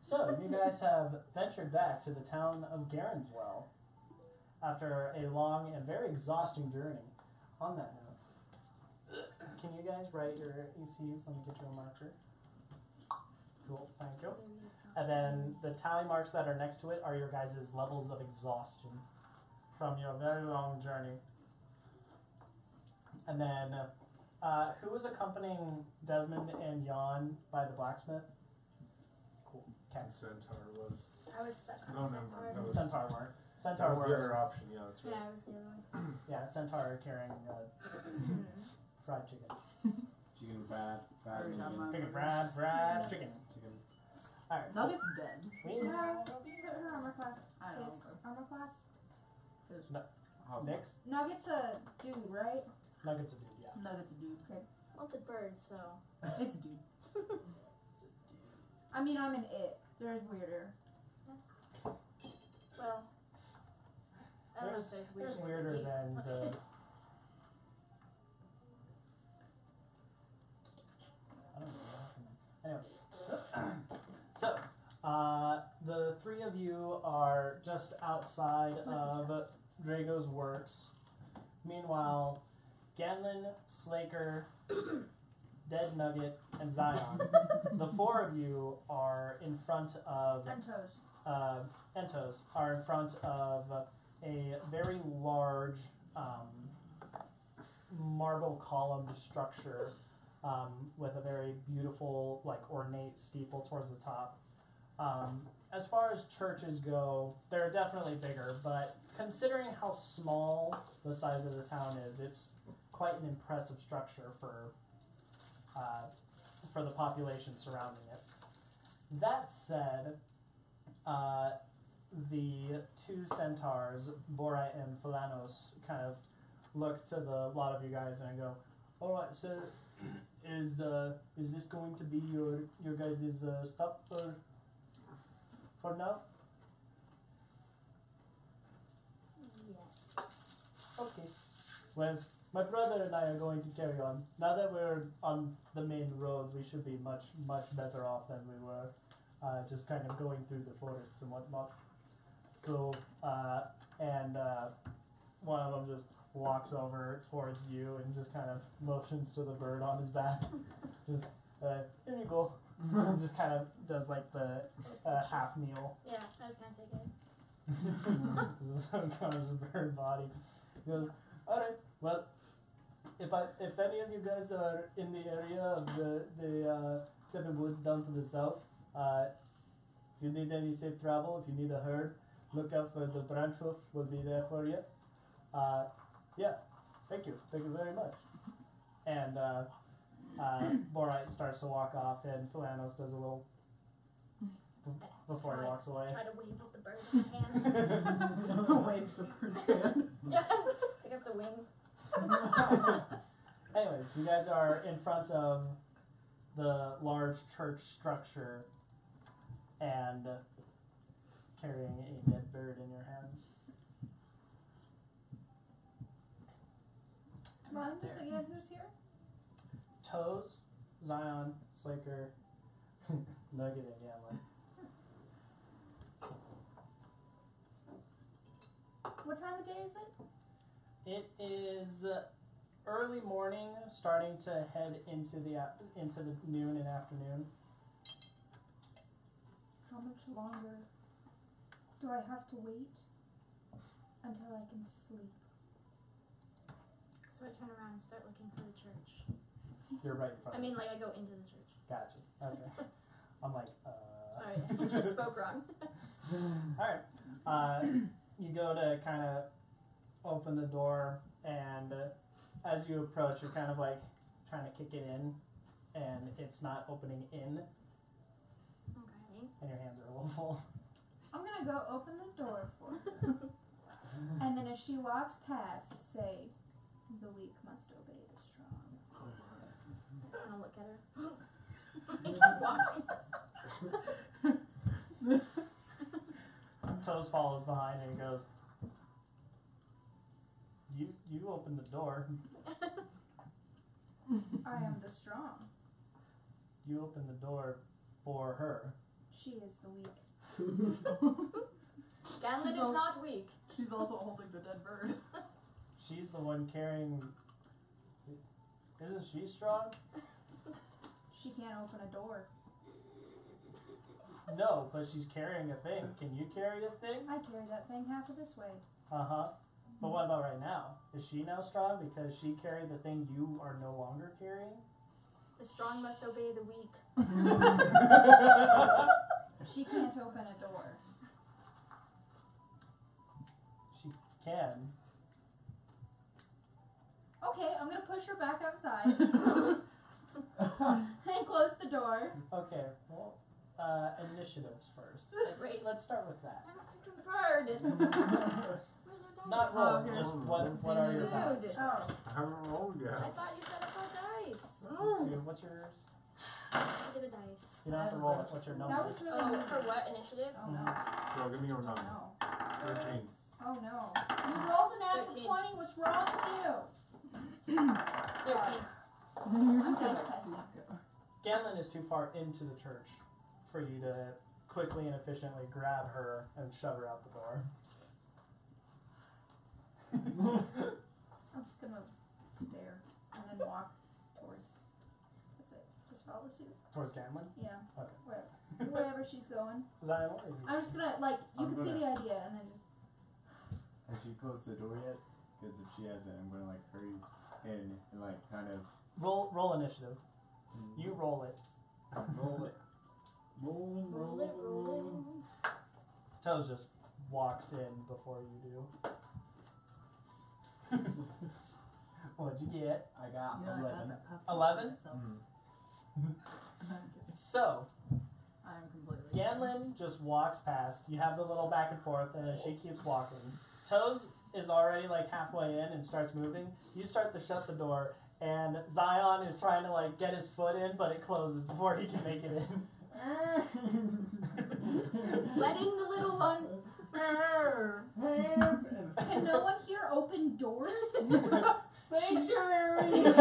So, you guys have ventured back to the town of Garenswell after a long and very exhausting journey. On that note, can you guys write your ACs? Let me get you a marker. Cool, thank you. And then the tally marks that are next to it are your guys' levels of exhaustion from your very long journey. And then, who was accompanying Desmond and Jan by the blacksmith? Cool. Okay. Centaur was. I was stuck on No, never Centaur. mind. That was, Centaur mark. that Centaur was the were, other option. Yeah, that's Yeah, right. I was the other one. yeah, Centaur carrying fried chicken. Chicken bad Every time chicken. Chicken fried chicken. Chicken. Alright. Now get dead. We Put her armor class. I know. Please. Armor class. How next. Nugget's a dude, right? Nuggets a dude, yeah. Nugget's a dude. Well, it's a bird, so. It's a dude. I mean, I'm an it. There's weirder. Well, I don't know if there's weirder. There's weirder than the. I don't know what happened. Anyway. So, the three of you are just outside of Drago's works. Meanwhile, Ganlin, Slaker, Dead Nugget, and Zion, the four of you are in front of Entos are in front of a very large marble columned structure with a very beautiful, like, ornate steeple towards the top. As far as churches go, they're definitely bigger, but considering how small the size of the town is, it's quite an impressive structure for the population surrounding it. That said, the two centaurs, Borai and Philanos, kind of look to the lot of you guys and go, "All right, so is this going to be your guys' stop for now?" Yes. Okay. Well, my brother and I are going to carry on. Now that we're on the main road, we should be much better off than we were just kind of going through the forests and whatnot. So, one of them just walks over towards you and just kind of motions to the bird on his back. Just, here you go. And just kind of does like the half kneel. Yeah, I was gonna take it. This is some kind of bird body. He goes, alright, well, if any of you guys are in the area of the Seven Woods down to the south, if you need any safe travel, if you need a herd, look out for the branch hoof, will be there for you. Yeah, thank you very much. And Borite starts to walk off, and Philanos does a little before he walks away. Try to wave with the bird in my hands. Wave the bird's hand. Yeah, pick up the wing. Anyways, you guys are in front of the large church structure and carrying a dead bird in your hands. Remind us again who's here? Toes, Zion, Slaker, Nugget, and Yamlin. What time of day is it? It is early morning, starting to head into the noon and afternoon. How much longer do I have to wait until I can sleep? So I turn around and start looking for the church. You're right in front I of mean, me. like, I go into the church. Gotcha. Okay. I'm like, Sorry, I just spoke wrong. Alright. You go to kind of open the door, and as you approach, you're kind of like trying to kick it in, and it's not opening in, Okay. and your hands are a little full. I'm gonna go open the door for her. And then as she walks past, say, the weak must obey the strong. I'm just gonna look at her. And keep walking. Toes follows behind and goes, You opened the door. I am the strong. You opened the door for her. She is the weak. Ganlin is not weak. She's also holding the dead bird. She's the one carrying. Isn't she strong? She can't open a door. No, but she's carrying a thing. Can you carry a thing? I carry that thing half of this way. Uh-huh. But what about right now? Is she now strong because she carried the thing you are no longer carrying? The strong must obey the weak. She can't open a door. She can. Okay, I'm gonna push her back outside and close the door. Okay, well, initiatives first. Great. Let's start with that. I'm a freaking bird. Where's our dice? Not roll, okay. just what are your Dude. values? Oh. I haven't rolled I yet. thought you said about dice. What's yours? I get a dice. You don't have to roll it. What's your number? That was really Oh, weird. for what? Initiative? Oh no. Well, give me your Oh number. no. 13. Oh no. You rolled a natural 13. 20. What's wrong with you? 13. You're just Dice gonna testing. Ganlin is too far into the church for you to quickly and efficiently grab her and shove her out the door. I'm just gonna stare and then walk towards. That's it. Just follow suit. Towards Ganlin? Yeah. Okay. Wherever she's going. Zion, what are you? I'm just gonna like you I'm can see the idea and then just. Has she closed the door yet? Because if she hasn't, I'm gonna like hurry in and like kind of Roll initiative. You roll it. roll it. Rolling, Roll it, roll Toes just walks in before you do. What'd you get? I got You know, I got 11. that puff 11? myself. Mhm. So, I am completely. Ganlin just walks past. You have the little back and forth, and then she keeps walking. Toes is already like halfway in and starts moving. You start to shut the door, and Zion is trying to like get his foot in, but it closes before he can make it in. Letting the little one. Can no one here open doors? Sanctuary! I'm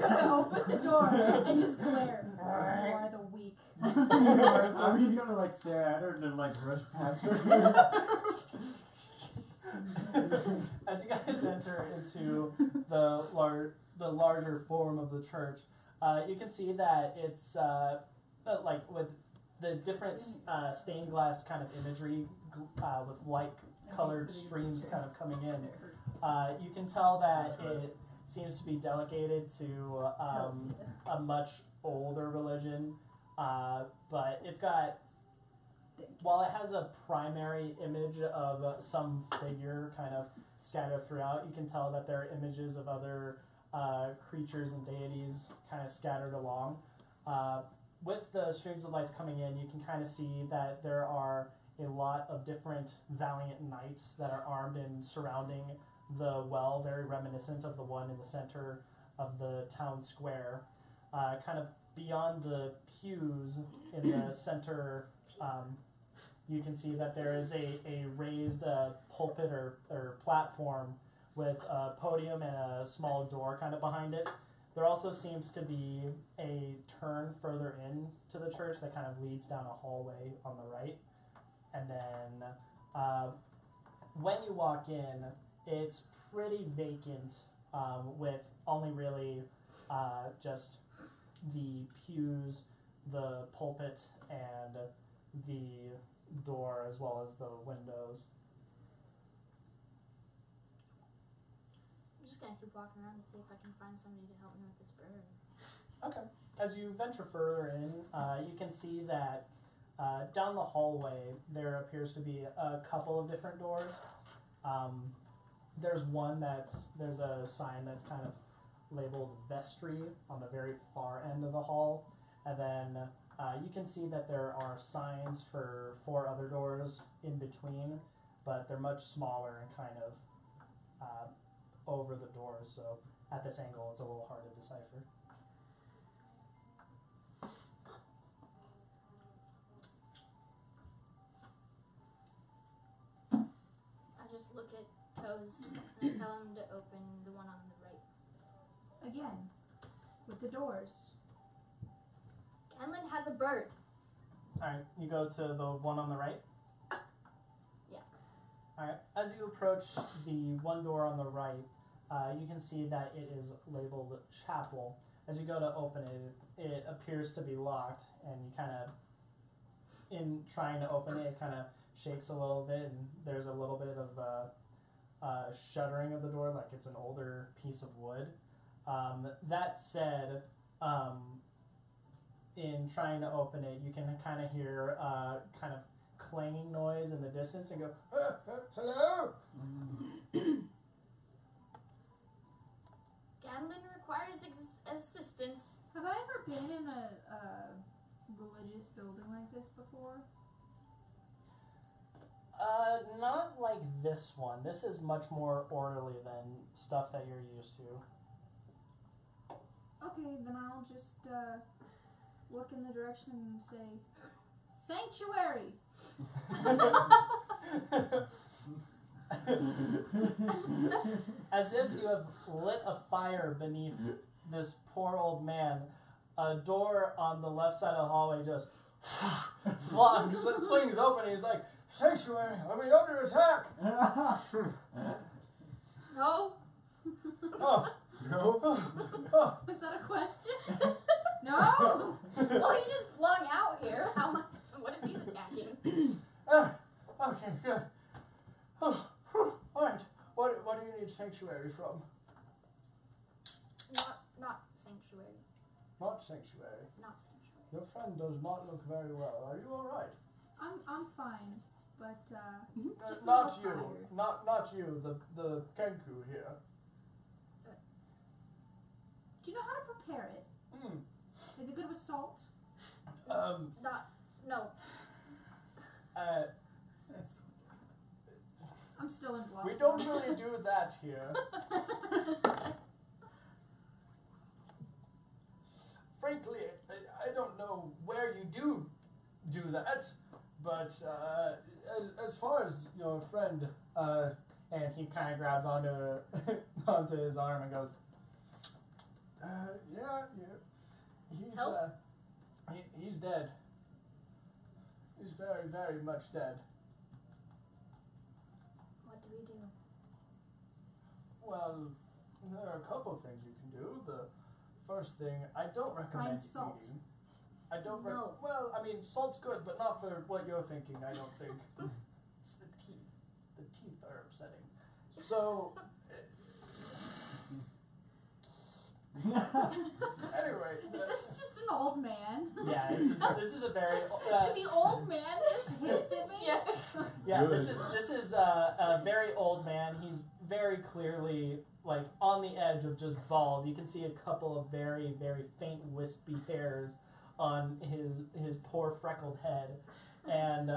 gonna open the door and just glare. You are the weak. I'm just gonna like stare at her and then like rush past her. As you guys enter into the larger form of the church, you can see that it's like with the different stained glass kind of imagery with light colored streams kind of coming in. You can tell that it seems to be delegated to a much older religion, but it's got, while it has a primary image of some figure kind of scattered throughout, you can tell that there are images of other creatures and deities kind of scattered along. With the streams of lights coming in, you can kind of see that there are a lot of different valiant knights that are armed and surrounding the well, very reminiscent of the one in the center of the town square. Kind of beyond the pews in the center, you can see that there is a raised pulpit or platform with a podium and a small door kind of behind it. There also seems to be a turn further in to the church that kind of leads down a hallway on the right. And then when you walk in, it's pretty vacant with only really just the pews, the pulpit, and the door, as well as the windows. I'm just gonna keep walking around to see if I can find somebody to help me with this bird. Okay. As you venture further in, you can see that down the hallway there appears to be a couple of different doors. There's one there's a sign that's kind of labeled vestry on the very far end of the hall, and then you can see that there are signs for 4 other doors in between, but they're much smaller and kind of over the doors, so at this angle it's a little hard to decipher. I just look at Toes and I tell him to open the one on the right. Again, with the doors. Henlin has a bird. Alright, you go to the one on the right? Yeah. Alright, as you approach the one door on the right, you can see that it is labeled chapel. As you go to open it, it appears to be locked, and you kind of, in trying to open it, it kind of shakes a little bit, and there's a little bit of shuttering of the door, like it's an older piece of wood. That said, in trying to open it, you can kind of hear kind of clanging noise in the distance and go, hello? Ganlin requires assistance. Have I ever been in a religious building like this before? Not like this one. This is much more orderly than stuff that you're used to. Okay, then I'll just look in the direction and say, sanctuary! As if you have lit a fire beneath this poor old man, a door on the left side of the hallway just flings open, and he's like, sanctuary, are we under attack? No. Oh, No. oh. Was that a question? No! Well, he just flung out here. How much? What if he's attacking? Okay, good. Oh, alright, what do you need sanctuary from? Not sanctuary. Not sanctuary. Not sanctuary. Your friend does not look very well. Are you alright? I'm fine, but just a Not little you. tired. Not you, the Kenku here. Do you know how to prepare it? Is it good with salt? No. I'm still in bluff. We don't really do that here. Frankly, I don't know where you do that, but as far as your friend, and he kind of grabs onto his arm and goes, yeah, he's Help? He's dead. He's very, very much dead. What do we do? Well, there are a couple of things you can do. The first thing, I don't recommend Find salt. eating. I don't. No. Well, I mean, salt's good, but not for what you're thinking. I don't think. It's the teeth. The teeth are upsetting. So. Anyway. Is this just an old man? Yeah, this is a very. Did the old man just hiss at me? Yeah. Yeah, Good. this is a very old man. He's very clearly like on the edge of just bald. You can see a couple of very, very faint wispy hairs on his poor freckled head, and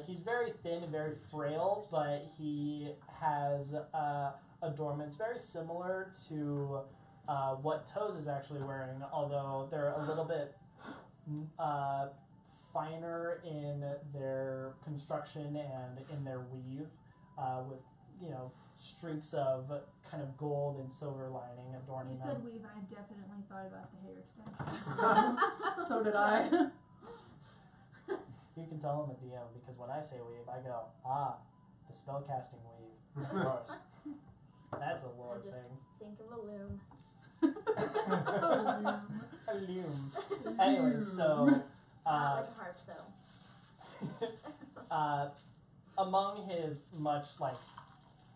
he's very thin and very frail, but he has adornments very similar to what Toes is actually wearing, although they're a little bit finer in their construction and in their weave, with streaks of kind of gold and silver lining adorning You them. said weave, and I definitely thought about the hair extensions. So did I. You can tell I'm a DM because when I say weave, I go, the spellcasting weave. Of course. That's a lore I just thing. think of a loom. A loom. Anyway, so Not like a harp, though. among his much like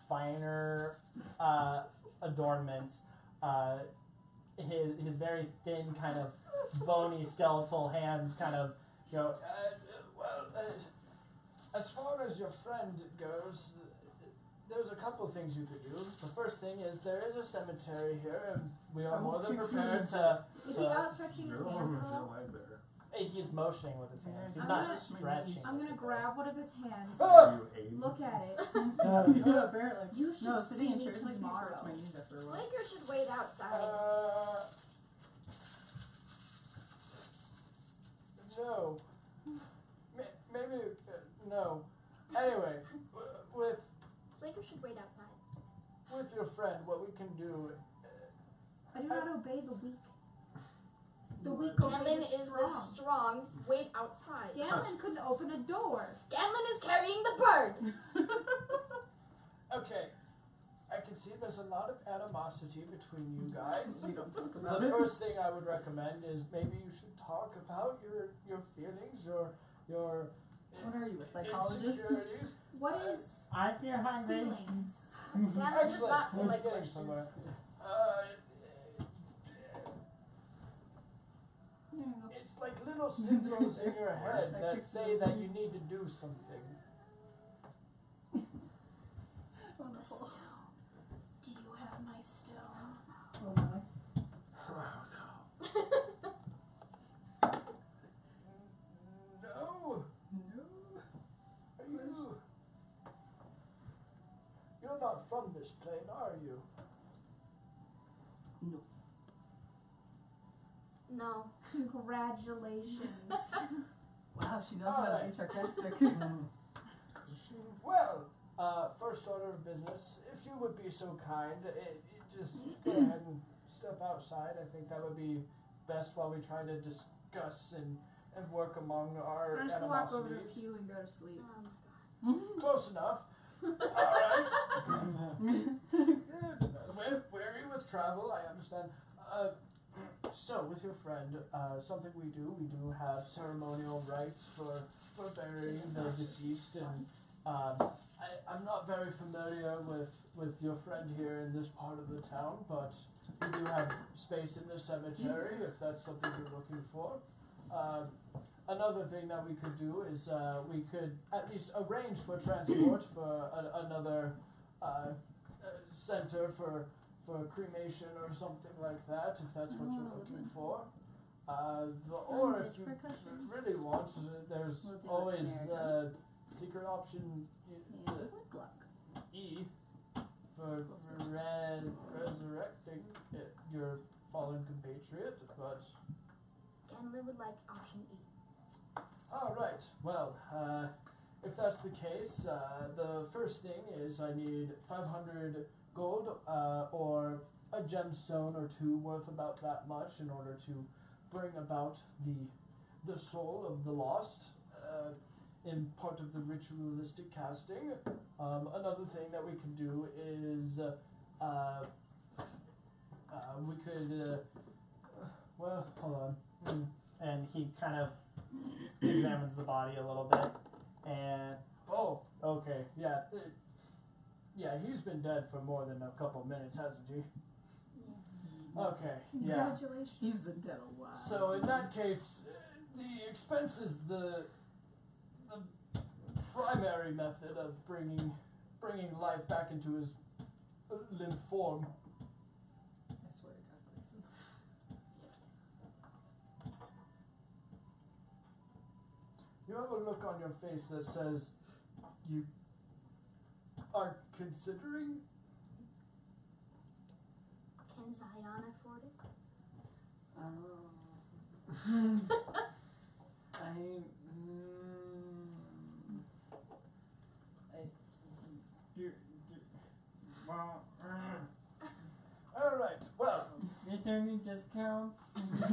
finer adornments, his very thin kind of bony skeletal hands kind of go, as far as your friend goes, there's a couple of things you could do. The first thing is there is a cemetery here, and we are more than prepared to. Is he outstretching his hand at all? He's motioning with his hands. He's I'm not gonna- stretching. I'm gonna grab one of his hands, Ah! look at it. No, apparently. You should No, see sitting in me chairs like these tomorrow. hurts my knees after a while. Slaker should wait outside. No. Maybe no. Anyway, with Slaker should wait outside. your friend, what we can do. I do not obey the weak. The weak Ganlin obey is the strong. Wait outside. Ganlin couldn't open a door. Ganlin is carrying the bird. Okay, I can see there's a lot of animosity between you guys. We don't talk about The it. first thing I would recommend is maybe you should talk about your feelings, your What are you, a psychologist? insecurities. What is I feel hungry. feelings? Ganlin does not feel We're like getting somewhere. questions. There you go. It's like little signals in your head that say that you need to do something. Wonderful. Do you have my stone? Oh my. No. Are you? You're not from this plane, are you? No. No. Congratulations. Wow, she knows how to be Alright. sarcastic. Well, first order of business, if you would be so kind, just go ahead and step outside. I think that would be best while we try to discuss and work among our I'm just gonna walk over to the animosities. pew and go to sleep. Oh my god. Close enough. Alright. Good. We're weary with travel, I understand. So, with your friend, something we do have ceremonial rites for burying the deceased, and I'm not very familiar with your friend here in this part of the town, but we do have space in the cemetery if that's something you're looking for. Another thing that we could do is we could at least arrange for transport for another center for cremation or something like that, if that's what you're looking for. Or if you really want, there's We'll do a always snare secret option E for resurrecting your fallen compatriot, but Ganlin would like option E. alright, well, if that's the case, the first thing is I need 500 gold, or a gemstone or two worth about that much in order to bring about the soul of the lost, in part of the ritualistic casting. Another thing that we could do is, we could, well, hold on. And he kind of examines the body a little bit, and, oh, okay, yeah, yeah, he's been dead for more than a couple minutes, hasn't he? Yes. Okay, yeah. Congratulations. He's been dead a while. So in that case, the expense is the primary method of bringing life back into his limp form. I swear to God, Grayson. You have a look on your face that says you are considering. Can Zion afford it? Alright, well, Attorney discounts.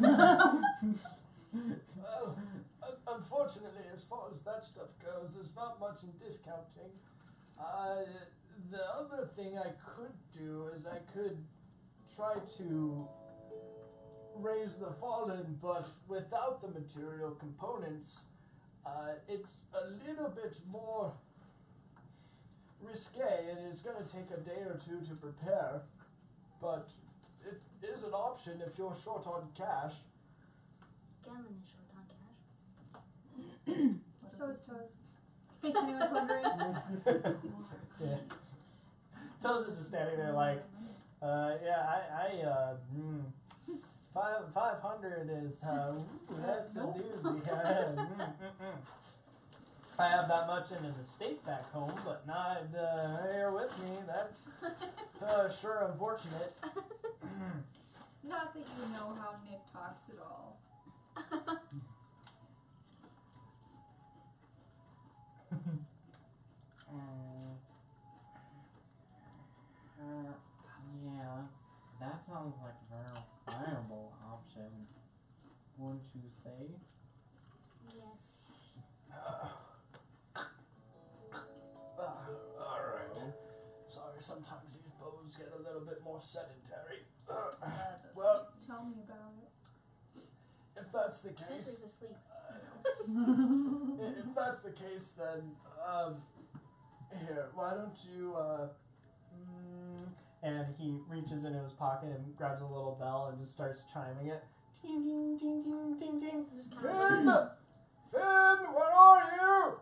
well, unfortunately, as far as that stuff goes, there's not much in discounting. The other thing I could do is I could try to raise the fallen, but without the material components. It's a little bit more risque, and it's going to take a day or two to prepare, but it is an option if you're short on cash. Ganlin is short on cash. So is Toes. In case anyone's wondering. Yeah. Toes is just standing there like, yeah, 500 is, that's a doozy. If I have that much in an estate back home, but not here with me, that's sure unfortunate. Not that you know how Nick talks at all. Yeah, that sounds like a very viable option. want to say? Yes. Alright. Sorry, sometimes these bows get a little bit more sedentary. Well, tell me about it. If that's the Sentry's case, asleep. if that's the case, then here, why don't you and he reaches into his pocket and grabs a little bell and just starts chiming it. Ding ding ding ding ding ding. Just Finn! kind of Finn, where are you?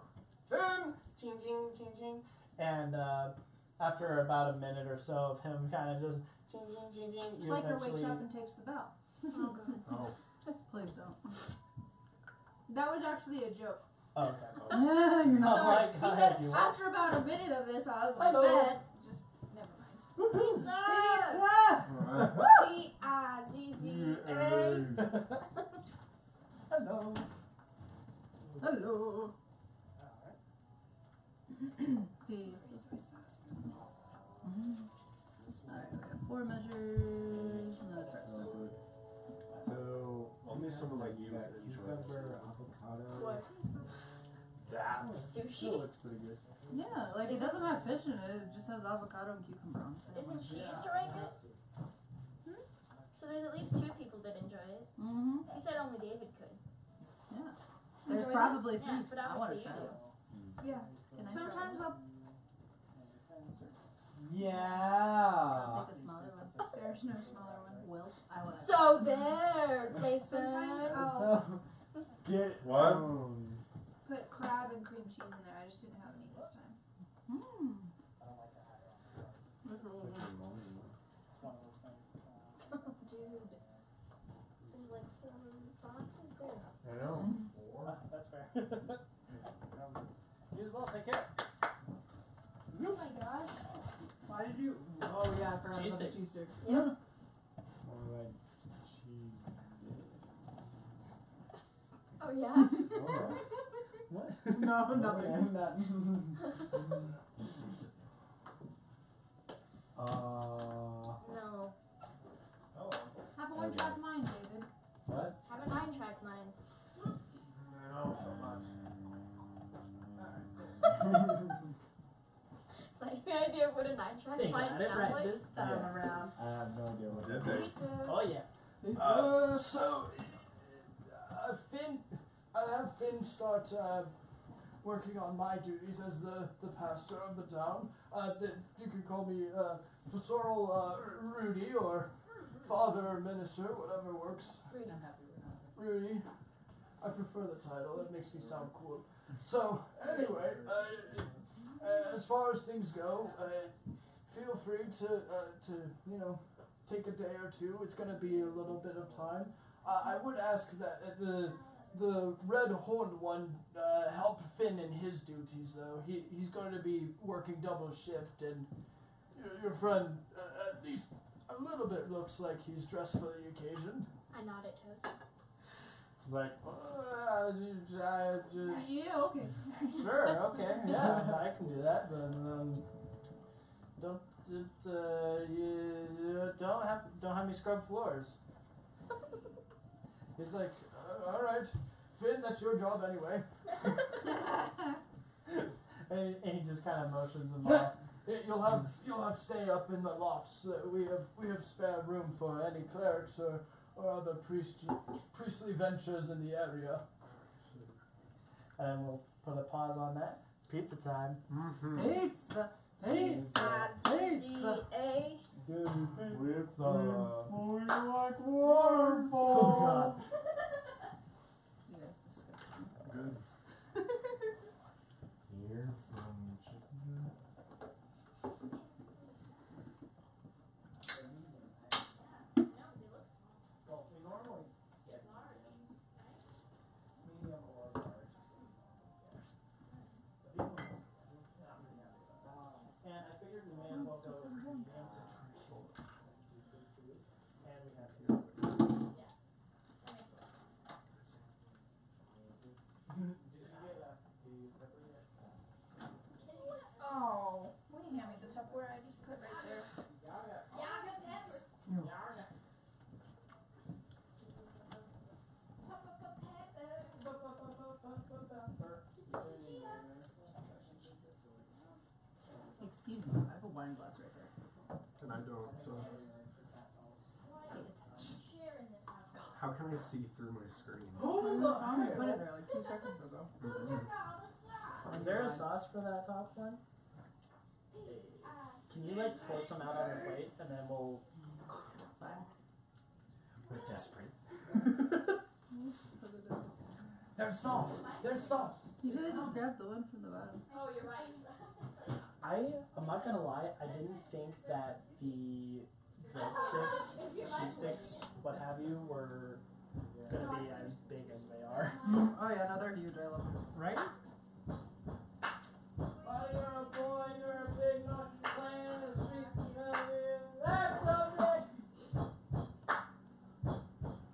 Finn! Ching ching ching ching. And after about a minute or so of him kind of just ching ching ching ching, you Sliker eventually. wakes up and takes the bell. oh god. Oh. Please don't. That was actually a joke. Oh, okay. Yeah, you're Oh not. Sorry, my he God, said you are. after about a minute of this, I was like, Hello. that. Just never mind. Pizza! P-I-Z-Z-A. Hello. Hello. Alright. Alright, we have 4 measures, and then it starts. So, Only someone like you got could enjoy cucumber, avocado. What? that. Still Sushi? looks pretty good. Yeah, like it doesn't have fish in it, it just has avocado and cucumber on it. Isn't she enjoying it? So there's at least 2 people that enjoy it. Mm-hmm. You said only David could. Yeah. There's Enjoy probably Yeah, 3. but I want to obviously try you it. do. Yeah. Can I Sometimes try it? I'll. Yeah. I'll take the smaller one. There's no smaller one. Well, I want to. So there, Clayton. Sometimes I'll Get What? put crab and cream cheese in there. I just didn't have any this time. Mmm. Dude. There's like 4 boxes there. I know. That's fair. You as well, take care. Oh my gosh. Why did you? Oh yeah, I forgot Cheese about the sticks. cheese sticks. Yep. Alright. Cheese. Oh yeah? What? No, nothing. No. Oh. Have a one track mind, David. What? Have a 9-track mine. No, so much. It's like your idea of what a 9-track They mine got it sounds right like. this time Yeah. around. I have no idea what Did it they? Pizza. Oh yeah. Finn, I have Finn start working on my duties as the pastor of the town. You can call me Pastoral Rudy or Father Minister, whatever works. Rudy. I'm happy with that. Rudy. I prefer the title. That makes me sound cool. So anyway, as far as things go, feel free to take a day or two. It's going to be a little bit of time. I would ask that the red horned one help Finn in his duties, though. He's going to be working double shift, and your friend at least a little bit looks like he's dressed for the occasion. I nod at Toast. He's like, I just Yeah, okay. sure, okay, yeah, I can do that, but don't have me scrub floors. He's like, all right, Finn, that's your job anyway. and he just kind of motions them off. You'll have stay up in the lofts. We have spare room for any clerics or other priestly ventures in the area. And we'll put a pause on that. Pizza time. Pizza. Pizza. Pizza. Z-A. Pizza. Oh, you like waterfalls? You guys disgusting. Good. Here's some chicken. Well, we normally get medium or large. But these ones not really happy about that. And I figured we may as well go with medium since we're short. And we have here. Did you get the pepper yet? Oh, will you hand me the Tupperware I just put right there? Excuse me, I have a wine glass right there. And I don't, so. Share in this house. How can I see through my screen? I put it there like 2 seconds ago. Is there a sauce for that top one? Can you like pour some out on your plate and then we'll. We're desperate. There's sauce. There's sauce. You could have just grabbed the one from the bottom. Oh, you're right. I'm not gonna lie, I didn't think that the breadsticks, cheese sticks, what have you, were gonna be as big as they are. Oh yeah, no, they're huge. I love them. Right? Oh, you're a boy, you're a big naughty playing in the street. That's so big!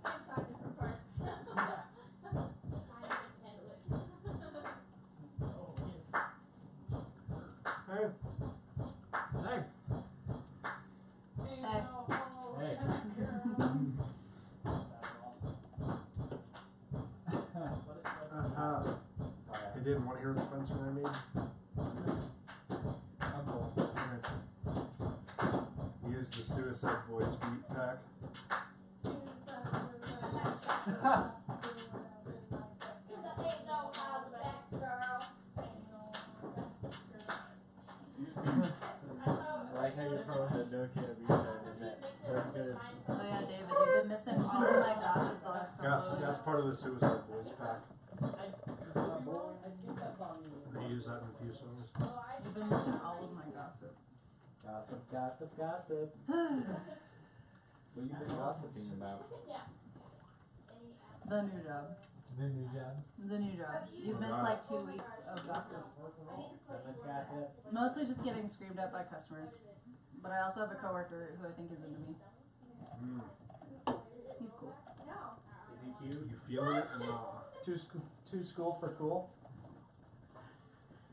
Same side, different parts. The side can handle it. Hey. Hey! Hey. Hey. Hey, David, want to hear what Spencer and I made? Okay. We used the Suicide Boys beat pack. I like how you're throwing the no can beats in that. That's good. Oh yeah, David, you've been missing all of my gossip the last couple Yes, of that's part of the Suicide Boys pack. I think that's on me. They use that in a few songs. You've been missing all of my gossip. Gossip, gossip, gossip. What you been gossiping about? The new job. The new job. The new job. You've missed like 2 weeks of gossip. Someone's got it. Mostly just getting screamed at by customers. But I also have a coworker who I think is into me. Mm. He's cool. Is he cute? You feeling it or not? Too school for cool.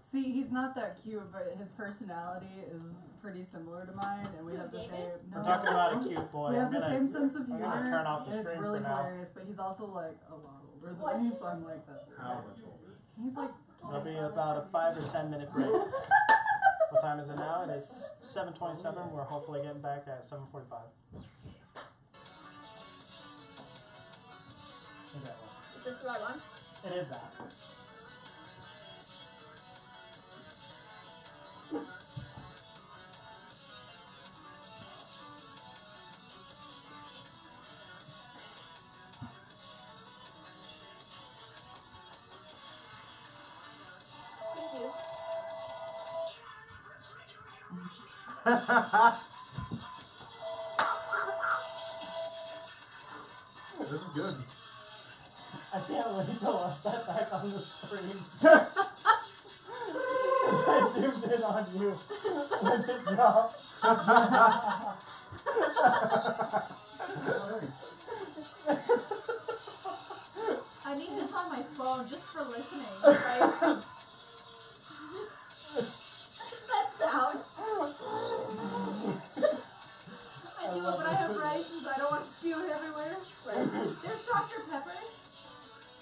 See, he's not that cute, but his personality is pretty similar to mine, and we have the same. No, We're talking about a cute boy. we have I'm the gonna- same sense of I'm humor. gonna turn off the and it's stream really for now. hilarious, but he's also like a lot older than me, so I'm like, that's it. How much older? He's like. It'll be about a 5 or 10 minute break. What time is it now? It is 7:27. We're hopefully getting back at 7:45. Is this the right one? It is that. Thank you. This is good. I can't wait to watch that back on the screen. Because I zoomed in on you when it dropped. I need this on my phone just for listening. Right? That sound. I do it when I have raisins. I don't want to spew it everywhere. There's Dr. Pepper.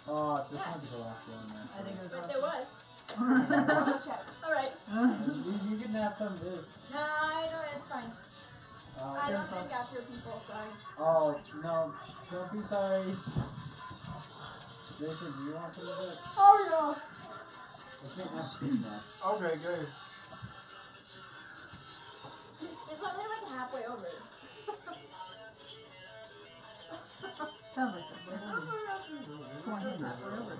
Oh, this might be the last one, man. I think it was. But there was. I'll check. Alright. You can have some of this. Nah, I know it's fine. I don't drink after people, sorry. Oh, no. Don't be sorry. Jason, do you want some of it? Oh no! I can't have too much. Okay, good. It's only like halfway over. Sounds like this. It's one hand halfway over.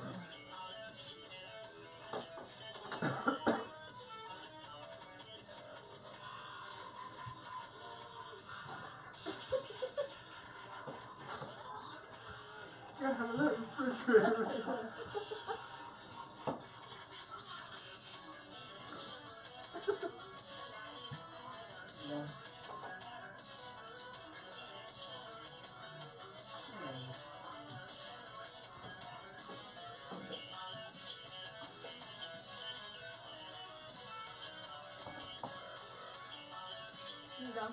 Here you go.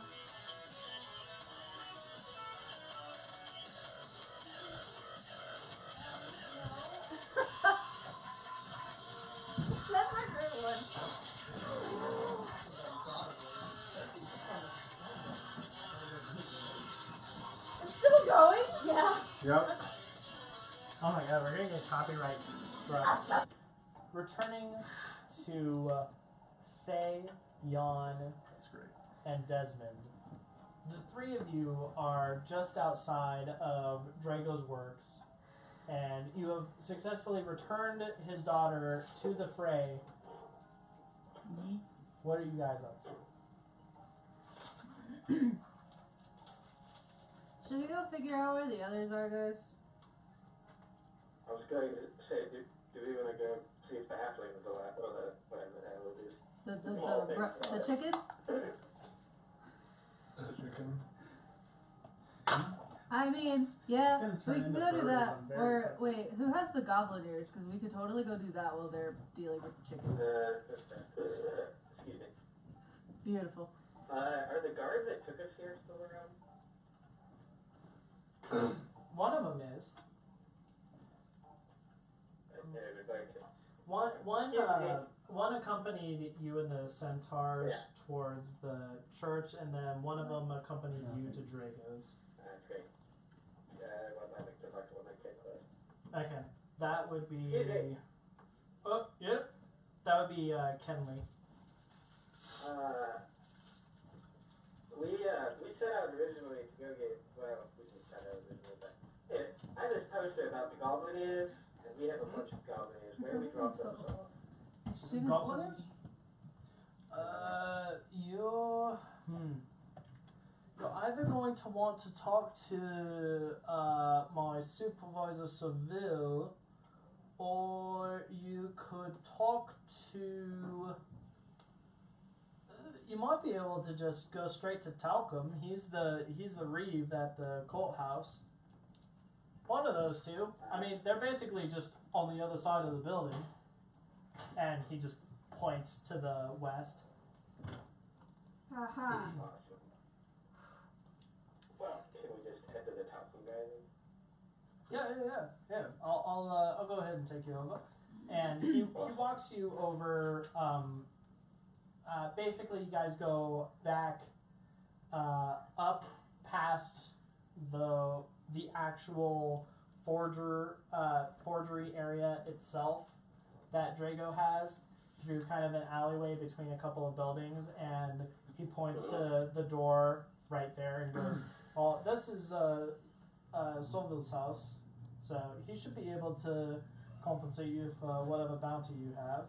Yep. Oh my god, we're gonna get copyright struck. Returning to Faye, Jan, That's great. and Desmond. The three of you are just outside of Drago's works, and you have successfully returned his daughter to the fray. What are you guys up to? Should we go figure out where the others are, guys? I was going to say, do we want to go see if the halfling is alive, or the whatever the hell it is? The chicken? Chicken. I mean, yeah, It's gonna we turn can into go do birds that. on very Or quick. wait, who has the goblin ears? Because we could totally go do that while they're dealing with the chicken. Excuse me. Beautiful. Are the guards that took us here still around? One of them is. One accompanied you and the centaurs towards the church, and then one of them accompanied you to Drago's. That's great. Well, I like to talk to one that came close. Okay, that would be. Okay. Oh, yep. That would be Kenley. We set out originally to go get, well, we didn't set out originally, but yeah, I have this poster about the goblin ears, and we have a bunch of goblin ears. Where do we drop those off? Goblin is? You're either going to want to talk to my supervisor Seville, or you could talk to. You might be able to just go straight to Talcum. He's the reeve at the courthouse. One of those two. I mean, they're basically just on the other side of the building. And he just points to the west. Aha. Awesome. Well, can we just head to the top one, guys? Yeah. I'll go ahead and take you over. And he walks you over. Basically, you guys go back up past the actual forgery area itself that Drago has, through kind of an alleyway between a couple of buildings, and he points to the door right there and goes, "Oh, this is Solville's house, so he should be able to compensate you for whatever bounty you have.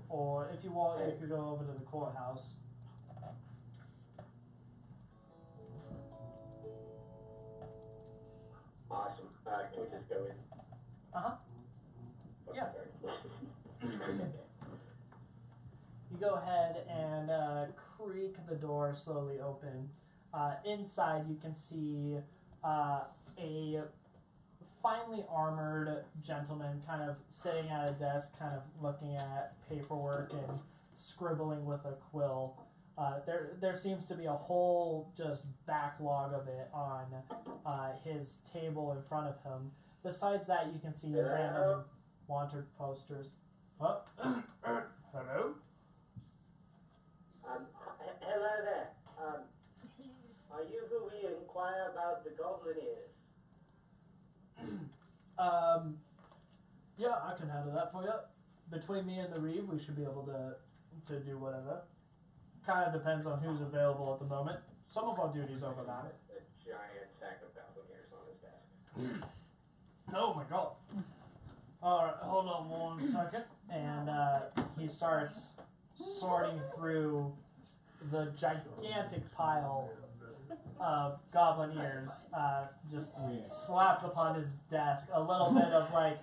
Or if you want, you could go over to the courthouse." Awesome. Can we just go in? Uh-huh. Yeah. Okay. You go ahead and creak the door slowly open. Inside, you can see a finely armored gentleman kind of sitting at a desk, kind of looking at paperwork and scribbling with a quill. There seems to be a whole just backlog of it on his table in front of him. Besides that, you can see random wanted posters. What? Hello? Hello there. Are you who we inquire about the goblin is? Yeah, I can handle that for you. Between me and the Reeve, we should be able to do whatever. Kind of depends on who's available at the moment. Some of our duties overlap. A giant sack of goblin ears on his desk. Oh my god. Alright, hold on 1 second. And he starts sorting through the gigantic pile of goblin ears, just slapped upon his desk. A little bit of like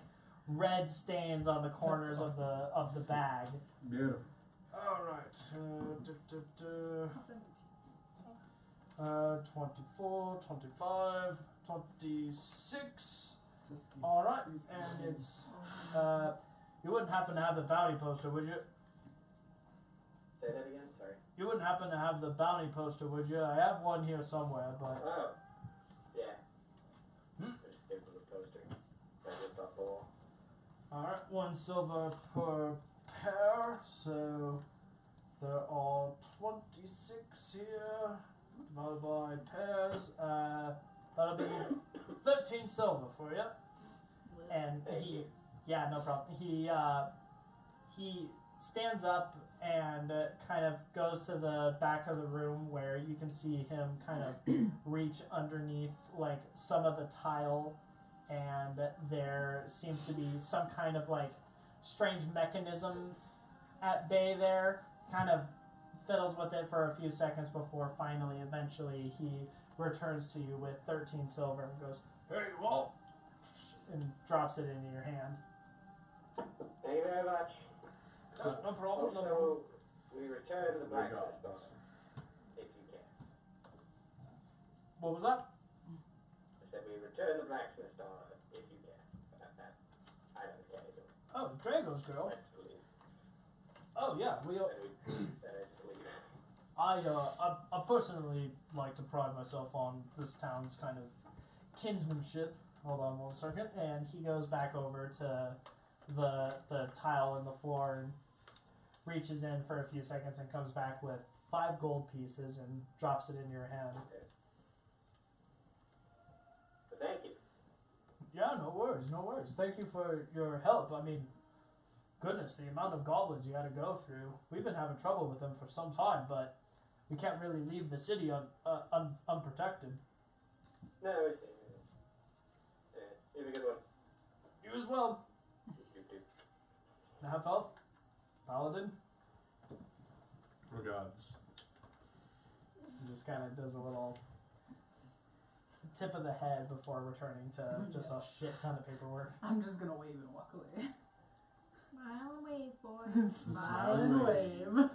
red stains on the corners of the bag. Beautiful. Alright. 24, 25, 26. Alright, and it's you wouldn't happen to have the bounty poster, would you? Say that again? Sorry. You wouldn't happen to have the bounty poster, would you? I have one here somewhere, but Oh. Yeah. Just give him the poster. That ripped off the wall. alright, 1 silver per pair, so there are 26 here, divided by pairs, That'll be 13 silver for you. And he, yeah, no problem. He stands up and kind of goes to the back of the room where you can see him kind of reach underneath like some of the tile, and there seems to be some kind of like strange mechanism at bay there. Kind of fiddles with it for a few seconds before finally, eventually, he returns to you with 13 silver and goes, "Here you go," and drops it into your hand. Thank you very much. No problem. No problem. Also, we return the blacksmith store, if you can. What was that? I said we return the blacksmith store, if you can. I don't care. Oh, Drago's girl. Let's leave. Oh yeah, we. Then let's leave. I personally like to pride myself on this town's kind of kinsmanship. Hold on 1 second, and he goes back over to the tile in the floor and reaches in for a few seconds and comes back with 5 gold pieces and drops it in your hand. Okay. So thank you. Yeah, no worries, no worries. Thank you for your help. I mean, goodness, the amount of goblins you had to go through. We've been having trouble with them for some time, but we can't really leave the city unprotected. No, it's you have a good one. You as well. You too. Half elf, paladin. Regards. He just kind of does a little tip of the head before returning to just a shit ton of paperwork. I'm just gonna wave and walk away. Smile and wave, boy. Smile and wave.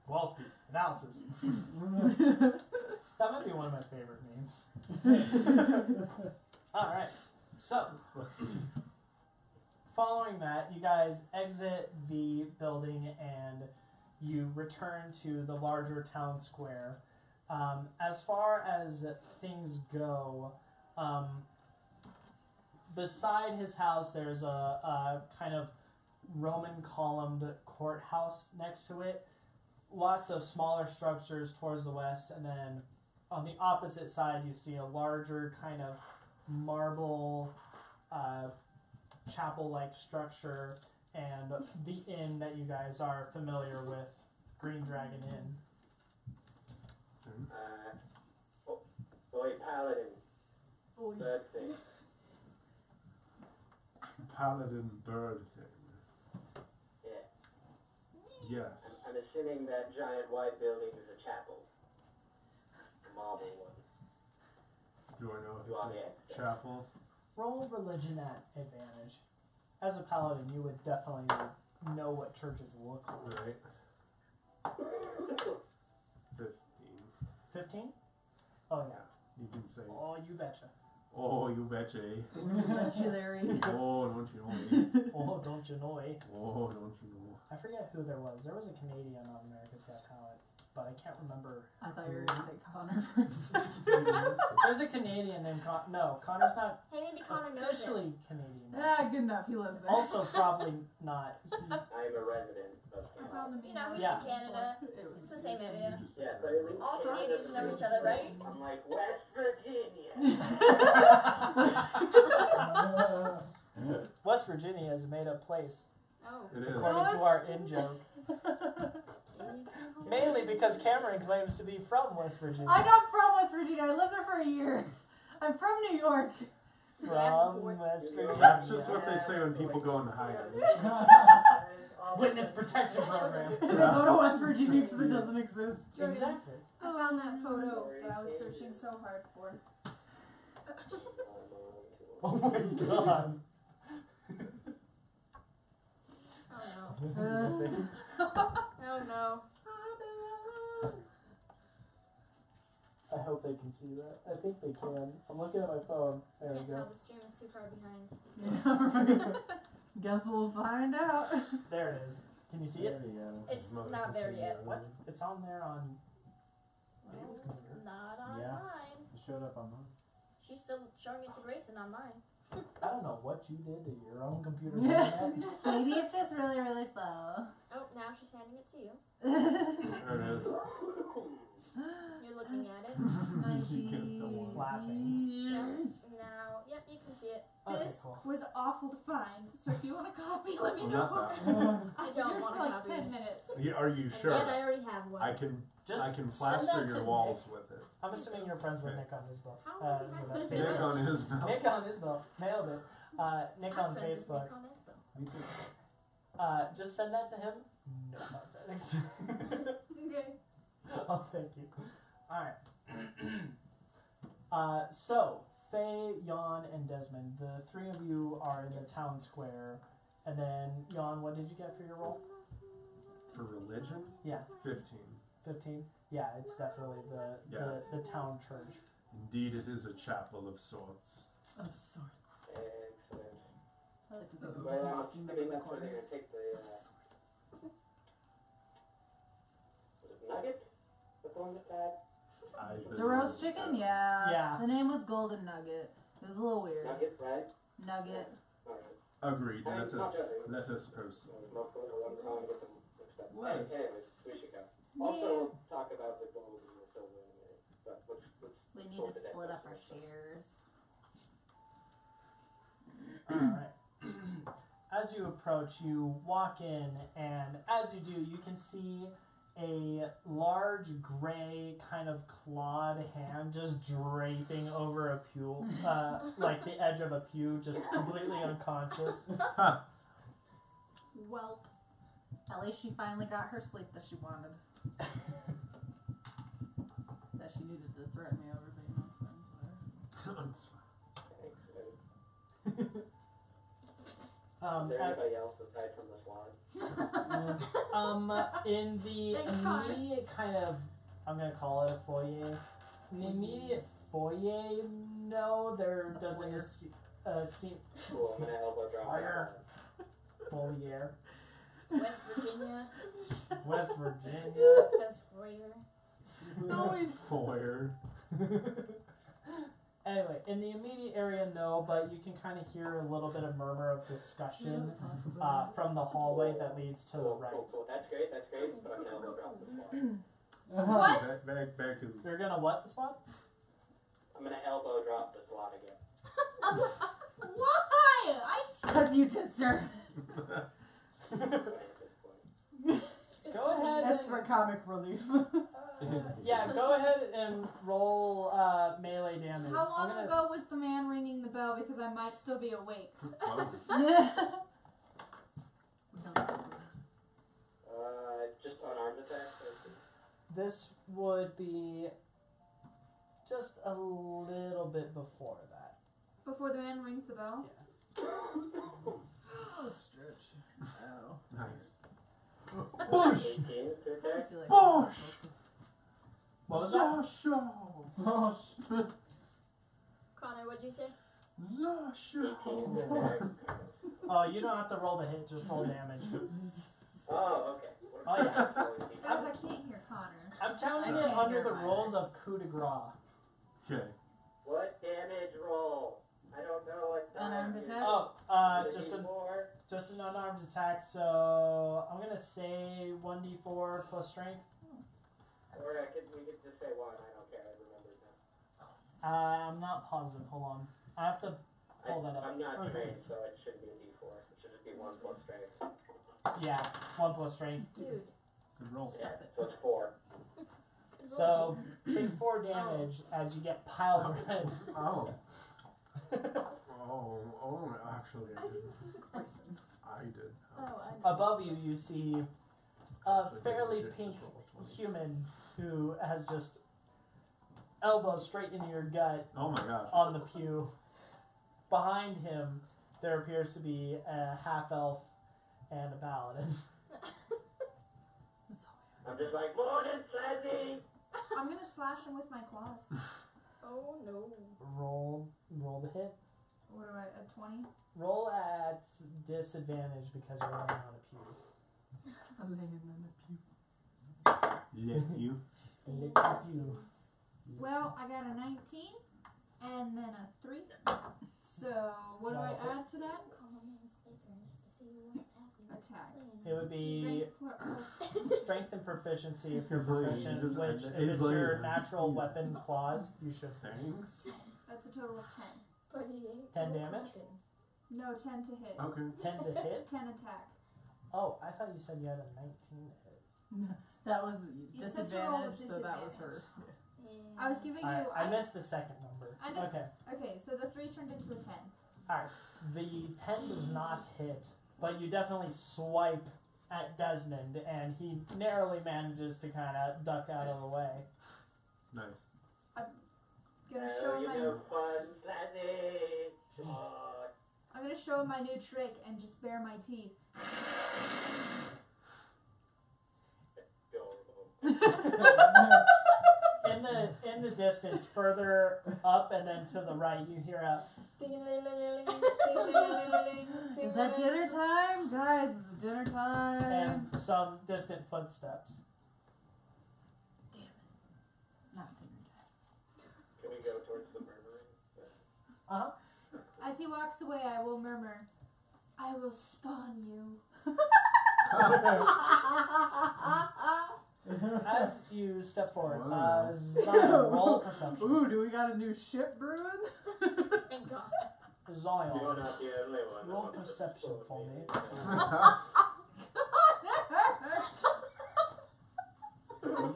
Wall Street analysis. That might be one of my favorite memes. All right. So, following that, you guys exit the building and you return to the larger town square. As far as things go, beside his house, there's a kind of Roman columned courthouse next to it. Lots of smaller structures towards the west, and then on the opposite side, you see a larger kind of marble chapel-like structure, and the inn that you guys are familiar with, Green Dragon Inn. Boy, paladin. Boy. Bird thing. Paladin bird thing. Yeah. Yes. I'm assuming that giant white building is a chapel. A marble one. Do I know if You are it's the a chapel? Roll religion at advantage. As a paladin, you would definitely know what churches look like. Right. 15. 15? Oh yeah. You can say, Oh, you betcha. oh, you betcha. Legendary. Oh, don't you know me? Oh, don't you know it? Oh, don't you know? I forget who there was. There was a Canadian on America's Got Talent, but I can't remember. I thought you were gonna say Connor for a second. There's a Canadian named no, Connor's not Hey, maybe Connor knows it. officially Canadian. Ah, good enough. He lives there. Also, probably not. I am a resident of I Canada. found them You know, he's Yeah. in Canada. It was It's the same area. You just Yeah, said but that. at least All Canada Canadians know is each other, right? I'm like, West Virginia. West Virginia is a made-up place, Oh. It is. according to our in-joke. Mainly because Cameron claims to be from West Virginia. I'm not from West Virginia. I lived there for a year. I'm from New York. From West Virginia. That's just what they say when people go into hiding. Witness protection program. And I go to West Virginia because it doesn't exist. Exactly. I found that photo that I was searching so hard for. Oh my god. Oh no. Oh no. I hope they can see that. I think they can. I'm looking at my phone. There we Can't go. tell, the stream is too far behind. Yeah, right. Guess we'll find out. There it is. Can you see it? It's not there yet. What? It's on there on David's Well, computer. not on Yeah. mine. It showed up on mine. She's still showing it to Grayson on mine. I don't know what you did to your own computer's internet. Maybe it's just really, really slow. Oh, now she's handing it to you. There it is. You're looking at it. You can go on. Laughing. Yep. Now, yep, you can see it. Okay, This cool. was awful to find, so if you want a copy, let me Well, know. not that one. I It's don't here want for a like copy. 10 minutes. Yeah, are you And sure? yet I already have one. I can Just send send plaster that to your Nick. walls with it. I'm assuming you're friends with Okay. Nick on his book. How would you with have that been Nick Facebook. on his mouth. Nick on his book. Nailed it. Nick I'm on friends with Facebook. Nick on Facebook. Just send that to him. No context. Okay. Oh, thank you. Alright. So, Faye, Jan, and Desmond, the three of you are in the town square. And then, Jan, what did you get for your roll? For religion? Yeah. 15. 15? Yeah, it's definitely the town church. Indeed, it is a chapel of sorts. Of sorts. Excellent. I like to think of Well, us I'm walking assuming the that's where corner. they're gonna take the, was it nugget? That's the one that died? I The roast chicken, yeah. Yeah. The name was Golden Nugget. It was a little weird. Nugget, right? Nugget. Alright. Agreed. I'm Let not us judging. proceed. Multiple or one wrong with them mixed up. Nice. Anyways, we should go. Also, we'll talk about the gold and the silver in a minute. But let's We need Hold to it at split up our first. shares. Alright. As you approach, you walk in, and as you do, you can see a large gray kind of clawed hand just draping over a pew, like the edge of a pew, just completely unconscious. Well, at least she finally got her sleep that she wanted. That she needed to threaten me over being on friends with her. Is there At- anybody else aside from this one? in the Thanks, Connor. immediate kind of, I'm gonna call it a foyer. In the immediate foyer, no, there doesn't seem Cool, I'm gonna elbow drop. Fire. foyer. West Virginia. West Virginia. It says foyer. Foyer. Anyway, in the immediate area, no, but you can kind of hear a little bit of murmur of discussion from the hallway that leads to the Cool, right. cool, cool. That's great, but I'm gonna elbow drop this one. What? Back in. You're gonna what the slot? I'm gonna elbow drop this one again. Why? Because you deserve At this point. It's Go ahead. That's for comic relief. Yeah, go ahead and roll melee damage. How long I'm gonna- ago was the man ringing the bell? Because I might still be awake. Just unarmed attack. This would be just a little bit before that. Before the man rings the bell? Oh, stretch. Ow. Nice. Bush! 18 to attack. I feel like Bosh! What was that? Zasha! Connor, what'd you say? 18 Zasha! to attack. Oh, you don't have to roll the hit, just roll damage. Oh, okay. Oh, yeah. Guys, I can't hear Connor. I'm counting I it can't under hear the mine. rules of coup de grace. Okay. What damage roll? I don't know what Unarmed damage. attack? Oh, Does it need more? just an unarmed attack, so I'm gonna say 1d4 plus strength. Or we could just say one. I don't care. I remember now. I'm not positive, hold on. I have to pull that up. I'm not Okay. trained, so it shouldn't be a D4. It should just be 1 plus strength. Yeah, 1 plus strength. Dude. Good roll. Yeah, so it's 4. Good So roll, take 4 damage as you get piled red. Oh. Oh, actually, I did. I did. Oh, I Above you, you see a fairly pink human who has just elbow straight into your gut Oh my gosh. on the pew. Behind him, there appears to be a half-elf and a paladin. I'm just like, morning, Sandy! I'm gonna slash him with my claws. Oh no. Roll the hit. What do I, a 20? Roll at disadvantage because you're laying on a pew. I'm laying on the pew. Let you. Lick the pew. Well, I got a 19 and then a 3. So, what do I add to that? Call him in sticker just to see what's happening. Attack. It would be Strength plus strength and proficiency if you're He's like- proficient, he's which like- if he's it's like- your natural weapon claws, you should. Thanks. That's a total of 10. But he ain't 10 no damage? talking. No, 10 to hit. Okay. 10 to hit? 10 attack. Oh, I thought you said you had a 19 to hit. That was said you rolled disadvantage, so that was her. I was giving you. I missed the second number. I know. Okay. Okay, so the 3 turned into a 10. Alright. The 10 does not hit, but you definitely swipe at Desmond, and he narrowly manages to kind of duck out of the way. Nice. Gonna show him my. fun, Flatty. I'm gonna show him my new trick and just bare my teeth. In the distance, further up and then to the right, you hear a Is that dinner time? Guys, it's dinner time. and some distant footsteps. Damn it. It's not dinner time. Can we go towards the murmuring? Uh-huh. As he walks away, I will murmur, "I will spawn you." As you step forward, Wow. Zion, roll a perception. Ooh, do we got a new ship brewing? Thank God. Zion, You're not the only one. roll perception for me.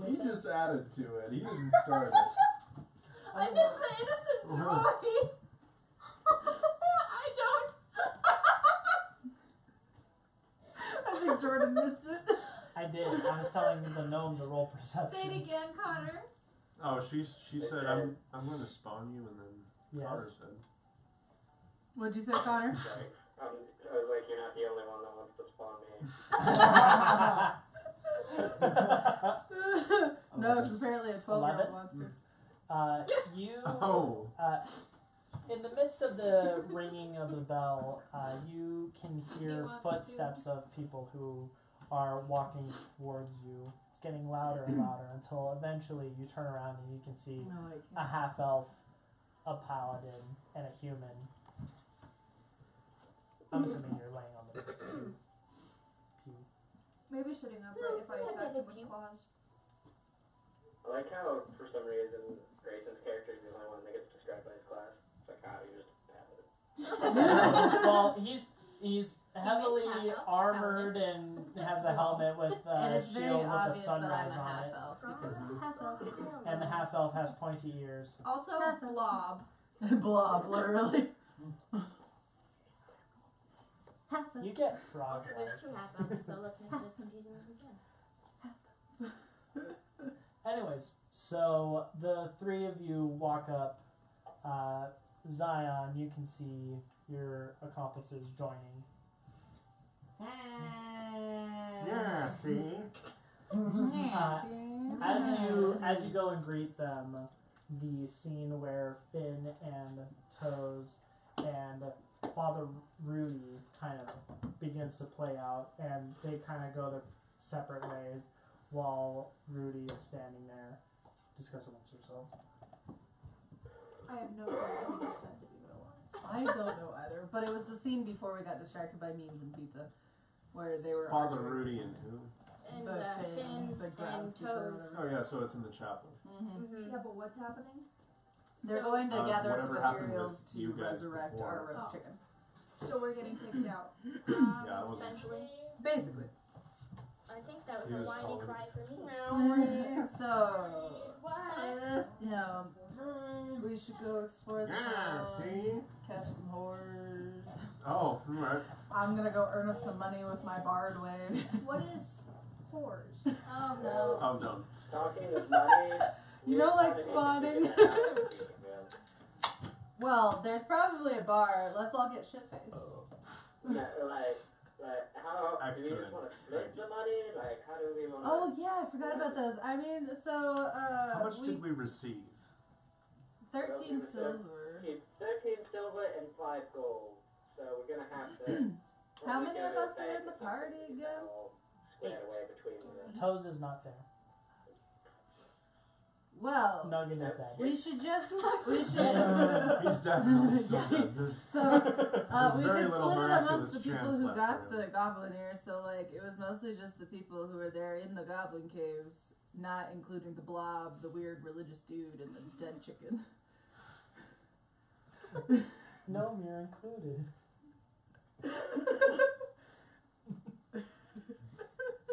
He just added to it. He didn't start it. I miss the innocent droid. I don't. I think Jordan missed it. I did. I was telling the gnome to roll perception. Say it again, Connor. Oh, she said I'm going to spawn you, and then Connor Yes. said. What'd you say, Connor? Sorry. I was like, you're not the only one that wants to spawn me. No, because apparently a 12-year-old monster. You, Oh. in the midst of the ringing of the bell, you can hear wants footsteps of people who are walking towards you. It's getting louder and louder until eventually you turn around and you can see No, I a can't. half-elf, a paladin, and a human. I'm assuming you're laying on the pew. Maybe sitting upright if I attacked him with claws. I like how, for some reason, Grayson's character is the only one that gets described by his class. It's like, how you just have it. Well, he's heavily half-elf, armored and has a helmet with And a it's very shield with a obvious that I'm sunrise a on it. half-elf From because a half-elf. And the half-elf has pointy ears. Also, blob. blob, literally. You get frog Also, there's 2 half-elves, so let's make it as confusing as we can. Anyways, so the 3 of you walk up. Zion, you can see your accomplices joining. Yeah, see? As you go and greet them, the scene where Finn and Toes and Father Rudy kind of begins to play out, and they kind of go their separate ways while Rudy is standing there. Discuss amongst yourselves. I have no idea what you just said, to be real honest. I don't know either, but it was the scene before we got distracted by memes and pizza, where they were Father arguing. Rudy and who? And The Finn the and groundskeeper or Toes. whatever. Oh yeah, so it's in the chapel. Mm-hmm. Yeah, but what's happening? They're going to gather up whatever happened materials with to you guys resurrect before. our roast Oh. chicken. So we're getting kicked out. Yeah, I wasn't. Essentially. Basically. I think that was He a was whiny calling. cry for me. So, What? we should go explore the Yeah, town, see? catch some whores. Oh, right. I'm gonna go earn us some money with my bard way. What is whores? Oh no. Oh, don't. Talking is money. You know, like spawning. spawning? Well, there's probably a bar. Let's all get shit-faced. like, how do we just Excellent. want to split the money? Like, how do we want to... Oh yeah, I forgot about those. I mean, so How much did we receive? 13 silver. Keep 13 silver and 5 gold. So we're going to have to... How probably many go of to a us are bank in the or something party to get again? that all squared away between the... Toes is not there. Well, Nugget is dead. we should just. He's definitely still dead. There's So, There's we very could little split it amongst the miraculous people chance who left got for the goblin ear. So, like, it was mostly just the people who were there in the goblin caves, not including the blob, the weird religious dude, and the dead chicken. No, you're included.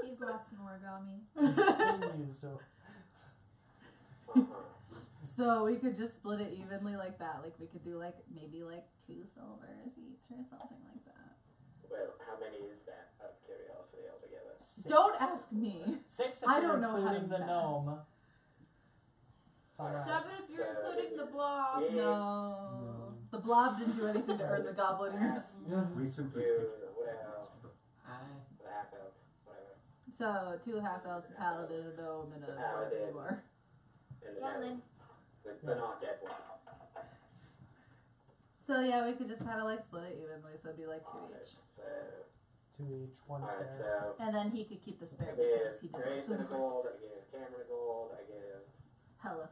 He's lost in origami. Continues to. So we could just split it evenly like that. Like we could do like maybe like 2 silvers each or something like that. Well, how many is that out of curiosity altogether? 6. Don't ask me. 6 if I you're don't know how to including the math. gnome. Alright. 7 if you're including the blob. Yeah. No. The blob didn't do anything to earn the goblin ears. we simply Two, picked well, the half elf, whatever. So 2 half elves, a paladin, a gnome, and a Paladin. you are. And the Gatling. the not dead one. So yeah, we could just kind of like split it evenly. So it'd be like 2 each. So, 2 each, 1 alright, spare. so And then he could keep the spare I because he give did Grace most a of the gold, I give Cameron a gold, I give. hella.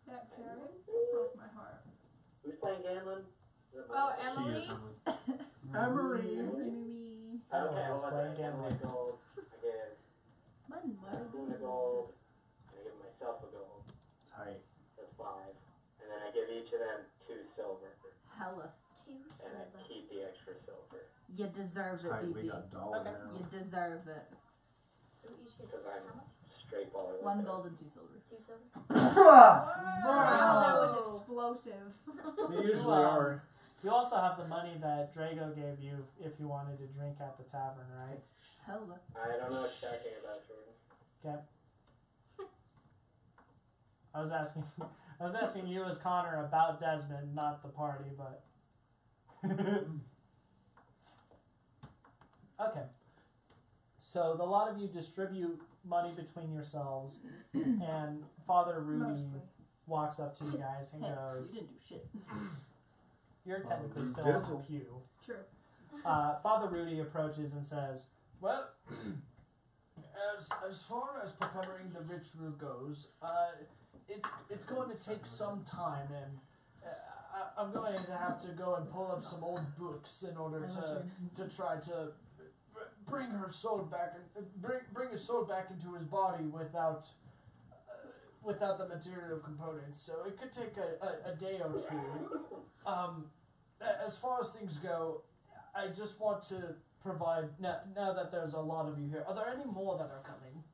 That carrot broke my heart. Who's playing Gamlin? Oh, she Emily. is Emily. Emery. Okay, Oh, well, I playing give Emily a gambling. gold, I give Boone a gold, and I give myself a gold. Tight. That's 5. And then I give each of them 2 silver, Hella. 2 and I silver. keep the extra silver. You deserve it, Tight. We BB. got dollar Okay. now. You deserve it. So we each get Because how I'm much? straight baller. 1 gold and 2 silver. 2 silver. Wow, that was explosive. We usually are. You also have the money that Drago gave you if you wanted to drink at the tavern, right? Hella. I don't know what you're talking about, Jordan. I was asking you as Connor about Desmond, not the party, but okay. So the lot of you distribute money between yourselves, and Father Rudy Mostly. walks up to you guys and Hey, goes, you didn't do shit. "You're technically Rudy still on the Dizzle. pew." True. Father Rudy approaches and says, "Well, as far as preparing the ritual goes, it's going to take some time, and I'm going to have to go and pull up some old books in order to try to bring her soul back and bring his soul back into his body without the material components. So it could take a day or 2. As far as things go, I just want to provide, now that there's a lot of you here, are there any more that are coming?"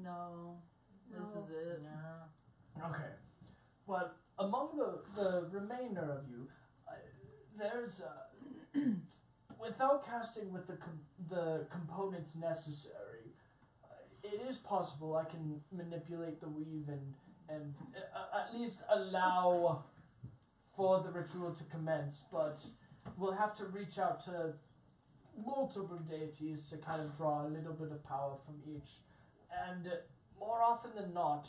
No. This is it. Okay. Well, among the remainder of you, there's, without casting with the components necessary, it is possible I can manipulate the weave and at least allow for the ritual to commence, but we'll have to reach out to multiple deities to kind of draw a little bit of power from each. And more often than not,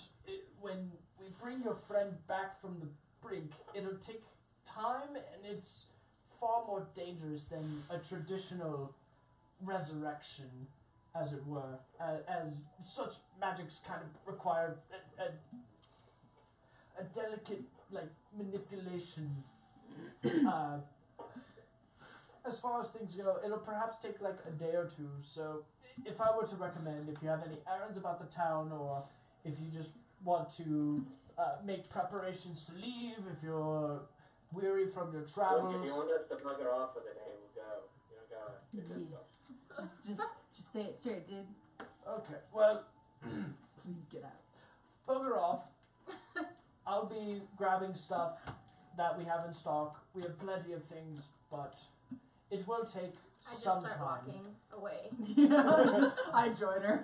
when we bring your friend back from the brink, it'll take time, and it's far more dangerous than a traditional resurrection, as it were, as such magics kind of require a delicate, like, manipulation. As far as things go, it'll perhaps take like a day or 2, so if I were to recommend, if you have any errands about the town, or if you just want to make preparations to leave, if you're weary from your Look, if travels. you want us to bugger off for the day, we'll go. You don't gotta do this stuff. Just say it straight, dude. Okay, well, Please get out. bugger off. I'll be grabbing stuff that we have in stock. We have plenty of things, but it will take I just some start time. walking away. Yeah, I join her.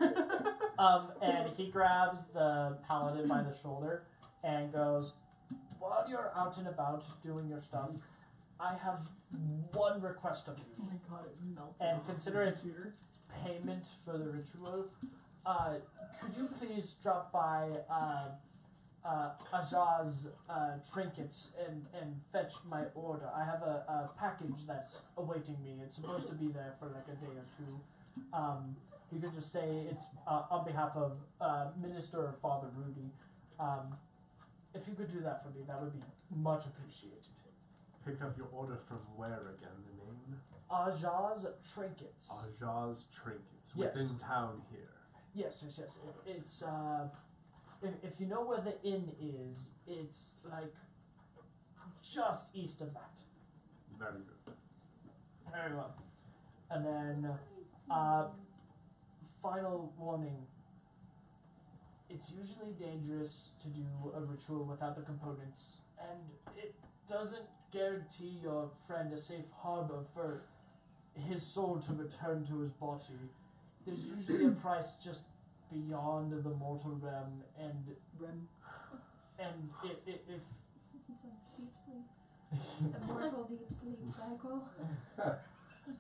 And he grabs the paladin by the shoulder and goes, "While you're out and about doing your stuff, I have one request of Oh you. my god, it melted. And consider it Computer. payment for the ritual. Could you please drop by Ajah's trinkets and fetch my order? I have a package that's awaiting me. It's supposed to be there for like a day or 2. You could just say it's on behalf of Minister or Father Rudy. If you could do that for me, that would be much appreciated. Pick up your order from where again? The name? Ajaz Trinkets. Ajaz Trinkets. Yes. Within town here. Yes. It's if you know where the inn is, it's like just east of that. Very good. Very well. And then, final warning. It's usually dangerous to do a ritual without the components, and it doesn't guarantee your friend a safe harbor for his soul to return to his body. There's usually a price just beyond the mortal realm, and if It's like deep sleep. The mortal deep sleep cycle.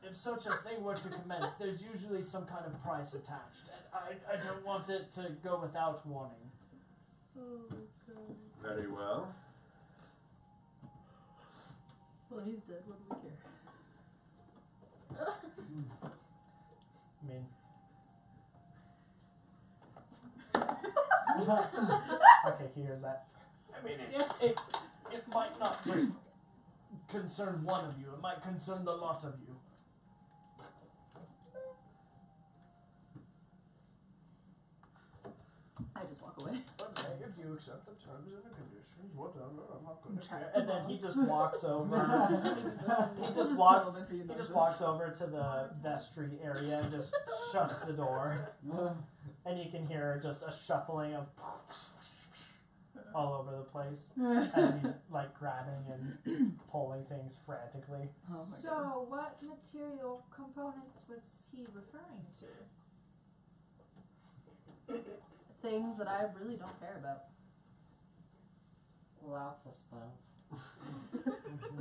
if such a thing were to commence, there's usually some kind of price attached, and I don't want it to go without warning. Oh, God. Very well. Well, he's dead. What do we care? I mean, okay, here's that. I mean, it might not just concern one of you. It might concern the lot of you. I just walk away. Okay, if you accept the terms and the conditions, whatever, I'm not going Try to. And then he just walks over. he We'll just tell walks. them if you He know just this. walks over to the vestry area and just shuts the door. And you can hear just a shuffling of all over the place as he's like grabbing and pulling things frantically. Oh my god. So, what material components was he referring to? Things that I really don't care about. Lots of stuff.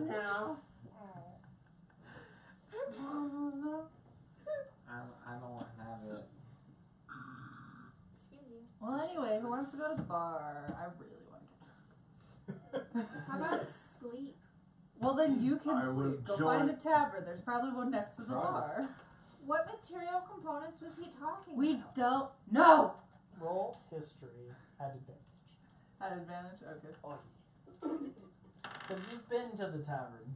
No. I don't have it. Excuse you. Well, anyway, who wants to go to the bar? I really want to get. How about sleep? Well, then you I can will sleep. Go join- find a tavern. There's probably one next to the Probably. bar. What material components was he talking We about? don't know. Roll history at advantage. At advantage? Okay. Because you've been to the tavern.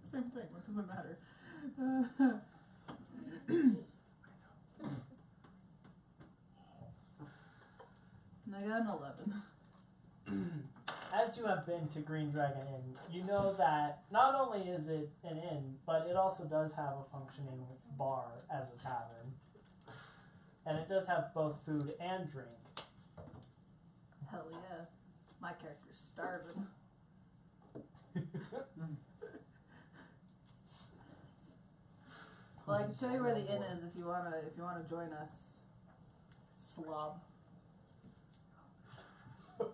Same thing. What does it matter? And I got an 11. As you have been to Green Dragon Inn, you know that not only is it an inn, but it also does have a functioning bar as a tavern. And it does have both food and drink. Hell yeah. My character's starving. Well, I can show you where the inn is if you wanna join us. Slob. There's a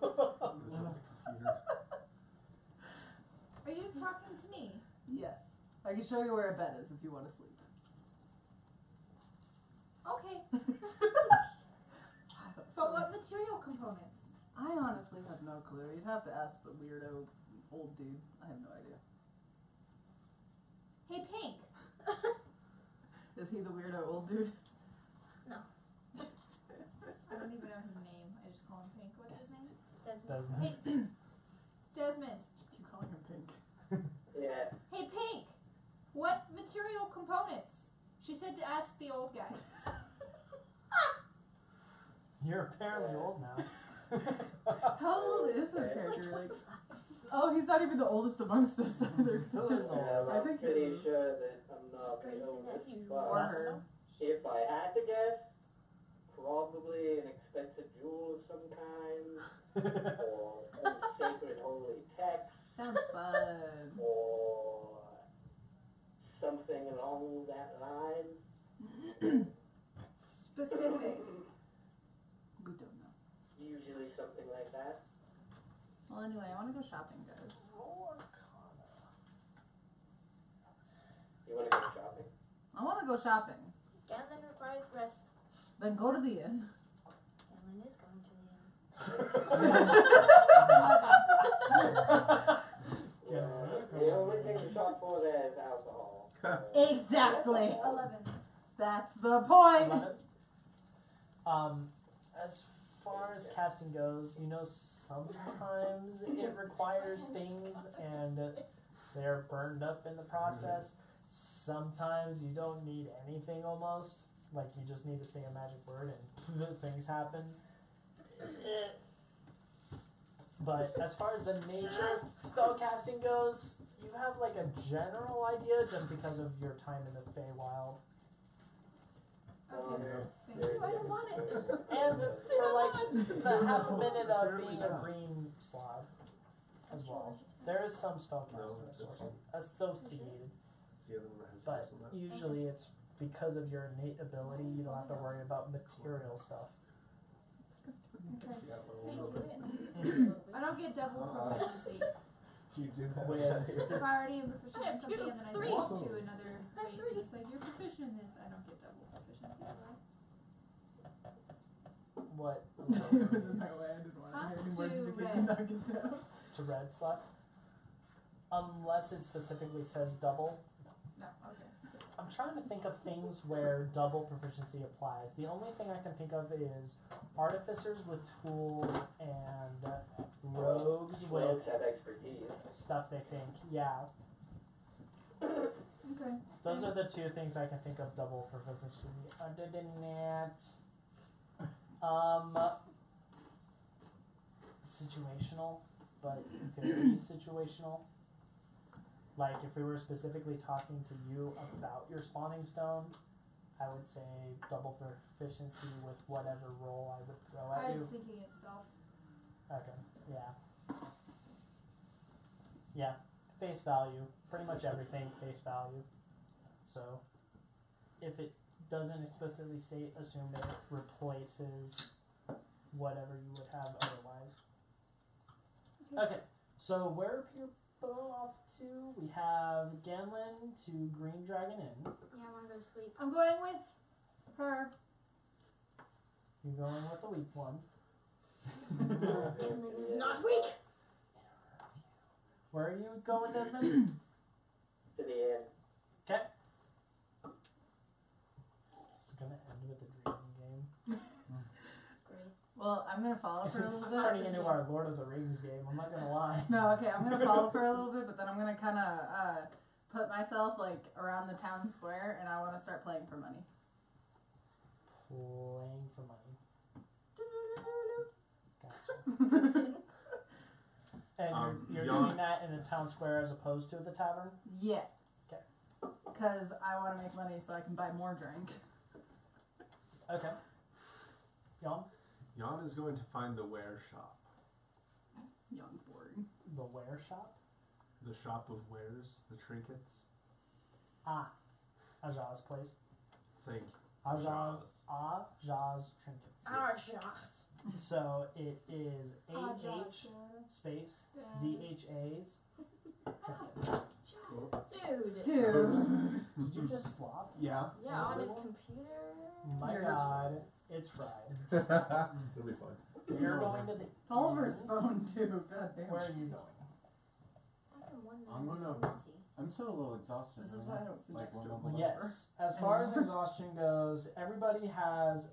computer. Are you talking to me? Yes. I can show you where a bed is if you want to sleep. Okay. But But what material components? I honestly have no clue. You'd have to ask the weirdo old dude. I have no idea. Hey, Pink. Is he the weirdo old dude? No. I don't even know his name. I just call him Pink. What's his name? Desmond. Desmond. Hey, Desmond. Just keep calling him Pink. Yeah. Hey, Pink. What material components? She said to ask the old guy. You're apparently old now. How old is his character? Like, oh, he's not even the oldest amongst us either. Who is old? I I'm think he pretty is. sure that I'm not the Grayson, oldest, as usual. but Or her. if I had to guess, probably an expensive jewel of some kind, or some sacred holy text, Sounds fun. or something along that line. Specific. We don't know. Usually something like that. Well, anyway, I want to go shopping, guys. You want to go shopping? I want to go shopping. Galen requires rest. Then go to the inn. Galen is going to the inn. The only thing to shop for there is alcohol. Exactly. 11. That's the point. As far as casting goes, you know, sometimes it requires things and they're burned up in the process. Sometimes you don't need anything almost. Like, you just need to say a magic word and things happen. But as far as the nature of spellcasting goes, you have like a general idea just because of your time in the Feywild. Okay. Thank you. I don't want it. And for like the half a minute of being a green slob as well. There is some spellcasting associated, It's the other one that has but this one. usually it's because of your innate ability. You don't have to worry about material stuff. Okay. Yeah, Thank well, you. I don't get double proficiency. You do have With- If I already am proficient in something and then I Three. switch to another race and it's like, you're proficient in this, I don't get double proficiency, right? What? It was in my way. I didn't want to Huh? hear any more just in To case red. you knock it down. To red slot? Unless it specifically says double. No, okay. I'm trying to think of things where double proficiency applies. The only thing I can think of is artificers with tools and rogues with Rogues have expertise. stuff they think. Yeah, Okay. those are the two things I can think of double proficiency. Other than that, situational, but very situational. Like, if we were specifically talking to you about your spawning stone, I would say double proficiency with whatever roll I would throw I at was you. just thinking it's stealth. Okay, yeah. Yeah, face value. Pretty much everything, face value. So, if it doesn't explicitly state, assume that it replaces whatever you would have otherwise. Okay, so where are people off to? We have Ganlin to Green Dragon Inn. Yeah, I want to go to sleep. I'm going with her. You're going with the weak one. Gimlin is not weak. Where are you going, Desmond? To the end. Okay. It's gonna end with a drinking game. Great. Well, I'm gonna follow for a little It's bit. turning into our Lord of the Rings game. I'm not gonna lie. No, okay, I'm gonna follow for a little bit, but then I'm gonna kind of put myself like around the town square, and I want to start playing for money. Playing for money. Gotcha. And you're doing that in the town square as opposed to the tavern? Yeah. Okay. Because I want to make money so I can buy more drink. Okay. Jan? Jan is going to find the wear shop. Young's boring. The wear shop? The shop of wares, the trinkets. Ah. Ajah's place. Think. Ajah's trinkets. So it is AH space ZHA's trinkets. Dude. Dude. Did you just slop? Yeah. Yeah, on his computer. My Yours. god, it's fried. It'll be fine. You're going to the. Oliver's phone too. God damn. Where are you going? I'm gonna- I'm still a little exhausted. This is right why I now. don't sit Like next to one him. level Yes. As far as exhaustion goes, everybody has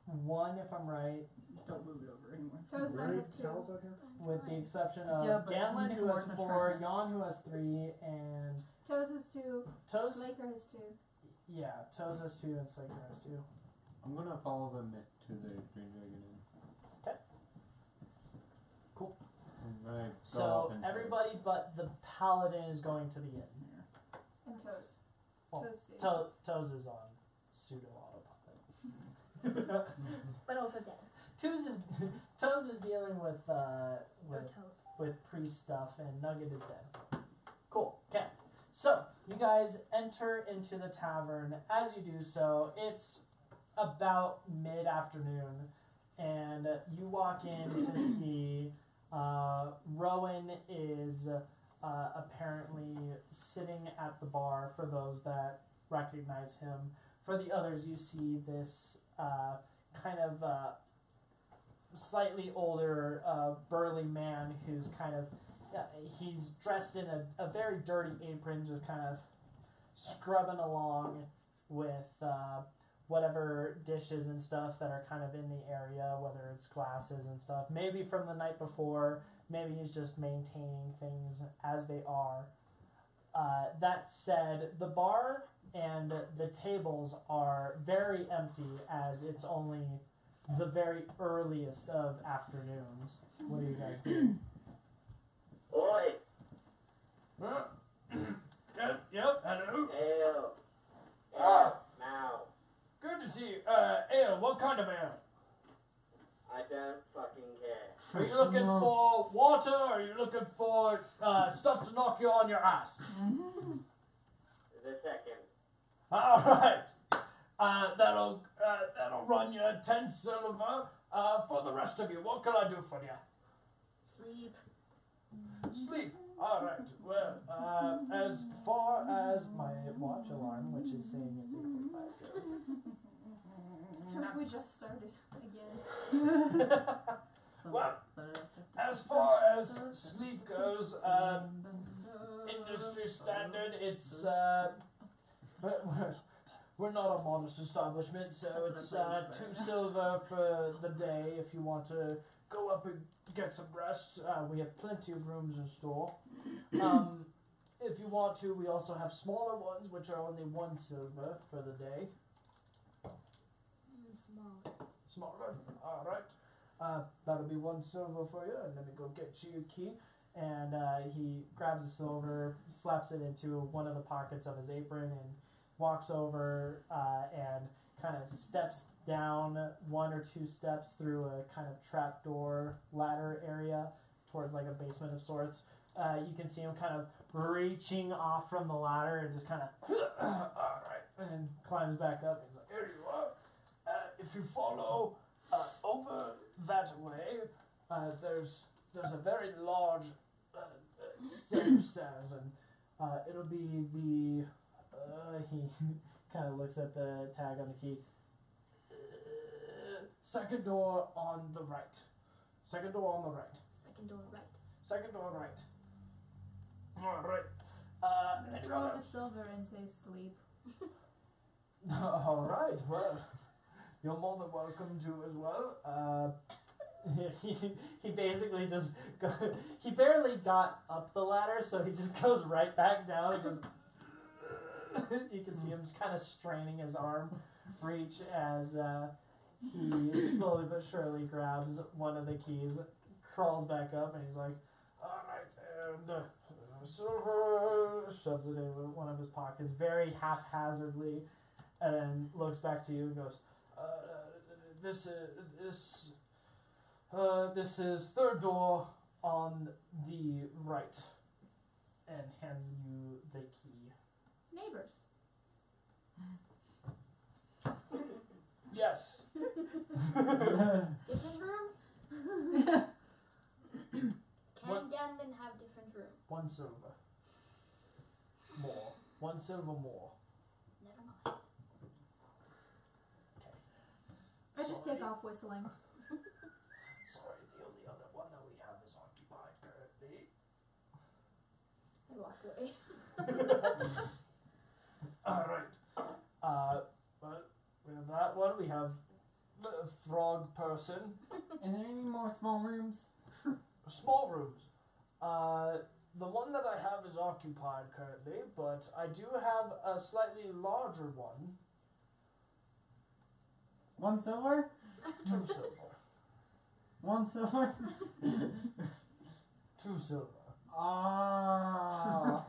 one, if I'm right, Don't move it over anymore. Toes and I Really? have two. Towels out here? with the exception of Yeah, but Gamlin, who more has than a 4, shrine. Jan, who has 3, and Toes is two. Toes. Slaker has two. Yeah, Toes has 2 and Slaker has 2. I'm gonna follow them to the Green Dragon Inn. Okay. Cool. I'm gonna go So off into everybody but the paladin is going to the inn. And toes. Well, Toes stays. Toes is on pseudo autopilot. But also dead. Toes is dealing with Or toes. with priest stuff, and Nugget is dead. Cool. Okay. So you guys enter into the tavern. As you do so, it's about mid-afternoon, and you walk in to see Rowan is apparently sitting at the bar. For those that recognize him, for the others, you see this kind of slightly older, burly man who's kind of he's dressed in a very dirty apron, just kind of scrubbing along with whatever dishes and stuff that are kind of in the area, whether it's glasses and stuff. Maybe from the night before, maybe he's just maintaining things as they are. That said, the bar and the tables are very empty as it's only the very earliest of afternoons. What do you guys do? Oi! Yep, hello. Ale! Ah. Now! Good to see you. Ale, what kind of ale? I don't fucking care. Are you looking for water, or are you looking for stuff to knock you on your ass? The second. Alright. That'll run you 10 silver. For the rest of you, what can I do for you? Sleep. Sleep. Alright. Well, as far as my watch alarm, which is saying it's 8:45, goes. I feel like we just started again. Well, as far as sleep goes, industry standard, it's we're not a modest establishment, so it's 2 silver for the day if you want to go up and get some rest. We have plenty of rooms in store. If you want to, we also have smaller ones, which are only 1 silver for the day. Small. Smaller. Alright. That'll be 1 silver for you, and let me go get you your key. And he grabs the silver, slaps it into one of the pockets of his apron, and walks over and kind of steps down 1 or 2 steps through a kind of trapdoor ladder area towards like a basement of sorts. You can see him kind of reaching off from the ladder and just kind of, alright, and climbs back up. He's like, here you are. If you follow over that way, there's a very large set of stairs, and it'll be the he kind of looks at the tag on the key. Second door on the right. Second door on the right. Second door right. Second door right. All right. Throw a silver and say sleep. All right. Well, you're more than welcome to as well. He basically just he barely got up the ladder, so he just goes right back down and goes. You can see him just kind of straining his arm reach as he slowly but surely grabs one of the keys, crawls back up, and he's like, alright, and silver, shoves it in one of his pockets very haphazardly, and then looks back to you and goes, this is third door on the right, and hands you the key. Neighbors. Yes. Different room? Can What? Ganlin have different room? 1 silver. More. 1 silver more. Never mind. I just take off whistling. Sorry, the only other one that we have is occupied currently. I walk away. Alright. Well, we have that one. We have the frog person. Are there any more small rooms? Small rooms. The one that I have is occupied currently, but I do have a slightly larger one. 1 silver? 2 silver. 1 silver? 2 silver. Ah.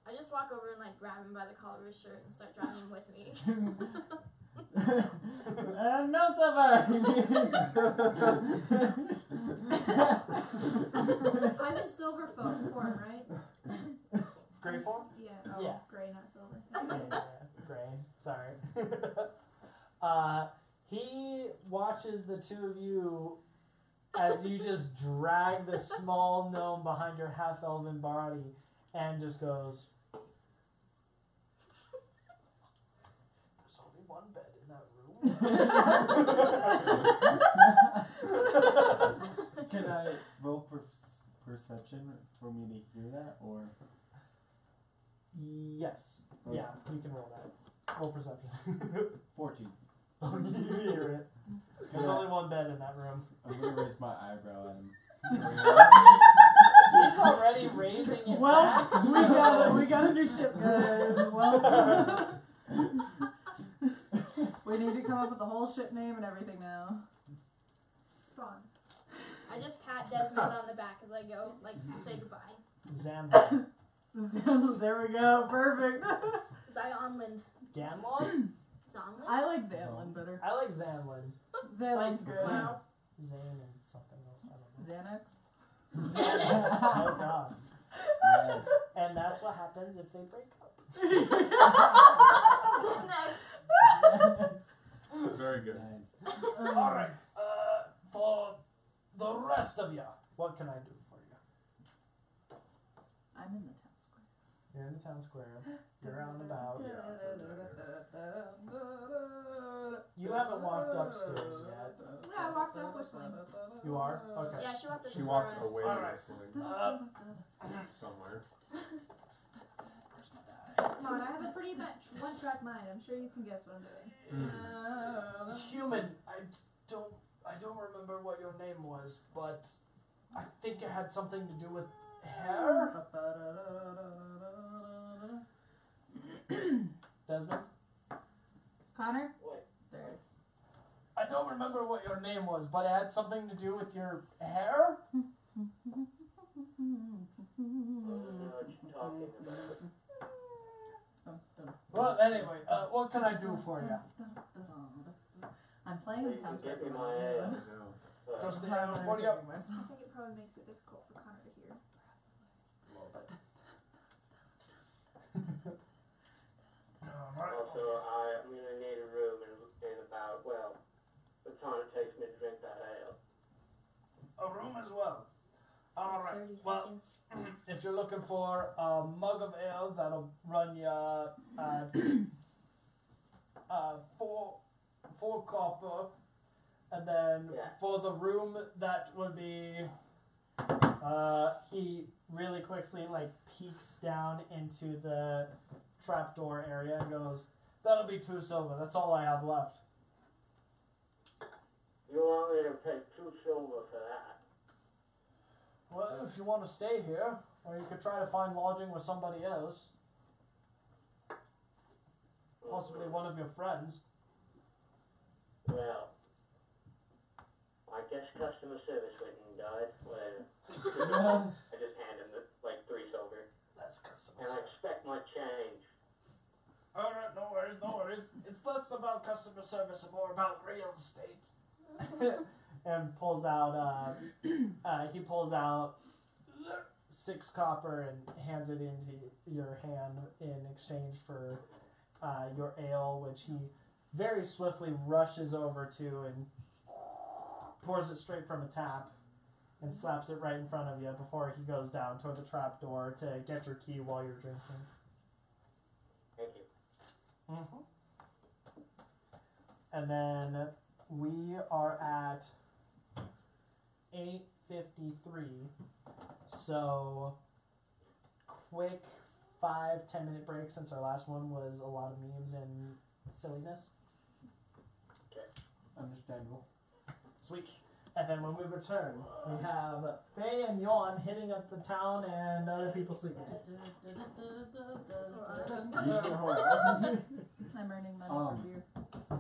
I just walk over and like grab him by the collar of his shirt and start dragging him with me. No silver! I'm in silver form, right? Gray form? Yeah. Oh, Yeah. gray, not silver. Yeah, gray. Sorry. He watches the two of you as you just drag the small gnome behind your half-elven body and just goes, there's only 1 bed in that room. Can I roll perception for me to hear that, or? Yes. Okay. Yeah, you can roll that. Roll perception. 14. You hear it. There's only one bed in that room. I'm gonna raise my eyebrow at him. He's already raising it Well, back. we got a new ship, guys. Well, we need to come up with the whole ship name and everything now. Spawn. I just pat Desmond on the back as I go, like, to say goodbye. Zambon. There we go. Perfect. Zionlin. Ganlon? Zonlin? I like Zanlin better. I like Zanlin. Zanlin's good. Wow. Zane and something else. I don't know. Xanax? Xanax. Oh god. Yes. And that's what happens if they break up. Next. Very good. Nice. Alright. For the rest of you, what can I do for you? I'm in the town square. You're in the town square. You're out and about. You haven't walked upstairs yet. Yeah, I walked up whistling. You are? Okay. Yeah, she walked up She before walked us. away Alright. whistling somewhere. Come on, I have a pretty one-track mind. I'm sure you can guess what I'm doing. Human, I don't remember what your name was, but I think it had something to do with hair. Desmond? Connor? What? There it is. I don't remember what your name was, but it had something to do with your hair? I don't know what you're talking about. Well, anyway, what can I do for you? I'm playing in the town square. Give me my ale. No. Just That's the how I'm ale for you? entertaining I myself. think it probably makes it difficult for Connor to hear. Also, I'm gonna need a room in about, well, the time it takes me to drink that ale. A room as well. Alright, 30 well, seconds. if you're looking for a mug of ale, that'll run you four copper, and then Yeah. for the room that would be he really quickly like peeks down into the trapdoor area and goes, that'll be 2 silver, that's all I have left. You want me to pay 2 silver for that? Well, if you want to stay here, or you could try to find lodging with somebody else, possibly one of your friends. Well, I guess customer service went and died. Well, I just hand him the, like 3 silver. That's customer And I service. expect my change. Alright, no worries, no worries. It's less about customer service and more about real estate. And pulls out, he pulls out 6 copper and hands it into your hand in exchange for your ale, which he very swiftly rushes over to and pours it straight from a tap and slaps it right in front of you before he goes down toward the trap door to get your key while you're drinking. Thank you. And then we are at 8:53. So quick 5-10 minute break since our last one was a lot of memes and silliness. Understandable. Sweet. And then when we return, we have Faye and Yon hitting up the town and other people sleeping. I'm earning money for beer.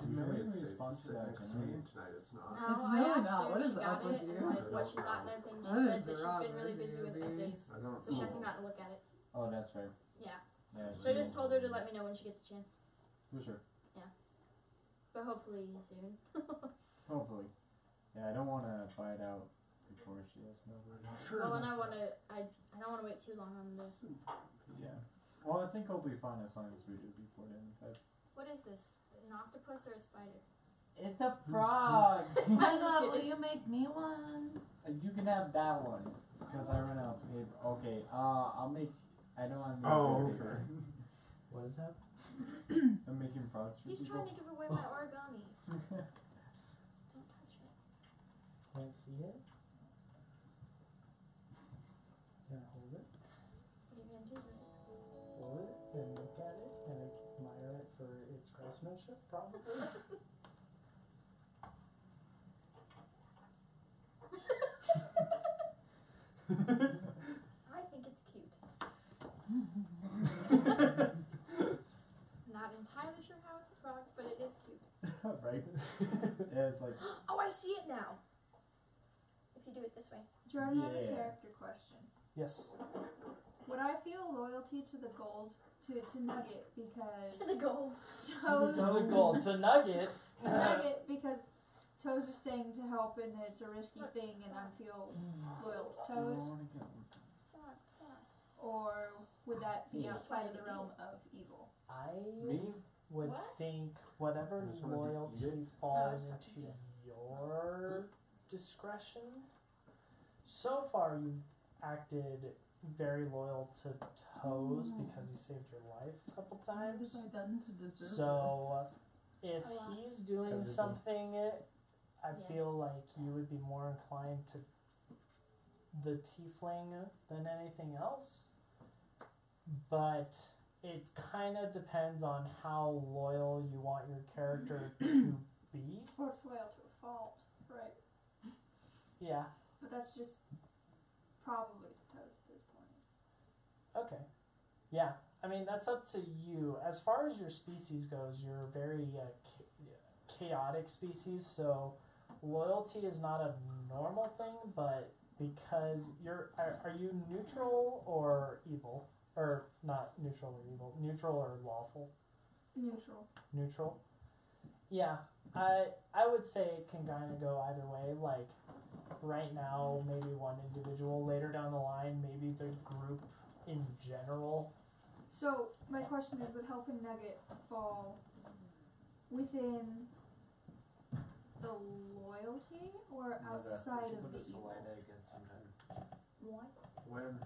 Usually it's Response sit to that, next to can me, we- and tonight it's not. No, It's I really asked not. her What if is she up got with it you? and like what she got and everything. She What is said that the she's wrong been really with busy you, with baby? essays, I don't. so she hasn't gotten to look at it. Oh, that's right. Yeah. Yeah. So I just told her to let me know when she gets a chance, For sure. but hopefully soon. Hopefully. Yeah, I don't want to buy it out before she has no. Well, and I don't want to wait too long on the. Yeah. Well, I think I'll be fine as long as we do before then. What is this? An octopus or a spider? It's a frog. I just Will kidding. you make me one? You can have that one. Because I ran out of paper. Okay, I'll make. I know I'm. Oh, making paper. okay. What is that? I'm making frogs for He's people. trying to give away my origami. Don't touch it. Can't see it. Can I hold it? What are you gonna do with it? Hold it and look at it and admire it for its Salesmanship, probably. I think it's cute. Not entirely sure how it's a frog, but it is cute. Right? Yeah, it's like, Oh, I see it now. If you do it this way. Jordan, I have a Yeah. character question. Yes. Would I feel loyalty to the gold, to Nugget, because To the gold. Toes... To the gold. To Nugget. to Nugget, because Toes is staying to help and it's a risky thing and I feel loyal to Toes? Frog, frog. Or would that be outside of the realm of evil? I Me? would What? think whatever I just wanted to loyalty eat falls Oh, it's into your discretion. So far, you've acted very loyal to Toes because he saved your life a couple What have times. I done to deserve So, if A lot. he's doing Everything. something, I Yeah. feel like you would be more inclined to the tiefling than anything else. But it kind of depends on how loyal you want your character to be. Or it's loyal to a fault, right? Yeah. But that's just probably to Toes at this point. Okay. Yeah. I mean, that's up to you. As far as your species goes, you're a very chaotic species, so loyalty is not a normal thing, but because are you neutral or evil? Or not neutral or evil, neutral or lawful? Neutral. Neutral. Yeah, I would say it can kind of go either way. Like right now, maybe one individual. Later down the line, maybe the group in general. So, my question is, would helping Nugget fall within the loyalty or outside of the evil? again sometime. What? When?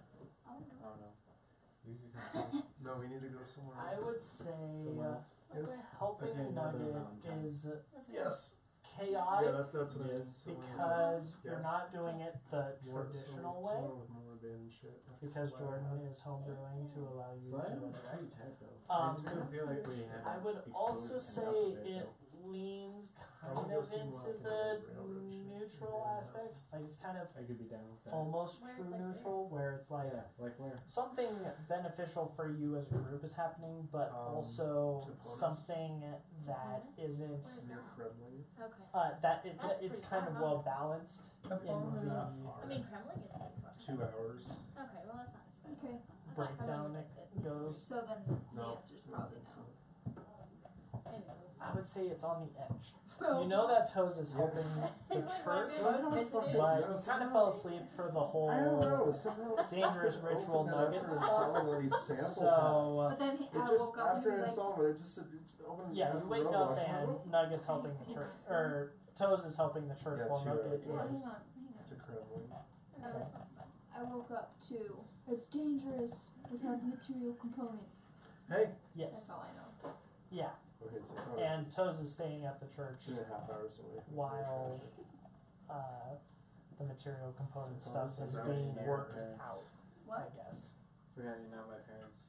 I don't know. I don't know. You can come. No, we need to go somewhere I else. would say Yes. helping Okay, now they're Nugget Valentine's. is Listen. Yes. chaotic That's what Yes. I mean. because you're Yes. not doing it the More- traditional someone way. with more abandoned shit. That's Because why I Jordan have- is homebrewing to allow you So I to. don't actually type though. Um, I just don't feel like we had. I would also say it leans kind of into the neutral aspect. Like it's kind of I could be down with that. almost Where, true like where? neutral, where it's like Yeah, like where? something beneficial for you as a group is happening, but also to bonus. something that bonus? isn't. Where's Near that? Kremlin. Okay. That it, That's it's pretty kind far, of huh? well balanced in Not the I mean, Kremlin is pretty far. It's 2 hours. Okay, well that's not as bad. Okay. I thought breakdown Kremlin it was like goes. So then the No. answer's probably no. Anyway. I would say it's on the edge. Oh, You know that Toes is helping the It's like church, my room is visited. but you kind of fell asleep for the whole I don't know. Somehow it's dangerous ritual opened it nugget after stuff. installing these sample So But then pads. I It just woke up and after he was like, installing it, it just opened. yeah, after you wake Roblox. up and Nugget's helping the church, or Toes is helping the church Yeah, while 2 Nugget well, hang is. on. to Kremlin. Oh, that's not so bad. I woke up to, it's dangerous without material components. Hey. Yes, That's all I know. yeah, Okay, so probably and Toes is staying at the church 2.5 hours away. From while the material component stuff is being worked out. I What? guess. Forgot you're not my parents.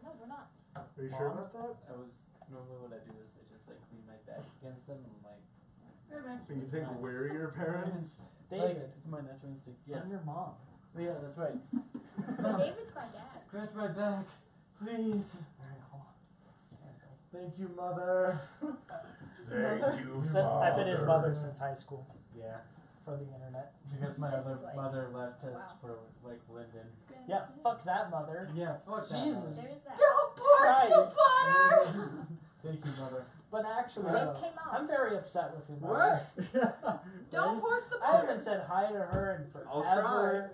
No, we're not. Are you sure Mom? about that? I was normally what I do is I just like lean my back against them and like. You think we're your parents? David, Like, it's my natural instinct. Yes. I'm your mom. Yeah, that's right. But David's my dad. Scratch my back, please. Alright, hold on. There we go. Thank you, mother. Thank you, I've been his mother since high school Yeah, for the internet. because my This other is like- mother left us wow. for like Linden. Yeah, fuck that mother. Yeah, fuck that. Jesus. There's that. Don't pork the Christ. butter! Thank you, mother. But actually, Hey, though, hey, Mom. I'm very upset with your mother. What? Don't pork the I butter! haven't said hi to her in forever. I'll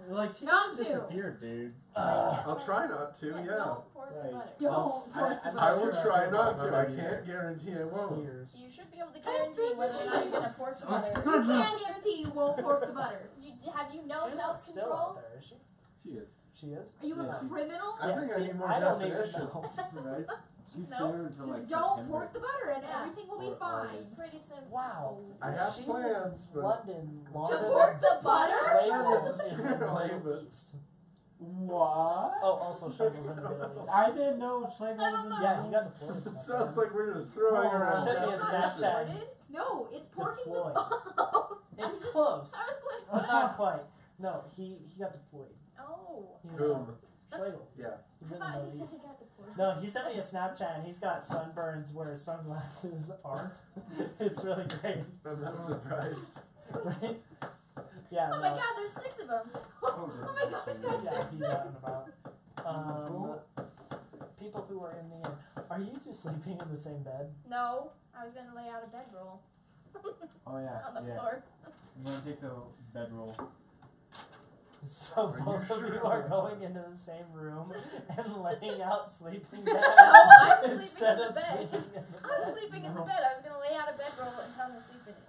try. Like she Not to. disappeared, dude. I'll try not to, yeah. Don't pork the Right. butter. Don't pork the I'm I butter! will sure try I feel not about to. I butter can't either. guarantee I won't. Tears. You should be able to guarantee whether or not you're gonna pork the butter. You can't guarantee you won't pork the butter. Have you no She's not still self-control? out there, is she? She is. She is? Are you Yeah, a she- criminal? I think I see, need more I don't even definition. know. Right? She's No, there until Just like don't September. pork the butter and Yeah. everything will be Or fine. August. Pretty simple. Wow. I have She's plans, in but London To longer pork than the butter? Schlegel Not is in the necessarily, Middle but- East. What? Oh, also Schlegel's in abilities. I didn't know Schlegel was in Yeah, he got deployed. It sounds like we're just throwing Oh, around. send me a It's not Snapchat. deported. No, it's porking Deployed. the bomb. It's just- close, I was like, but not quite. No, he got deployed. oh. He was Boom. Schlegel. Yeah. He's I in thought you abilities. said he got deported. No, he sent me a Snapchat and he's got sunburns where his sunglasses aren't. It's really great. I'm not surprised. Right? Yeah, Oh no, my god, there's 6 of them. Oh my gosh, guys, yeah, there's he's 6. out and about. People who are in the inn. Are you two sleeping in the same bed? No, I was gonna lay out a bedroll Oh yeah, on the yeah. floor. I'm gonna take the bedroll. So Are you both of you sure? are going into the same room and laying out sleeping bags No, I'm sleeping instead in the of bed. sleeping in the I was bed. sleeping in the bed. I was gonna lay out a bedroll and tell him to sleep in it.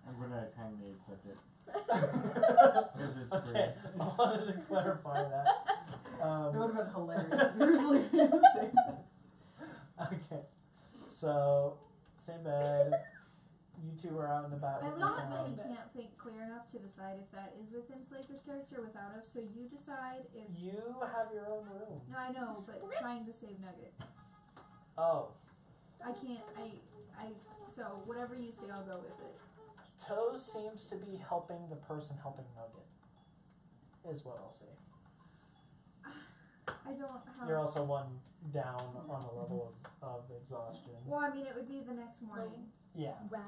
I'm gonna kindly accept it. Because it's Okay, I wanted to clarify that. It would have been hilarious if you were sleeping in the same bed. Okay, so same bed. You two are out and about. I with love this that one. he can't think clear enough to decide if that is within Slaker's character or without us, so you decide if... You have your own room. No, I know, but trying to save Nugget. Oh, I can't, so whatever you say, I'll go with it. Toes seems to be helping the person helping Nugget. Is what I'll say. I don't have... You're also one down on the level of exhaustion. Well, I mean, it would be the next morning. Yeah. Rah.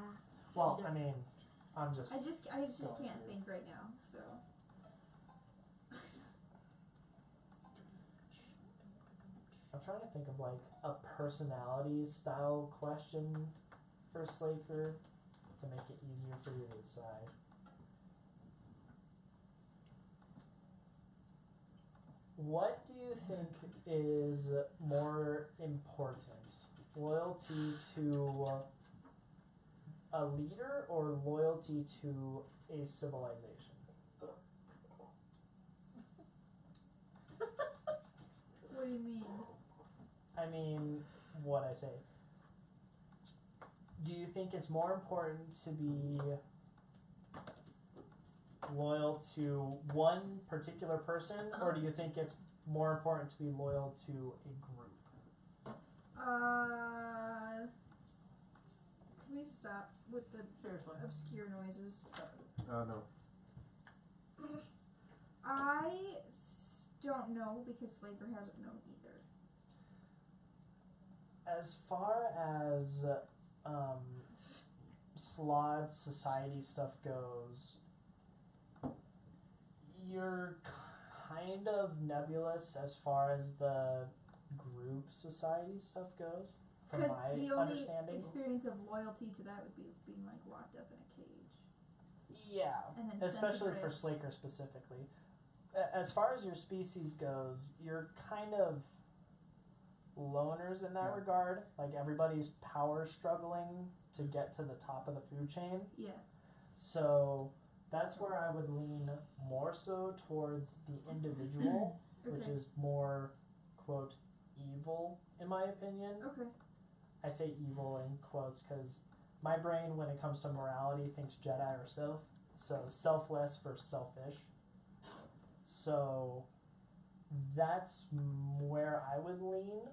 Well, I mean, I'm just. I just Going can't through. think right now, so... I'm trying to think of like a personality style question for Slaker to make it easier for you to decide. What do you think is more important? Loyalty to a leader or loyalty to a civilization? What do you mean? I mean, what I say. Do you think it's more important to be loyal to one particular person, or do you think it's more important to be loyal to a group? Can we stop with the obscure noises? Oh no. Don't know because Slaker hasn't known either. As far as Slod society stuff goes, you're kind of nebulous as far as the group society stuff goes, from Because my the only understanding. experience of loyalty to that would be being like locked up in a cage. Yeah, And then especially sent to for Rift. Slaker specifically. As far as your species goes, you're kind of loners in that regard. Like everybody's power struggling to get to the top of the food chain. Yeah. So that's where I would lean more so towards the individual, which Okay. is more, quote, evil, in my opinion. Okay. I say evil in quotes because my brain, when it comes to morality, thinks Jedi or Sith. So selfless versus selfish. So that's where I would lean.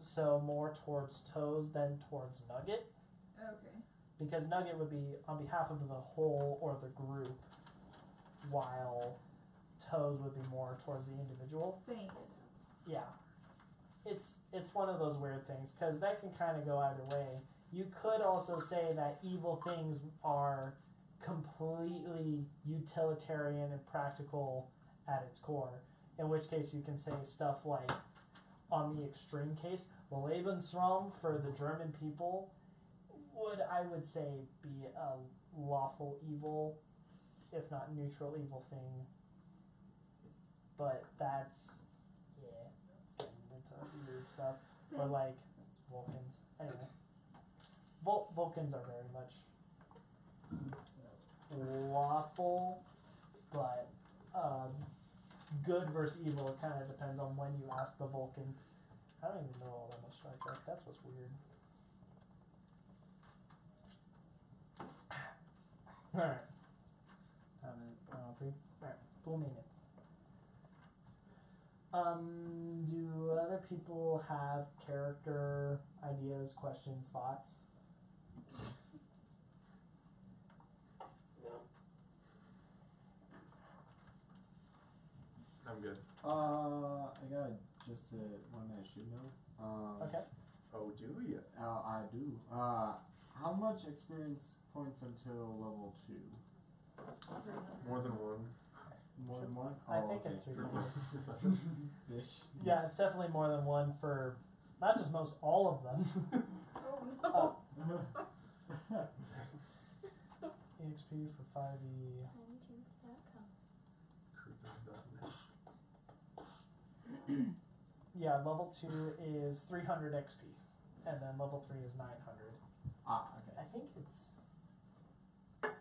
So more towards Toes than towards Nugget. Okay. Because Nugget would be on behalf of the whole or the group, while Toes would be more towards the individual. Thanks. Yeah. It's one of those weird things, because that can kind of go either way. You could also say that evil things are completely utilitarian and practical at its core, in which case you can say stuff like, on the extreme case, Lebensraum for the German people would, I would say, be a lawful evil, if not neutral evil thing. But that's, yeah, it's getting into weird stuff. Or Thanks. like Vulcans. Anyway, Vulcans are very much lawful, but good versus evil. It kind of depends on when you ask the Vulcan. I don't even know all that much Star Trek. That's what's weird. Alright. 3. Alright, 2 minutes. Do other people have character ideas, questions, thoughts? No. I'm good. I got just one that I should know. Okay. Oh, do you? I do. How much experience points until level 2? More than one. More than one? I Oh, think okay. it's 3 Bish. Yeah, it's definitely more than one for not just most, all of them. Oh no. EXP for 5e. Yeah, level 2 is 300 XP, and then level 3 is 900. Okay. I think it's. And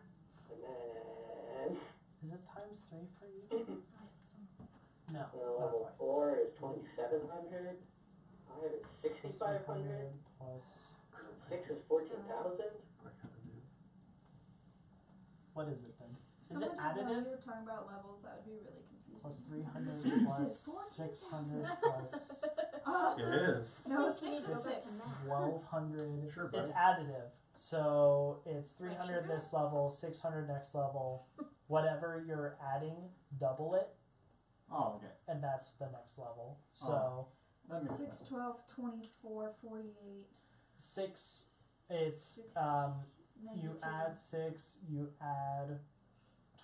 then Is it times 3 for you? No. Not level quite. 4 is 2,700. 5 is Plus 6,500. plus. 6 is 14,000. What is it then? Is Someone it told me when additive? you were talking about levels, that would be really confusing. Plus 300 Six plus is 14,000. 600 plus It is. No, Six 6 is is 6. 1200. Sure, It's bud. additive. So it's 300 sugar? this level, 600 next level. Whatever you're adding, double it, Oh, okay. and that's the next level. So That makes 6, sense. 12, 24, 48. 6, it's Six, you 92. add 6, you add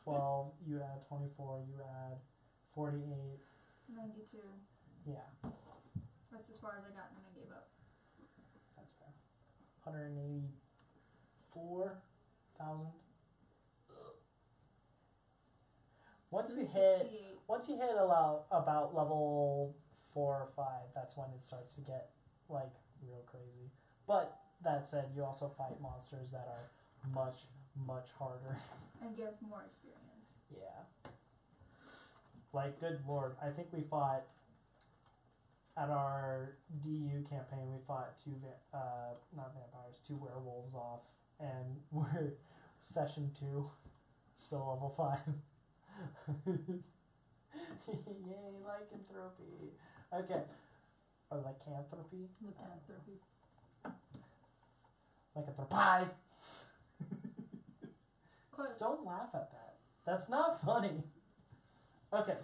12, you add 24, you add 48. 92. Yeah, That's as far as I got, and then I gave up. that's fair. 184,000. Once you hit 368. about level 4 or 5, that's when it starts to get like real crazy. But that said, you also fight monsters that are much harder. And give more experience. Yeah. Like, good lord, I think we fought at our DU campaign. We fought not vampires, 2 werewolves off, and we're session 2, still level 5. Yay, lycanthropy. Okay. Or lycanthropy? Lycanthropy. Lycanthropy! Close. Don't laugh at that. That's not funny. Okay.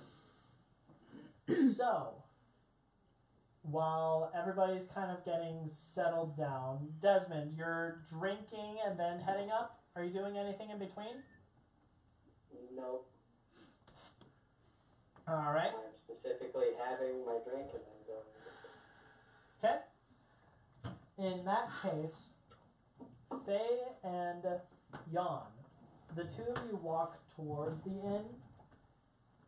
So, while everybody's kind of getting settled down, Desmond, you're drinking and then heading up? Are you doing anything in between? No. Alright. I'm specifically having my drink and then going. Okay. In that case, Faye and Jan, the two of you walk towards the inn,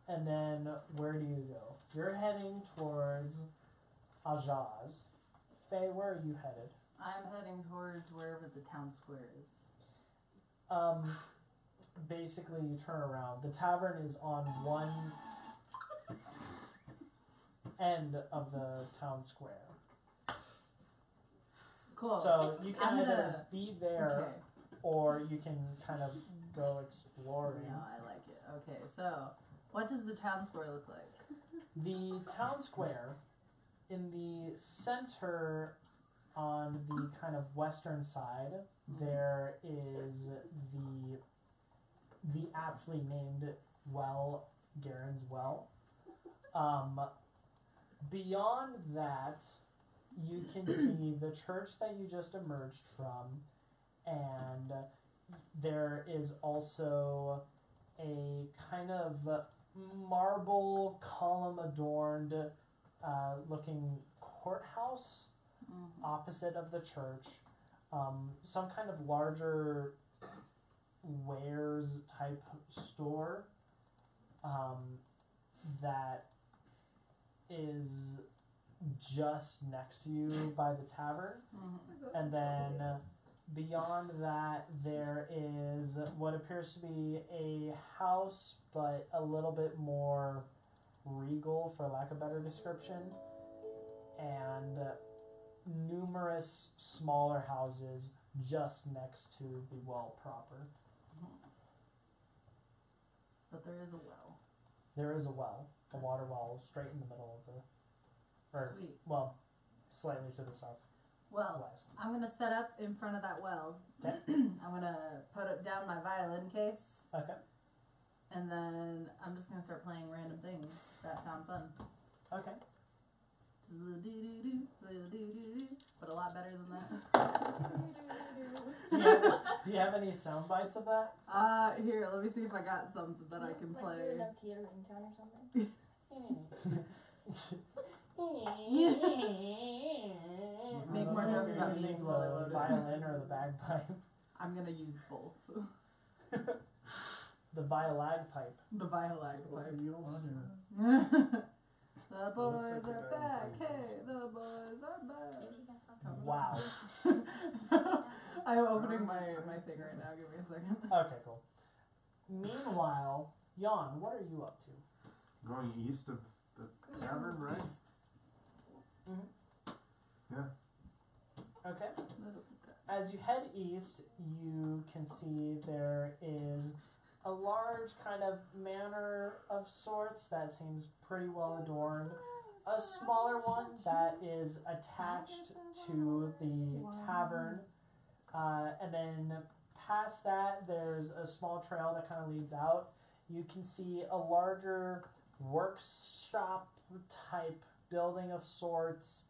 and then where do you go? You're heading towards Ajaz. Faye, where are you headed? I'm heading towards wherever the town square is. Basically you turn around. The tavern is on one end of the town square. Cool. So you can I'm either gonna- be there Okay. or you can kind of go exploring. No, I like it. Okay, so what does the town square look like? The town square, in the center on the kind of western side, there is the aptly named well, Garen's Well. Beyond that, you can see the church that you just emerged from, and there is also a kind of marble column adorned looking courthouse opposite of the church. Some kind of larger wares type store that is just next to you by the tavern. And then beyond that, there is what appears to be a house, but a little bit more regal, for lack of a better description, and numerous smaller houses just next to the well proper. But there is a well. There is a well. a water well straight in the middle of the, or Sweet. well, slightly to the southwest. Well, I'm gonna set up in front of that well. Okay. I'm gonna put it down my violin case, Okay. and then I'm just gonna start playing random things that sound fun. Okay. Just a little doo-doo-doo, but a lot better than that. Do you have any sound bites of that? Here, let me see if I got something that I can like play. do a Nokia ringtone or something. Make more jokes about using memes while I load the it. violin or the bagpipe. I'm gonna use both. The violag pipe. The violag What pipe. are you on here? The boys like are a back. bad Hey, the boys are back. Maybe you guys left over. Wow. I'm opening my thing right now. Give me a second. Okay, cool. Meanwhile, Jan, what are you up to? Going east of the tavern, right? Okay. As you head east, you can see there is a large kind of manor of sorts that seems pretty well adorned. A smaller one that is attached to the tavern. And then past that, there's a small trail that kind of leads out. You can see a larger workshop type building of sorts,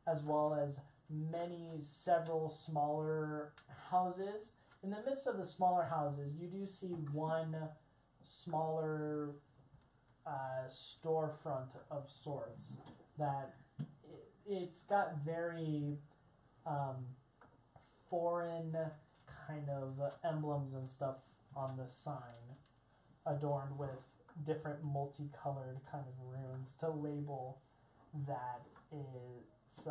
as well as several smaller houses. In the midst of the smaller houses, you do see one smaller storefront of sorts that it's got very foreign kind of emblems and stuff on the sign, adorned with different multicolored kind of runes to label that it's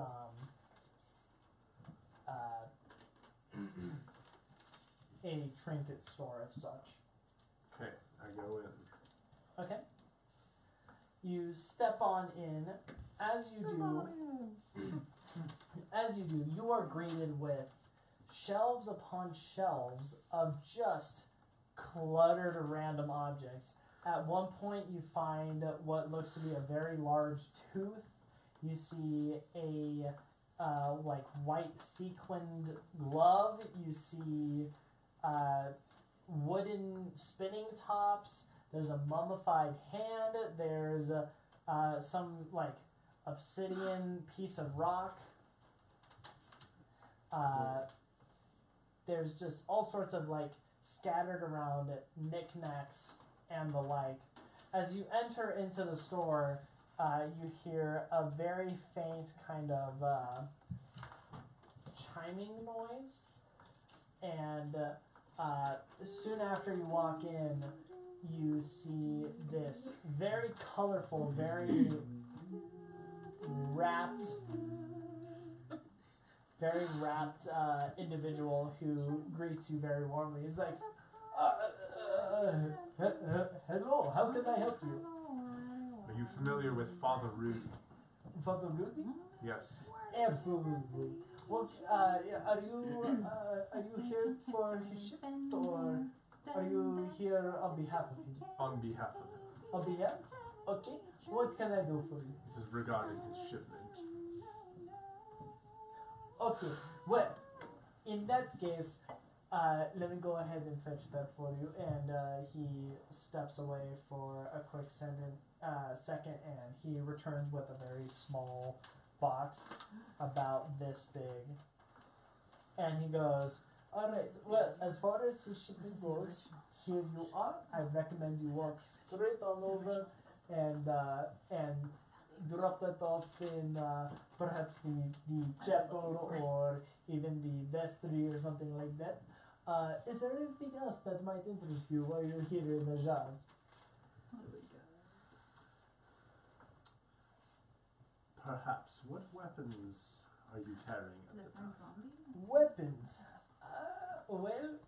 a trinket store of such. Okay, I go in. Okay. You step on in. As you do, you are greeted with shelves upon shelves of just cluttered random objects. At one point, you find what looks to be a very large tooth. You see a like white sequined glove. You see wooden spinning tops. There's a mummified hand. There's some like obsidian piece of rock. There's just all sorts of like scattered around knickknacks and the like. As you enter into the store, you hear a very faint kind of chiming noise, and soon after you walk in, you see this very colorful, very wrapped individual who greets you very warmly. He's like, hello, how can I help you? Are you familiar with Father Rudy? Father Rudy? Yes. Absolutely. Well, are you here for his ship, or are you here on behalf of him? On behalf of him. On behalf? Okay. What can I do for you? This is regarding his shipment. Okay. Well, in that case, let me go ahead and fetch that for you. And he steps away for a quick second, and he returns with a very small box, about this big. And he goes, all right, well, as far as his shipment goes, here you are. I recommend you walk straight on over and drop that off in perhaps the chapel or even the vestry or something like that. Is there anything else that might interest you while you're here in the jazz? Perhaps. What weapons are you carrying at the time? Weapons. Well,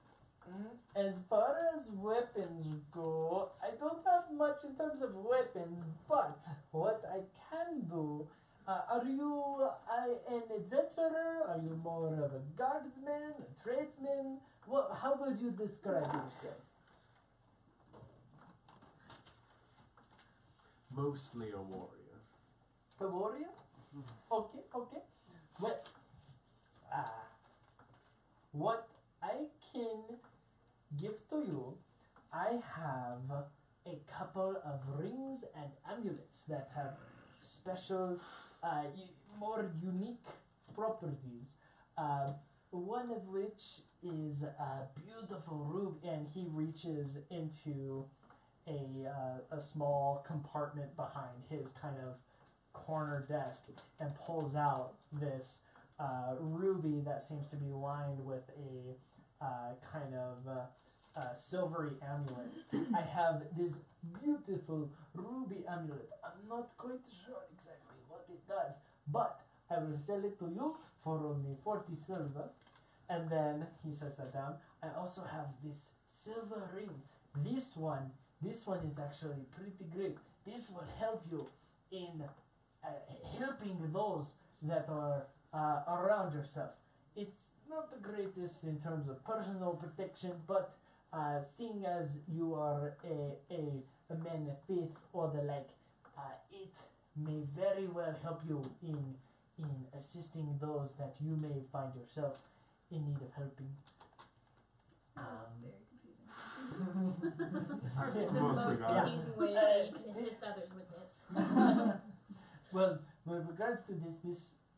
as far as weapons go, I don't have much in terms of weapons, but what I can do, are you an adventurer? Are you more of a guardsman, a tradesman? Well, how would you describe yourself? Mostly a warrior. A warrior? Okay, okay. Well, what I can give to you, I have a couple of rings and amulets that have special, more unique properties. One of which is a beautiful ruby, and he reaches into a small compartment behind his kind of corner desk and pulls out this ruby that seems to be lined with a kind of silvery amulet. I have this beautiful ruby amulet. I'm not quite sure exactly what it does, but I will sell it to you for only 40 silver. And then he sets that down. I also have this silver ring. This one is actually pretty great. This will help you in helping those that are around yourself. It's not the greatest in terms of personal protection, but seeing as you are a man of faith or the like, it may very well help you in assisting those that you may find yourself in need of helping. That's very confusing. Or the Mostly most God. confusing way is that you can assist others with this. Well, with regards to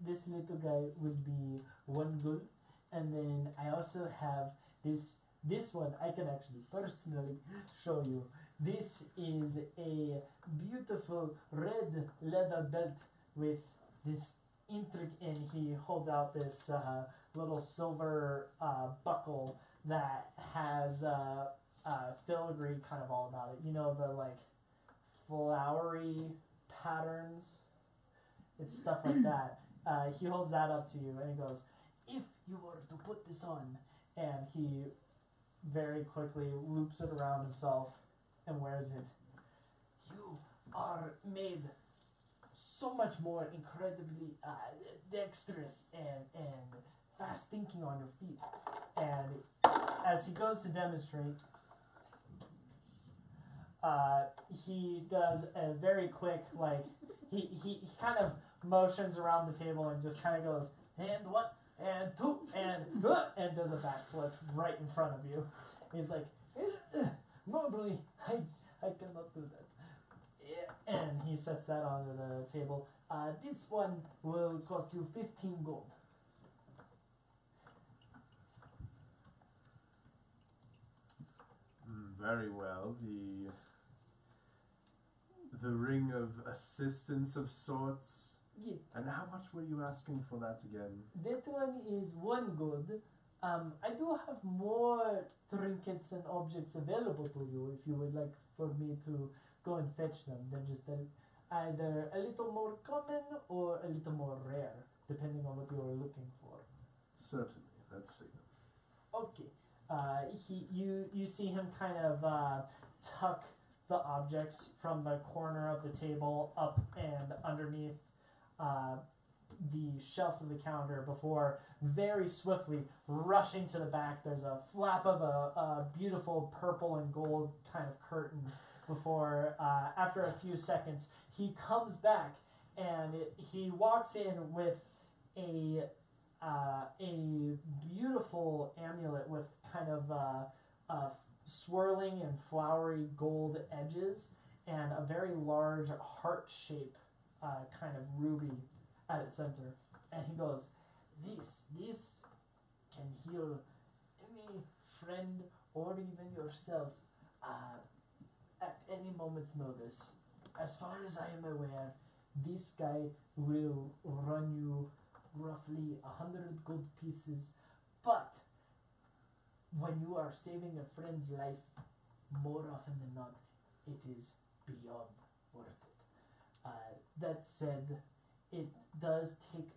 this little guy will be one gold, and then I also have this one I can actually personally show you. This is a beautiful red leather belt with this intricate, and he holds out this little silver buckle that has filigree kind of all about it. You know, the like flowery patterns. It's stuff like that. He holds that up to you and he goes, if you were to put this on, and he very quickly loops it around himself and wears it, you are made so much more incredibly dexterous and fast thinking on your feet. And as he goes to demonstrate, he does a very quick, like, he kind of motions around the table and just kind of goes, and one, and two, and does a backflip right in front of you. He's like, normally I cannot do that. And he sets that onto the table. This one will cost you 15 gold. Very well. The ring of assistance of sorts. Yeah. And how much were you asking for that again? That one is 1 gold. I do have more trinkets and objects available to you if you would like for me to go and fetch them. They're just either a little more common or a little more rare, depending on what you are looking for. Certainly. Let's see them. Okay. You see him kind of tuck the objects from the corner of the table up and underneath the shelf of the counter before very swiftly rushing to the back. There's a flap of a beautiful purple and gold kind of curtain before, after a few seconds, he comes back and he walks in with a beautiful amulet with kind of swirling and flowery gold edges and a very large heart shape kind of ruby at its center. And he goes, this can heal any friend or even yourself at any moment's notice. As far as I am aware, this guy will run you roughly 100 gold pieces, but when you are saving a friend's life, more often than not, it is beyond worth it. That said, it does take,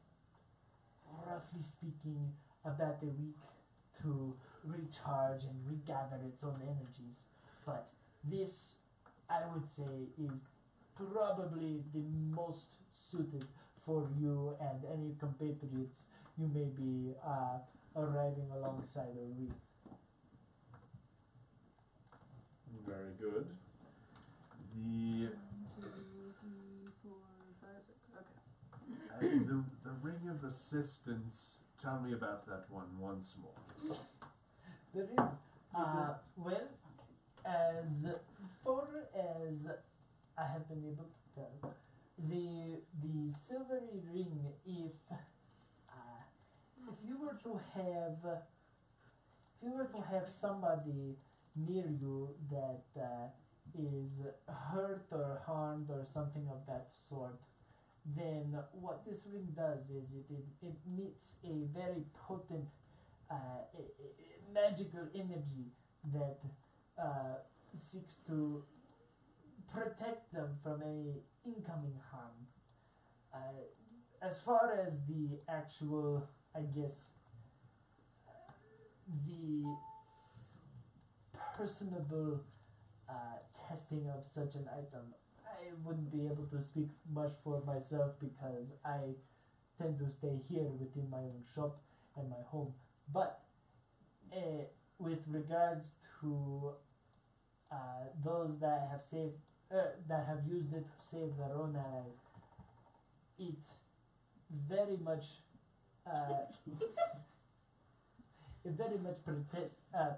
roughly speaking, about a week to recharge and regather its own energies, but this, I would say, is probably the most suited for you and any compatriots you may be arriving alongside or with. Very good. The The ring of assistance. Tell me about that one once more. The ring. Well, as far as I have been able to tell, the silvery ring, if you were to have somebody near you that is hurt or harmed or something of that sort, then what this ring does is it emits a very potent magical energy that seeks to protect them from any incoming harm. As far as the actual, I guess, the personable testing of such an item, I wouldn't be able to speak much for myself because I tend to stay here within my own shop and my home. But with regards to those that have used it to save their own allies, it very much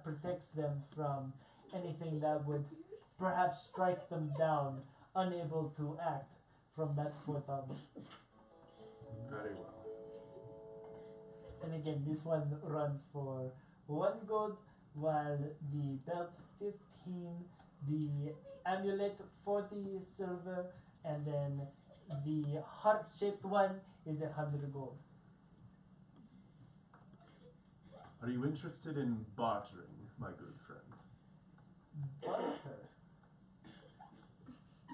protects them from anything that would perhaps strike them down, unable to act from that point on. Very well. And again, this one runs for 1 gold, while the belt 15, the amulet 40 silver, and then the heart-shaped one is 100 gold. Are you interested in bartering, my good friend? Barter.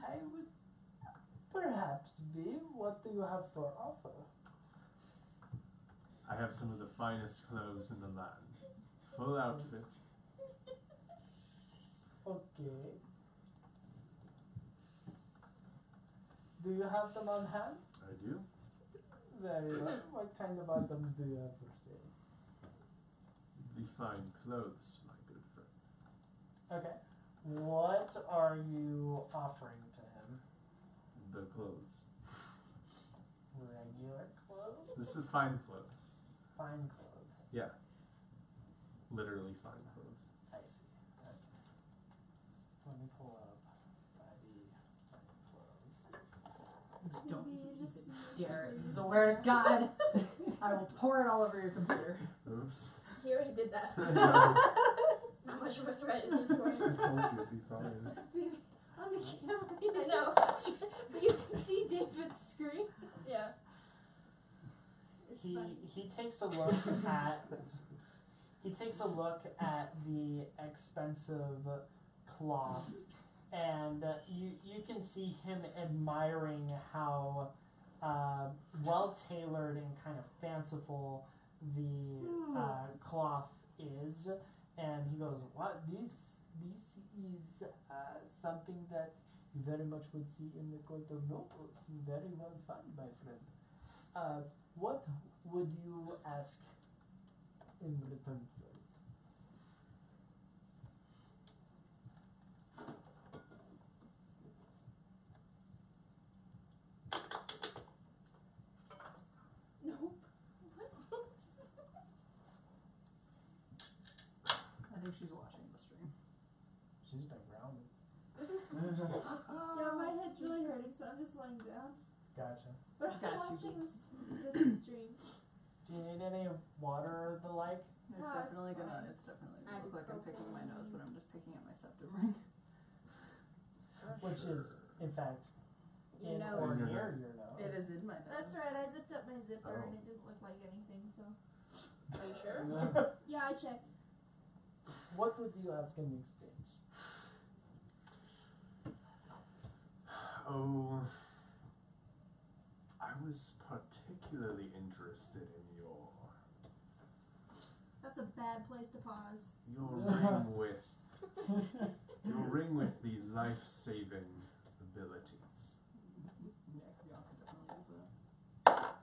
I would perhaps be. What do you have for offer? I have some of the finest clothes in the land. Full outfit. Okay. Do you have them on hand? I do. Very well. What kind of items do you have for sale? The fine clothes, my good friend. Okay. What are you offering to him? The clothes. Regular clothes? This is fine clothes. Fine clothes. Yeah. Literally fine clothes. I see. Okay. Let me pull up the fine clothes. Don't Maybe you just dare swear to God, I will pour it all over your computer. Oops. He already did that. So not much of a threat at this point. I told you it'd be fine. On the camera, I know. but you can see David's screen. Yeah. It's funny. He takes a look at the expensive cloth, and you can see him admiring how well tailored and kind of fanciful the cloth is, and he goes, "What? This is something that you very much would see in the court of nobles. Very well found, my friend. What would you ask in return for it?" Nope. I think she's watching the stream. She's been grounded. Yeah, my head's really hurting, so I'm just laying down. Gotcha. But I'm Got you, watching babe. this stream. Do you need any water or the like? It's No, it's definitely gonna. fine. It's definitely I gonna look like I'm broke picking my one. nose, but I'm just picking at my septum ring. Which is, in fact, Your in nose. or In your near nose. your nose. It is in my nose. That's right, I zipped up my zipper Oh. and it didn't look like anything, so. Are you sure? Yeah, I checked. What would you ask in exchange? Oh, I was particularly interested in That's a bad place to pause. your ring with the life-saving abilities. Yeah, 'cause y'all could definitely use that.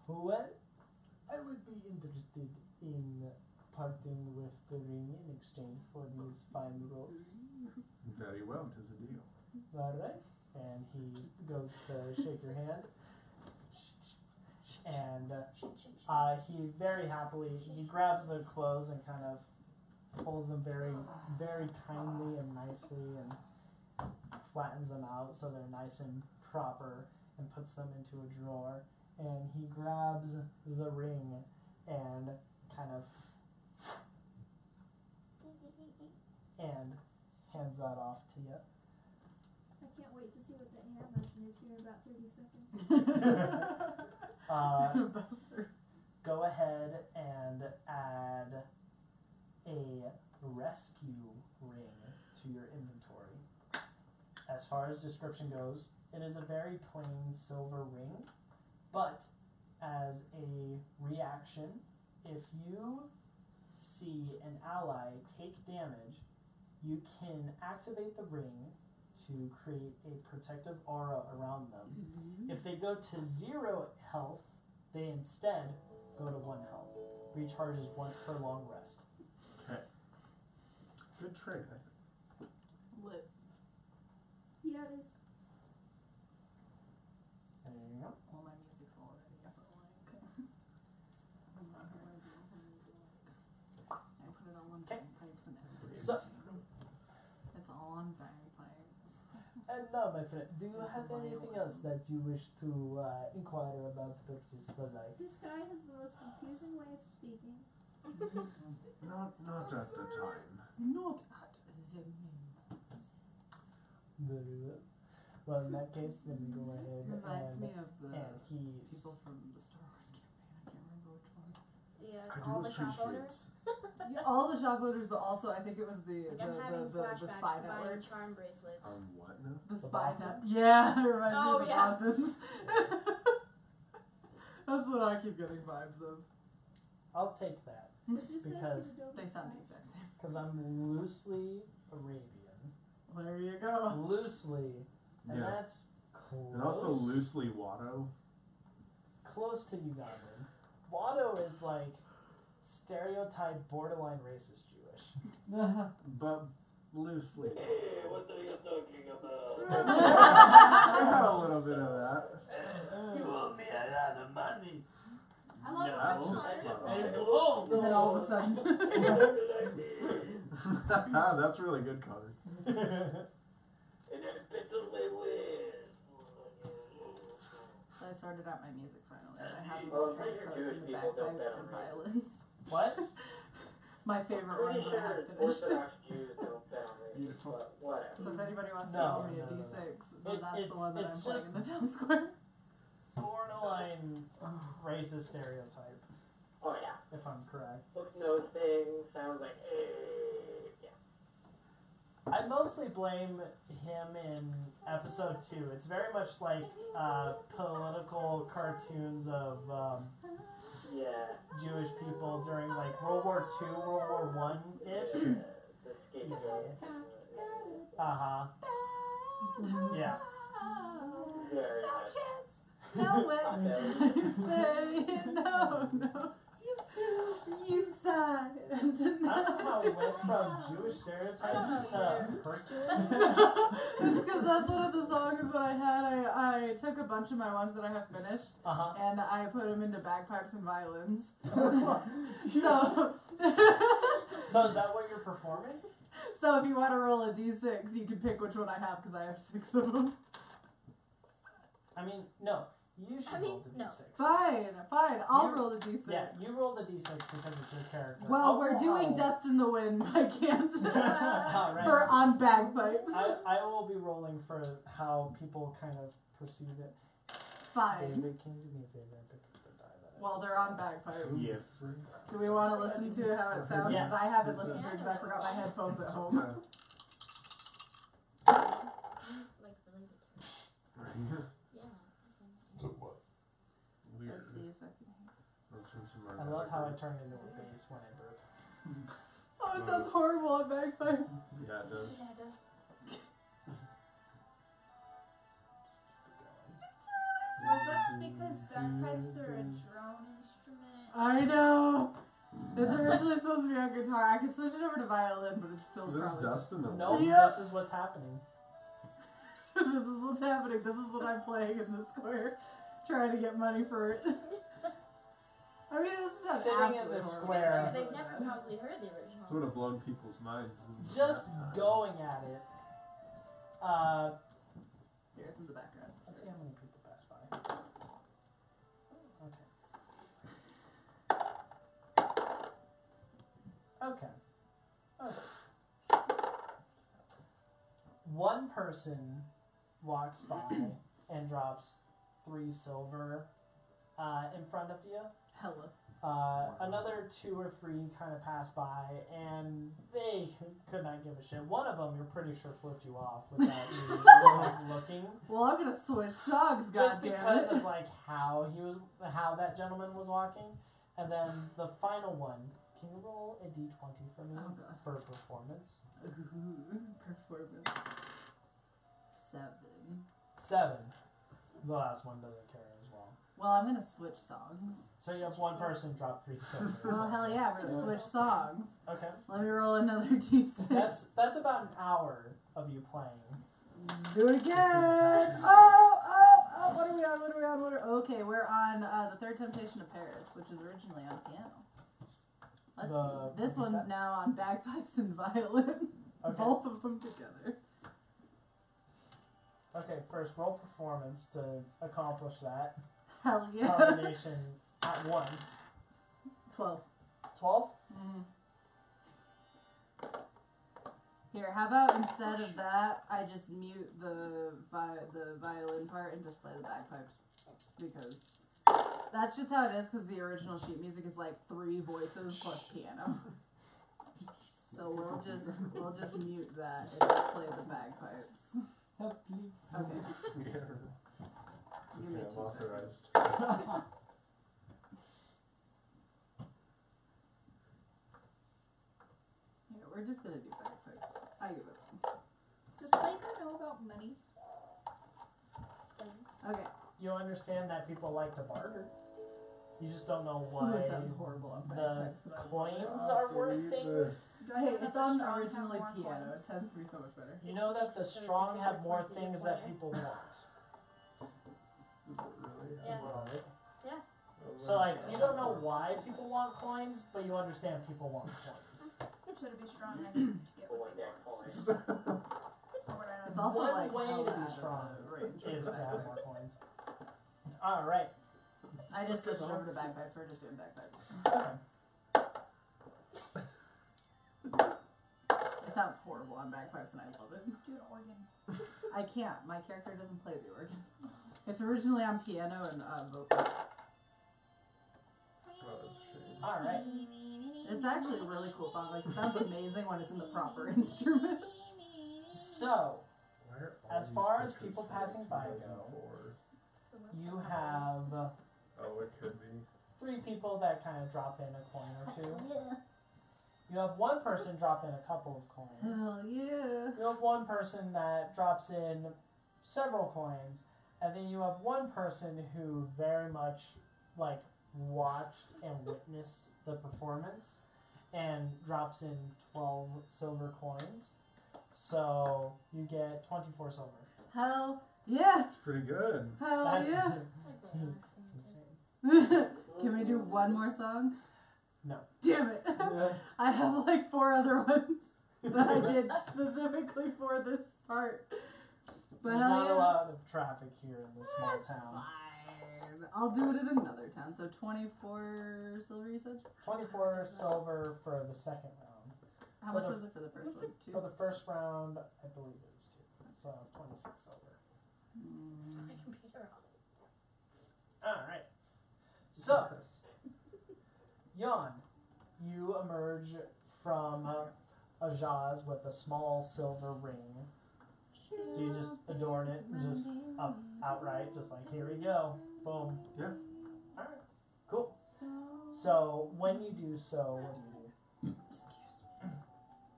Well, I would be interested in parting with the ring in exchange for these fine robes. Very well, 'tis a deal. Alright. And he goes to shake your hand. And he very happily, he grabs the clothes and kind of folds them very, very kindly and nicely and flattens them out so they're nice and proper and puts them into a drawer. And he grabs the ring and kind of and hands that off to you. I can't wait to see what the hair motion is here in about 30 seconds. Go ahead and add a rescue ring to your inventory. As far as description goes, it is a very plain silver ring, but as a reaction, if you see an ally take damage, you can activate the ring to create a protective aura around them. If they go to 0 health, they instead go to 1 health. Recharges once per long rest. Okay. Good trade, I think. Lit. Yeah, it is. There you go. Well, my music's already, so like, I'm not gonna do it. I put it on one bagpipes and everything. So- It's all on bagpipes. And now, my friend, do you have anything else that you wish to inquire about purchase today? This guy has the most confusing way of speaking. Not at the time. Not at the moment. Very well. Well, in that case, let me go ahead Reminds and, me of the and he's... people from the Star Wars campaign. I can't remember which one. Yeah, I do all the shop appreciate owners. Yeah, all the shop owners, but also I think it was the Like, I'm having the flashbacks spy to network. buying charm bracelets. What now? The The spy Bothans? net. Yeah, it reminds me Oh, of the yeah. Bothans. That's what I keep getting vibes of. I'll take that, It just Because says Adobe They sound Flash. the exact same. because I'm loosely Arabian. There you go. Loosely. And Yeah. that's close. And also loosely Watto. Close to Ugandan. Watto is like stereotype borderline racist Jewish. But loosely. Hey, what are you talking about? I had a little bit of that. You owe me a lot of money. I love Yeah, it. that's That's just spot fun. on. And then all of a sudden. That's really good, Connor. And then petrol my ways. So I sorted out my music finally. I have them Well, all transposed Jewish into people don't bagpipes sound and right. violins. What? My favorite ones Pretty that I sure have finished. Orthodox Jews don't sound racist, Beautiful. but whatever. So if anybody wants to No, roll me a no, no, D6, then It- that's it's- the one that it's I'm playing just- in the town square. Borderline racist stereotype, Oh yeah. if I'm correct. Looks, nose thing, sounds like, yeah. I mostly blame him in episode 2. It's very much like political cartoons of Yeah. Jewish people during like World War II, World War One-ish. The scapegoat. Uh-huh. Yeah. Very No much. chance. No way. You say no, no. You sigh. I don't know how we went from Jewish stereotypes to Hercules. It's because that's one of the songs that I had. I took a bunch of my ones that I have finished Uh-huh. and I put them into bagpipes and violins. So So is that what you're performing? if you want to roll a d6, you can pick which one I have because I have 6 of them. I mean, no. You should roll the no. d6. Fine. I'll You- roll the d6. Yeah, you roll the d6 because it's your character. Well, I'll we're roll doing how- Dust in the Wind by Kansas Alright. for on bagpipes. I will be rolling for how people kind of perceive it. Fine. David, can you do me a favor and pick up the die that I- Well, they're on bagpipes. Yeah. Do we want to listen to how it sounds? Yes. Because I haven't listened to it because I forgot my headphones at home. Like related. Yeah. Weird. Let's see if I can hear. That's from some I love how I turned into a bass when I burp. Oh, it sounds horrible on bagpipes. Yeah, it does. Yeah, it does. Well, that's because bagpipes are a drone instrument. I know. It's originally supposed to be on guitar. I could switch it over to violin, but it's still There's probably. dust in the No, wind. Yeah. this is what's happening. this is what's happening. This is what I'm playing in the square. Trying to get money for it. I mean, it's not Sitting in the square. They've never probably heard the original. It's would have blown people's minds. Just going at it. Here, it's in the background. Let's see how many people pass by. Okay. One person walks by and drops 3 silver in front of you. Hella. Another 2 or 3 kind of pass by, and they could not give a shit. One of them, you're pretty sure, flipped you off without you looking. Well, I'm gonna switch songs, Just goddammit. because of like how that gentleman was walking, and then the final one. Can you roll a d20 for me for performance? Performance. 7. 7. The last one doesn't care as well. Well, I'm gonna switch songs. So you have one person drop 3 silver. Well, hell yeah, we're gonna switch songs. Okay. Let me roll another d6. That's about an hour of you playing. Let's do it again! What are we on? Okay, we're on The Third Temptation of Paris, which is originally on piano. Let's see. This one's now on bagpipes and violin. Okay. Both of them together. Okay, first roll performance to accomplish that Hell yeah. combination at once. 12. 12? Mm. Here, how about instead of that, I just mute the violin part and just play the bagpipes? Because that's just how it is, because the original sheet music is like 3 voices plus piano. So we'll just mute that and just play the bagpipes. Help, please. Okay. Yeah. Give me 2 seconds. authorized. Here, we're just gonna do bagpipes. I give it. Does Slaker know about money? Doesn't. Okay. You understand that people like to barter. You just don't know why Ooh, it sounds horrible on the bagpipes. and I'm coins so are off, worth dude. things. Do I Hey, know that it's the on strong have originally more piano. coins? It tends to be so much better. You know that the strong have more things that people want. Really? Yeah. Right? Yeah. So like, you don't know why people want coins, but you understand people want coins. So to be strong, I need to get what they want. From what I know. It's also One like way to hella be out of strong the range of is to have bagpipes. more coins. Alright. I just switched over to bagpipes. We're just doing bagpipes. Okay. It sounds horrible on bagpipes, and I love it. Do an organ. I can't. My character doesn't play the organ. It's originally on piano and vocal. Oh, that's a shame. Alright. It's actually a really cool song. Like, it sounds amazing when it's in the proper instrument. So, Why are all as these far as pictures people from passing by 2004? you have Oh, it could be. 3 people that kind of drop in a coin or 2. You have 1 person drop in a couple of coins. Hell yeah. You have 1 person that drops in several coins. And then you have 1 person who very much, like, watched and witnessed the performance and drops in 12 silver coins. So you get 24 silver. Hell yeah. It's pretty good. Hell That's yeah. it's insane. Can we do one more song? No. Damn it. I have like 4 other ones that I did specifically for this part. But There's hell not yeah. a lot of traffic here in this small That's town. fine. I'll do it in another town. So 24 silver, you said? 24 silver for the second round. How For much the- was it for the first one? 2? For the first round, I believe it was 2. So 26 silver. My computer on. Alright. So, Jan, you emerge from a Jaz with a small silver ring. Do you just adorn it just up outright? Just like, here we go. Boom. Yeah. Alright. Cool. So, when you do so, what do you do?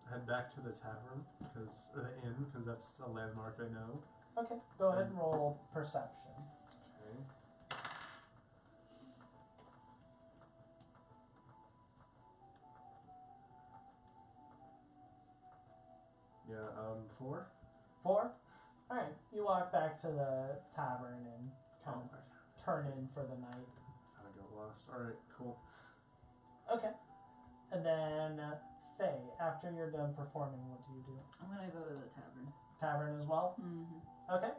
Head back to the tavern, or the inn, because that's a landmark I know. Okay, go ahead and roll perception. Okay. Yeah, 4. 4? Alright. you walk back to the tavern and kind of turn in for the night. I got lost. Alright, cool. Okay. And then, Faye, after you're done performing, what do you do? I'm gonna go to the tavern. Tavern as well? Mm-hmm. Okay.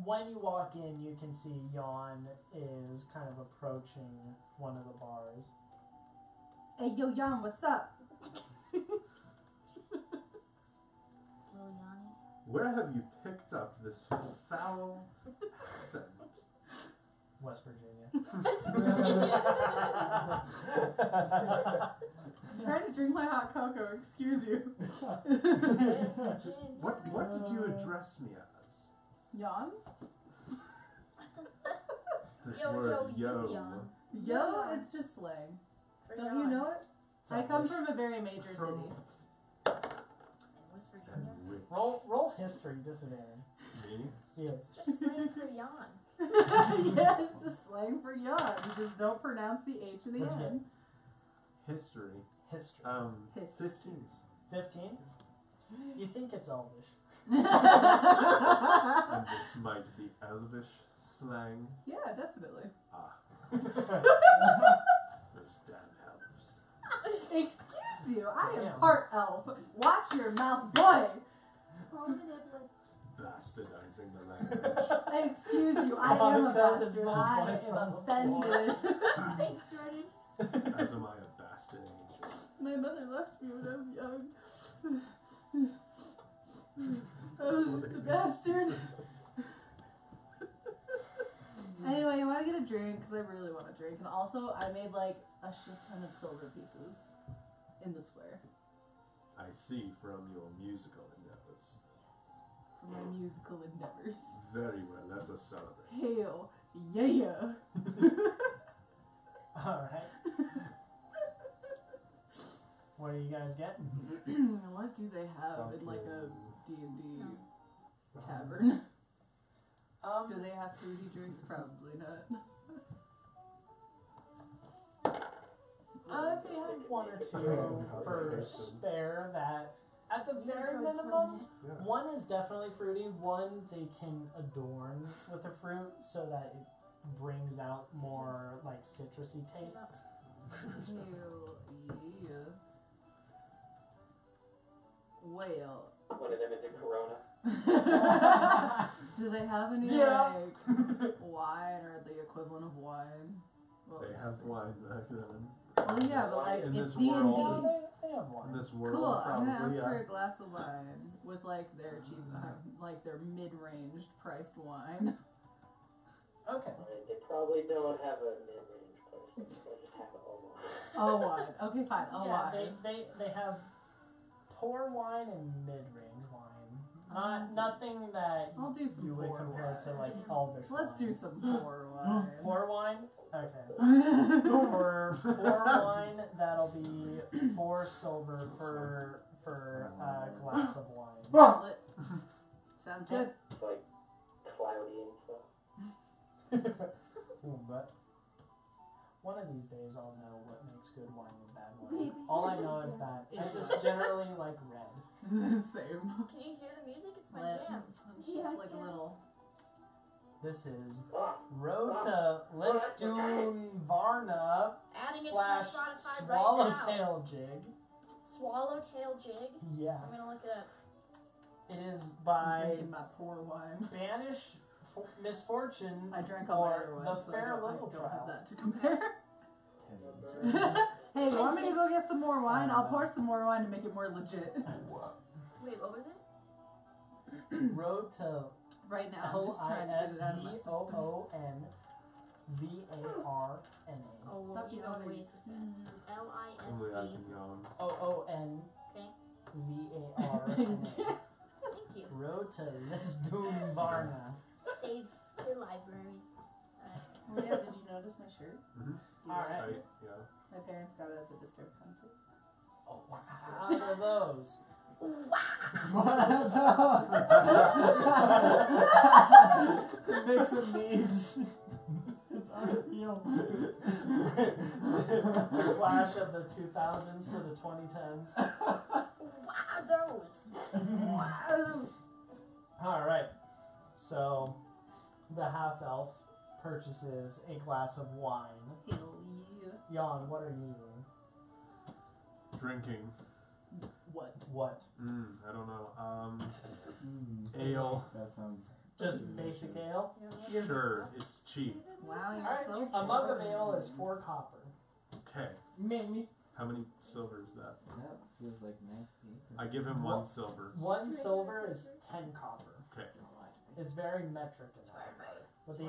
When you walk in, you can see Jan is kind of approaching one of the bars. Hey, yo, Jan, what's up? Little Yanni. Where have you picked up this foul scent? West Virginia. I'm trying to drink my hot cocoa, excuse you. Yes, gin. What did you address me as? Jan? This Yo, word yo, yo. Jan. Yo, it's just slang. For Don't Jan. you know it? It's I come English. from a very major From- city. In West And Virginia. which? Roll history, disadvantage. Me? Yes. It's just slang for Jan. Yeah, it's just slang for Jan. You just don't pronounce the H in the What'd you end. History. History. 15. 15? You think it's Elvish. And this might be elvish slang. Yeah, definitely. Ah. Those damn elves. Excuse you, I am Damn. part elf. Watch your mouth, boy. Bastardizing the language. Excuse you, I Oh, am a I felt his bastard. little I voice am from the offended. Thanks, Jordan. As am I a bastard angel. My mother left me when I was young. I was just a bastard. Anyway, you want to get a drink? Because I really want a drink. And also, I made like a shit ton of silver pieces in the square I see from your musical endeavors. for my musical endeavors. Very well, let us celebrate. Hail, yeah. Alright. What are you guys getting? What do they have in like a D&D No. tavern? Um, Do they have fruity drinks? Probably not. they have one or two for spare that, at the very minimum, Yeah. one is definitely fruity, one they can adorn with a fruit so that it brings out more, like, citrusy tastes. Hell yeah. Well. One of them is a Corona. Do they have any Yeah. like wine or the equivalent of wine? What They would have that be? wine back then. Well, yeah, but like In it's this world. Yeah, D&D. they have one. In this world, Cool. I'm probably, gonna ask yeah. for a glass of wine with like their cheap, like their mid-range priced wine. Okay. They probably don't have a mid-range place. They just have a whole lot. Oh, wine. Okay, fine. Oh, Yeah, wine. they have poor wine and mid-range wine. I'll Nothing that I'll do some you would poor compare wine. to like Elvish Let's wine. do some poor wine. Poor wine? Okay. For poor wine, that'll be 4 silver for a glass of wine. Sounds good. It's like cloudy and stuff. Ooh, but one of these days I'll know what makes good wine and bad wine. Maybe. All I It's know just is that I It's just generally like red. Same. Can you hear the music? It's my Let- jam. It's just Yeah, like a yeah. little. This is Ah, Road to Listunvarna Adding it to my slash Spotify right now. Swallowtail Jig. Swallowtail Jig. Yeah. I'm gonna look it up. It is I'm by drinking my poor wine. Banish Misfortune I drank all my or other wine, The so Fair I don't Little have Trial. that to compare. Peasant. Hey, you want me to go get some more wine? I'll know. pour some more wine to make it more legit. Wait, what was it? Road to Right now, I'm just trying to get it out of my system. LISDOONVARNA. Oh, well, Stop you know yawning. the way it's best. Only I L-I-S-D. can yawn. Okay. OONVARNA. Thank you. Road to Listunvarna. Save the library. Alright. Oh yeah, did you notice my shirt? Alright. Tight, yeah. My parents got it at the Disturbed concert. Oh, how are those? Mix of needs. It's unreal. The clash of the 2000s to the 2010s. Wow, those. Alright. So, the half elf purchases a glass of wine. Hell yeah. Jan, what are you doing? Drinking. What? What? I don't know. Ale. That sounds. Just basic ale? Sure, it's cheap. Wow, you're Alright. so A mug of generous. ale is 4 copper. Okay. Maybe. How many silver is that? That feels like nice paper. I give him 1 silver. 1 silver is 10 copper. Okay. It's very metric in that regard. But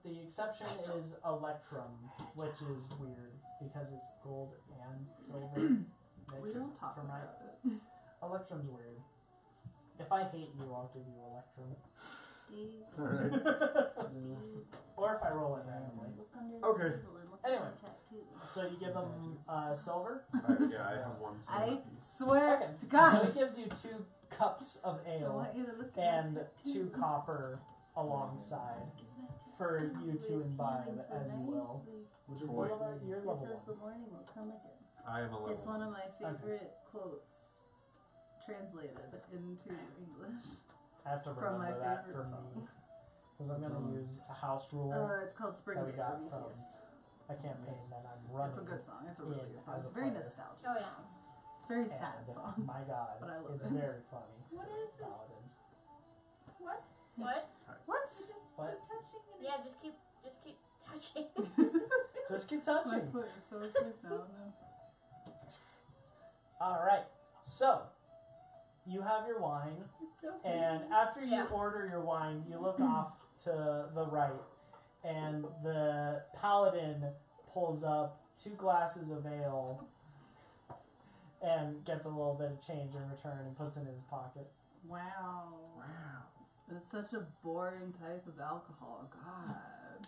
the exception is electrum, which is weird because it's gold and silver We mixed don't talk for my about it. electrum's weird. If I hate you, I'll give you electrum. Alright. Or if I roll it randomly. Okay. Anyway, so you give them silver. Yeah, I have 1 silver I piece. swear Okay. to God. So he gives you 2 cups of I ale want you to look at and my 2 tattoo. copper alongside for you to imbibe as you will. Which You're boy? level This is 1. the morning will come again. I am a level. It's one of my favorite quotes translated into English. I have to From my remember that favorite for song. me. Because I'm going to use a house rule. It's called Spring That we Day got by from BTS. a campaign that I'm running. It's a good song. It's a really in good song. as It's a very player. nostalgic. Oh yeah. It's a very sad And, song. My God, But I love it's it. very funny. What is this? Paladins. What? What? What? You just What? keep touching and Yeah, just keep touching. Just keep My touching. foot is so asleep now. Alright, so you have your wine, it's so and creepy. after you Yeah. order your wine, you look off to the right, and the paladin pulls up 2 glasses of ale and gets a little bit of change in return and puts it in his pocket. Wow. It's such a boring type of alcohol. God.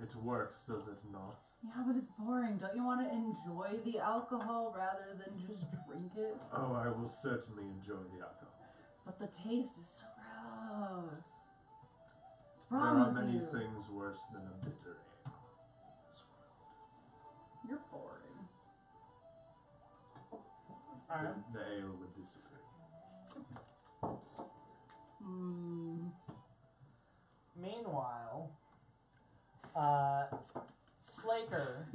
It works, does it not? Yeah, but it's boring. Don't you want to enjoy the alcohol rather than just drink it? Oh, I will certainly enjoy the alcohol. But the taste is so gross. What's There wrong are with many you? things worse than a bitter ale in this world. You're boring. Alright. The ale would disagree. Meanwhile, Slaker,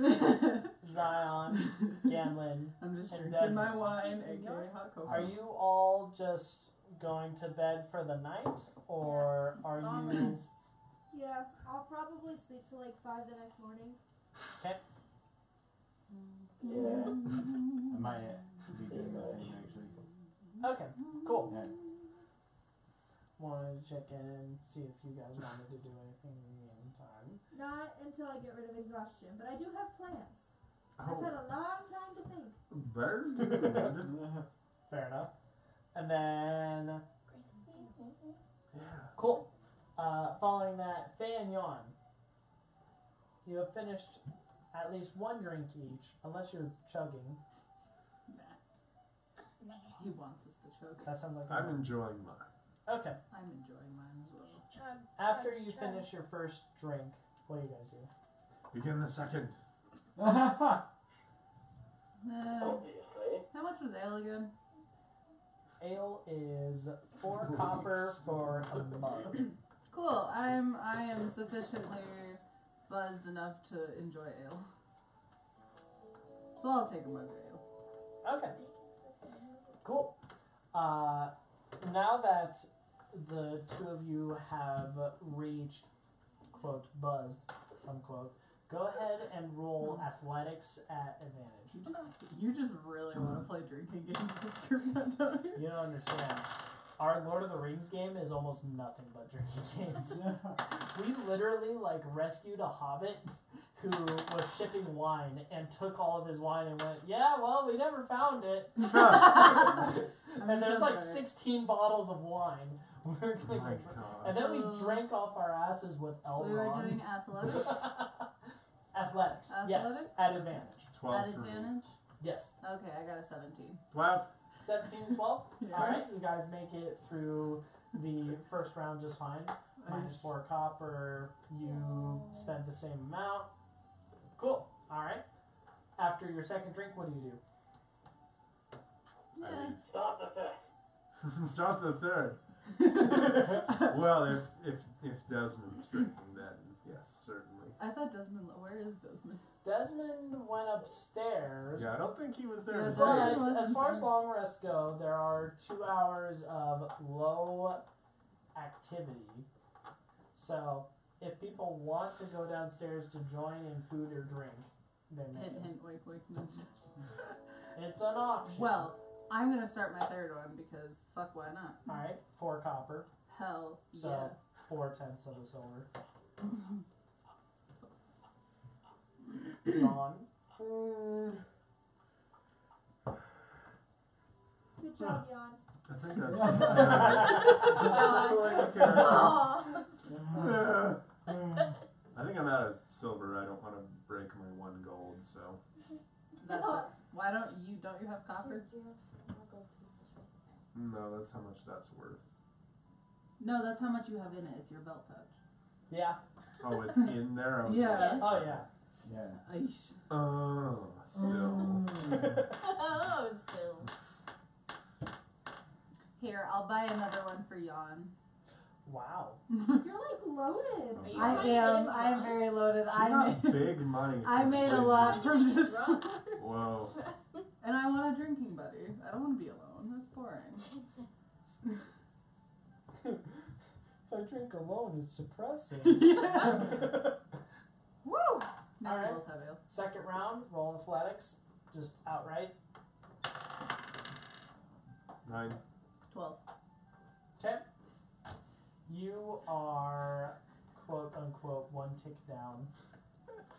Zion, Ganlin, I'm just And drinking my Desmond. wine, Si, aka senor. hot cocoa. are you all just going to bed for the night, or are Long you... rest. Yeah, I'll probably sleep till like 5 the next morning. Yeah. I might be doing the same actually. Okay, cool. Yeah. Wanted to check in and see if you guys wanted to do anything in the meantime. Not until I get rid of exhaustion, but I do have plans. I've Oh, had a long time to think. very good. Fair enough. And then, Yeah. cool. Following that, Faye and Yon, you have finished at least 1 drink each, unless you're chugging. He wants us to choke. That sounds like a I'm no. enjoying mine. Okay. I'm enjoying mine as well. Chug, After chug, you chug. finish your first drink, what do you guys do? Begin the second. Obviously. How much was ale again? Ale is 4 copper for a mug. Cool. I am sufficiently buzzed enough to enjoy ale. So I'll take a mug of ale. Okay. Cool. Now that the 2 of you have reached, quote, buzzed, unquote, go ahead and roll athletics at advantage. You just really want to play drinking games this group, don't you? You don't understand. Our Lord of the Rings game is almost nothing but drinking games. We literally, like, rescued a hobbit who was shipping wine and took all of his wine and went, yeah, well, we never found it. And there's like 16 bottles of wine. We're Oh gonna my go god. and then we So- drank off our asses with Elrond. We were doing athletics Athletics. Yes, Athletics? at advantage. 12 at for me. advantage. Yes. Okay, I got a 17. 12. 17 and 12. Yeah. Alright, you guys make it through the first round just fine. Minus 4 copper. You spent the same amount. Cool. Alright. After your second drink, what do you do? Yeah. I leave. Start the first. Start the third. Well, if Desmond's drinking, then yes, certainly. I thought Desmond. Where is Desmond? Desmond went upstairs. Yeah, I don't think he was there Yeah, to Desmond say. But wasn't as far as there. long rests go, there are 2 hours of low activity. So if people want to go downstairs to join in food or drink, they may. Hint, hint, wink, wink, nudge. It's an option. Well, I'm gonna start my third one because fuck, why not? Alright, 4 copper. Hell So yeah. 4/10 of the silver. Gone. Good job, Jan. I think I. I think I'm out of silver. I don't want to break my 1 gold, so. That sucks. Why don't you have copper? Do you have more gold pieces right there? No, that's how much that's worth. No, that's how much you have in it. It's your belt pouch. Yeah. Oh, it's in there? I was Yeah. like, Oh yeah. Yeah. Aish. oh, still. Oh, still. Here, I'll buy another one for Jan. Wow. You're like loaded. Are you I trying to am. get I am drunk? very loaded. She I got made, big money. I for made a business. lot from this one. Drunk? Whoa. And I want a drinking buddy. I don't want to be alone. That's boring. If I drink alone, it's depressing. Woo! Now Alright. we both have ale. Second round, roll athletics, just outright. 9. 12. Okay. You are, quote unquote, 1 tick down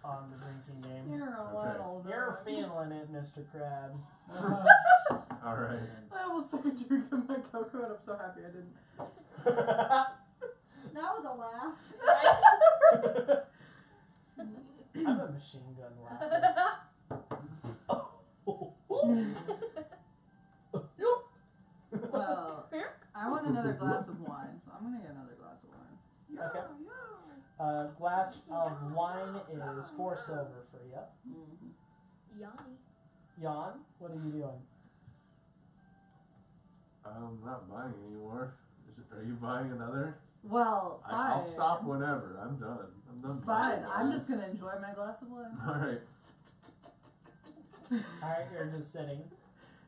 on the drinking game. You're a Okay. little You're feeling it, Mr. Krabs. Alright. I almost took a drink of my cocoa and I'm so happy I didn't. That was a laugh. I'm a machine gun laugher. Well, I want another glass of wine, so I'm gonna get another glass of wine. Okay. A glass of wine is 4 silver for you. Mm-hmm. Yanni. Jan, what are you doing? I'm not buying anymore. Are you buying another? Well, fine. I'll stop whenever. I'm done. I'm done. Fine, I'm just gonna enjoy my glass of wine. Alright. Alright, you're just sitting.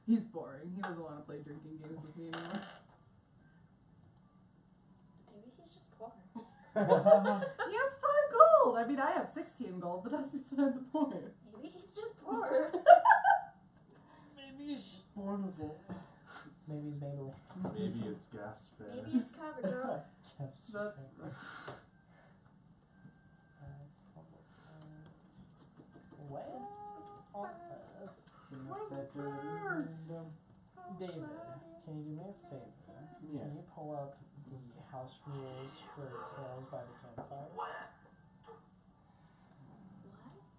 He's boring. He doesn't want to play drinking games with me anymore. Maybe he's just poor. He has 5 gold! I mean, I have 16 gold, but that's beside the point. Maybe he's just poor. Maybe he's bored of it. Maybe he's Maybelline. Maybe it's gas fare. Maybe it's cover girl. That's... Where on earth? David, can you do me a favor? Yes. Can you pull up the house rules for Tales by the Campfire?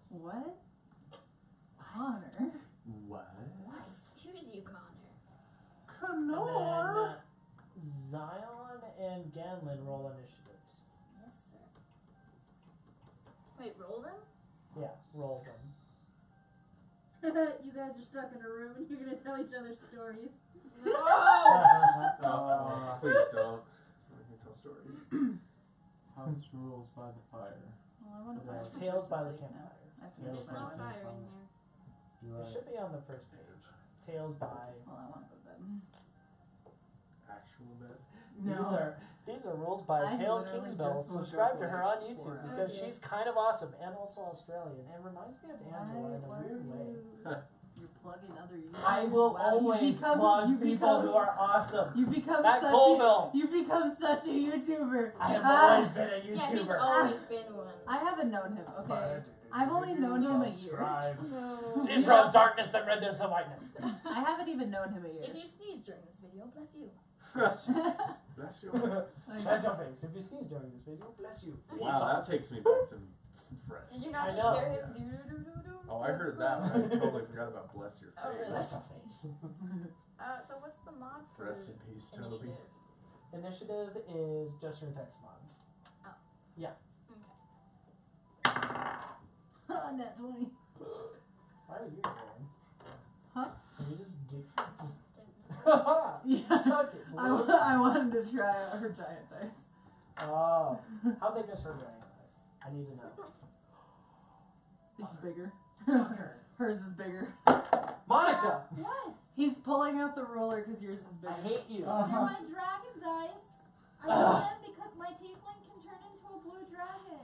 What? Connor? What? Excuse you, Connor. And Connor! then Zion and Ganlin roll initiatives. Yes, sir. Wait, roll them? Yeah, roll them. You guys are stuck in a room and you're gonna tell each other stories. No! Oh, please don't. I can tell stories. House rules by the fire. Well, I want to Yeah, finish Tales by the this week now. Campfire. I have to Tales finish There's by no the that. fire in there. Do It should be on the first page. Tales by. Well, I want to go to bed. Actual bed. These are rules by I Tale literally Kingsbell. just woke Subscribe up to her like on YouTube 4 because hours. she's kind of awesome and also Australian and reminds me of Angela in a Why weird way. You're plugging other YouTubers. I will Wow, you always become- plug you people become- who are awesome. You become Matt such Colville. You become such a YouTuber. I have Ah, always been a Yeah, he's YouTuber. always been one. I haven't known him. Okay, I've only known him a year. Subscribe. No. Intro of darkness, then redness and whiteness. I haven't even known him a year. If you sneeze during this video, bless you. Bless your face. Bless your face. Bless your face. If you sneeze during this video, bless you. Wow, that takes me back to fresh. Did you I not know. just hear him do do do do? Oh, I heard that. I totally forgot about bless your face. Oh, really? Bless your face. So what's the mod for Rest in peace, Toby. initiative? Initiative is just your text mod. Net 20. Why are you rolling? Huh? Can you just Yeah. Suck it, I boy. wanted to try out her giant dice. Oh. How big is her giant eyes? I need to know. It's bigger. Fucker. Hers is bigger. Monica! What? He's pulling out the ruler because yours is bigger. I hate you. They're my dragon dice. I know them because my tiefling can turn into a blue dragon.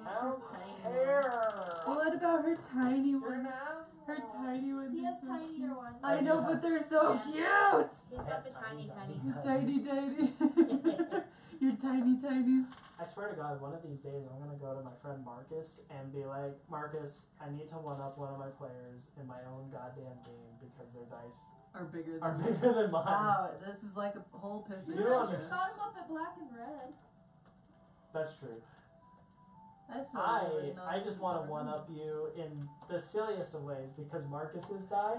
I don't care. What about her tiny You're ones? an asshole. Her tiny ones. He are has so tinier ones. I know, but they're so Yeah. cute. He's got the tiny. Tiny, tiny. Your tiny tinies. I swear to God, one of these days I'm gonna go to my friend Marcus and be like, Marcus, I need to one up one of my players in my own goddamn game because their dice Are bigger are than bigger than mine. Wow, this is like a whole piss. You You don't know, I understand. just got him up at black and red. That's true. That's I just want to one up you in the silliest of ways because Marcus's die.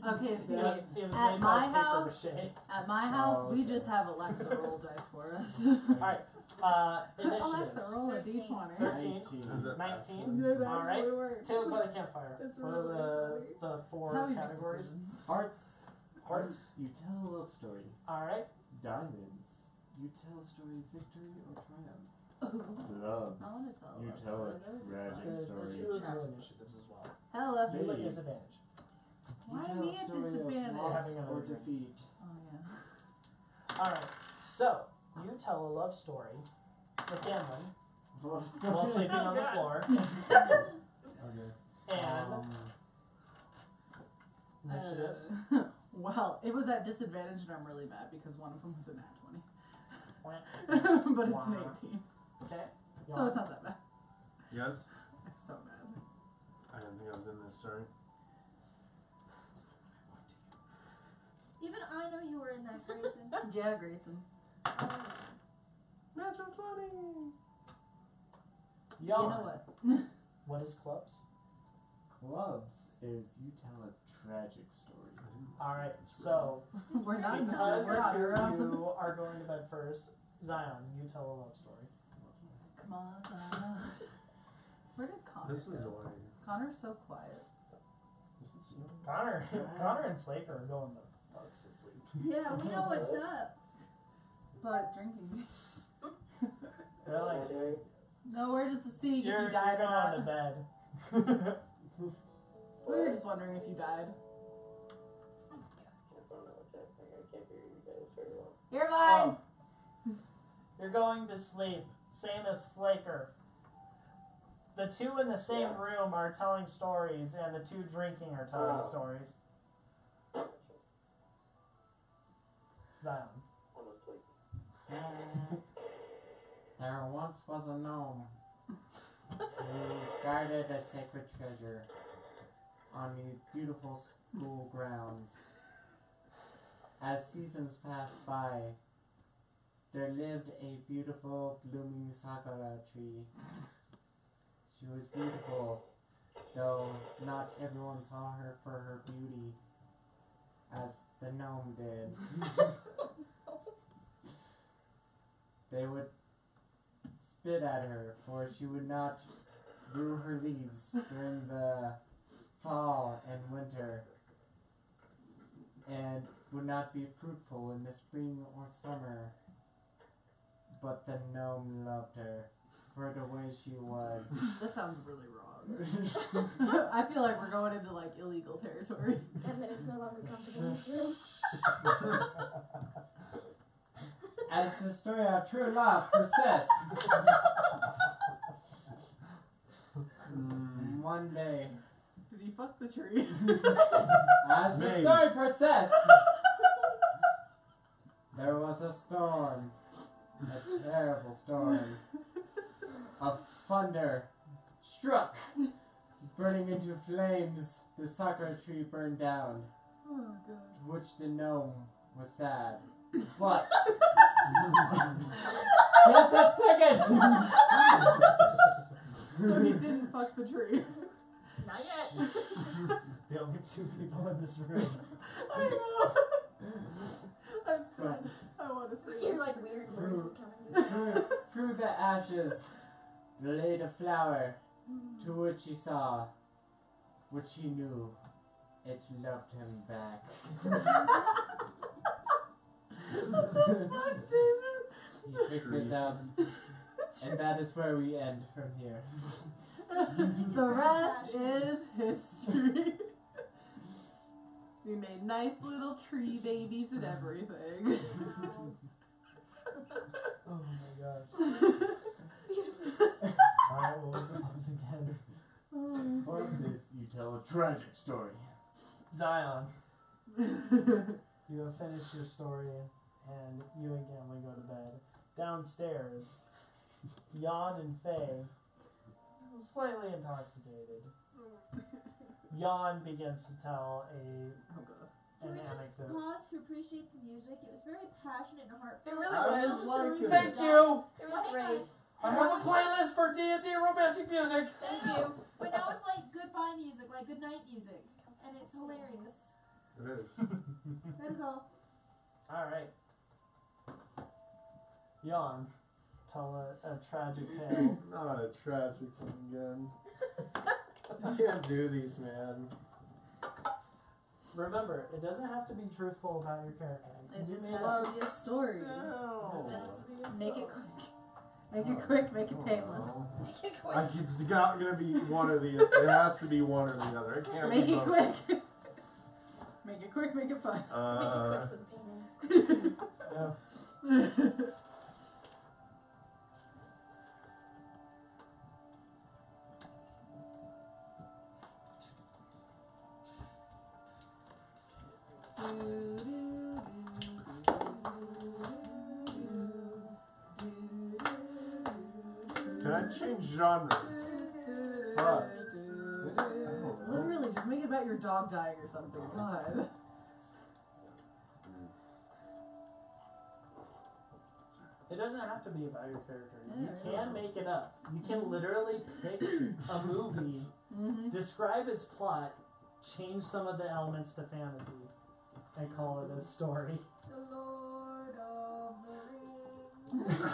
Okay, so It was at made my by house, paper-mache. at my house, Oh, we okay. just have Alexa roll dice for us. Alright, initiatives. Alexa, roll a 13. d20. 13. 19. Is it 19. That All right. actually works. Tales by the campfire. That's What are really the That's how four we make categories? decisions. Hearts. Hearts. You tell a love story. Alright. Diamonds. You tell a story of victory or triumph. Ooh. Loves. I wanna tell a You love tell a story, though. tragic There's story. two of your initiatives as well. Hella. You with Babes. disadvantage. You Why tell me a at story disadvantage? of loss Having another or drink. defeat. Oh yeah. Alright. So, you tell a love story with Cameron while sleeping on the floor. Okay. And initiatives. Well, it was at disadvantage, and I'm really mad because one of them was a nat 20. But it's an 18, Okay. so it's not that bad. Yes? I'm so mad. I didn't think I was in this story. Even I know you were in that, Grayson. Yeah, Grayson. Natural 20! You Yawn. know what? What is clubs? Clubs is you tell a tragic story. Alright, so We're not in because we're the on two our of own. you are going to bed first, Zion, you tell a love story. Come on, Anna. Where did Connor This is go? why. Connor's so quiet. Connor and Slaker are going the fuck to sleep. Yeah, we know what's up. But drinking. They're like, No, we're just seeing if you're you died or going to not. bed. We were just wondering if you died. You're fine. Oh. You're going to sleep. Same as Slaker. The two in the same room are telling stories, and the two drinking are telling stories. Zion. There once was a gnome who guarded a sacred treasure on these beautiful school grounds. As seasons passed by, there lived a beautiful blooming sakura tree. She was beautiful, though not everyone saw her for her beauty, as the gnome did. They would spit at her, for she would not rue her leaves during the fall and winter, and would not be fruitful in the spring or summer. But the gnome loved her for the way she was. This sounds really wrong. I feel like we're going into like illegal territory. And there's no longer company in this room. As the story of true love persists, one day, Did he fuck the tree? as the Maybe. story persists, there was a storm, a terrible storm. A thunder struck, burning into flames. The sakura tree burned down, Oh god. to which the gnome was sad. But just a second. So he didn't fuck the tree. Not yet. The only two people in this room. I know. I'm sad. I want to say You're this. like weird voices coming Through the ashes laid a flower, to which he saw, which he knew, It loved him back. What the fuck, David? He picked it up. And that is where we end from here. The rest is history. We made nice little tree babies and everything. Oh my gosh. Alright, what was the pubs again? Pubs is you tell a tragic story. Zion, you have finished your story, and you and Gamley go to bed. Downstairs, Jan and Faye, slightly intoxicated. Jan begins to tell an Can we just anecdote. pause to appreciate the music? It was very passionate and heartfelt. It really I was. was liking Thank it. you! It was great. I have a playlist for D&D romantic music! Thank you. But now it's like goodbye music, like goodnight music. And it's hilarious. It is. That is all. Alright. Jan, tell a tragic tale. Not a tragic thing again. I can't do these, man. Remember, it doesn't have to be truthful about your character. It You just may has not- to be a story. No. Just make it quick. Make it quick, make it painless. Make it quick. Like it's not gonna be one or the other. It has to be one or the other. It can't Make be it both. quick. Make it quick, make it fun. Make it quick so the pain ends. Yeah. Can I change genres? Fuck. Literally, just make it about your dog dying or something. God. It doesn't have to be about your character. Yeah, You yeah. can make it up. You can literally pick a movie, Mm-hmm. describe its plot, change some of the elements to fantasy, and call it a story. The Lord of the Rings.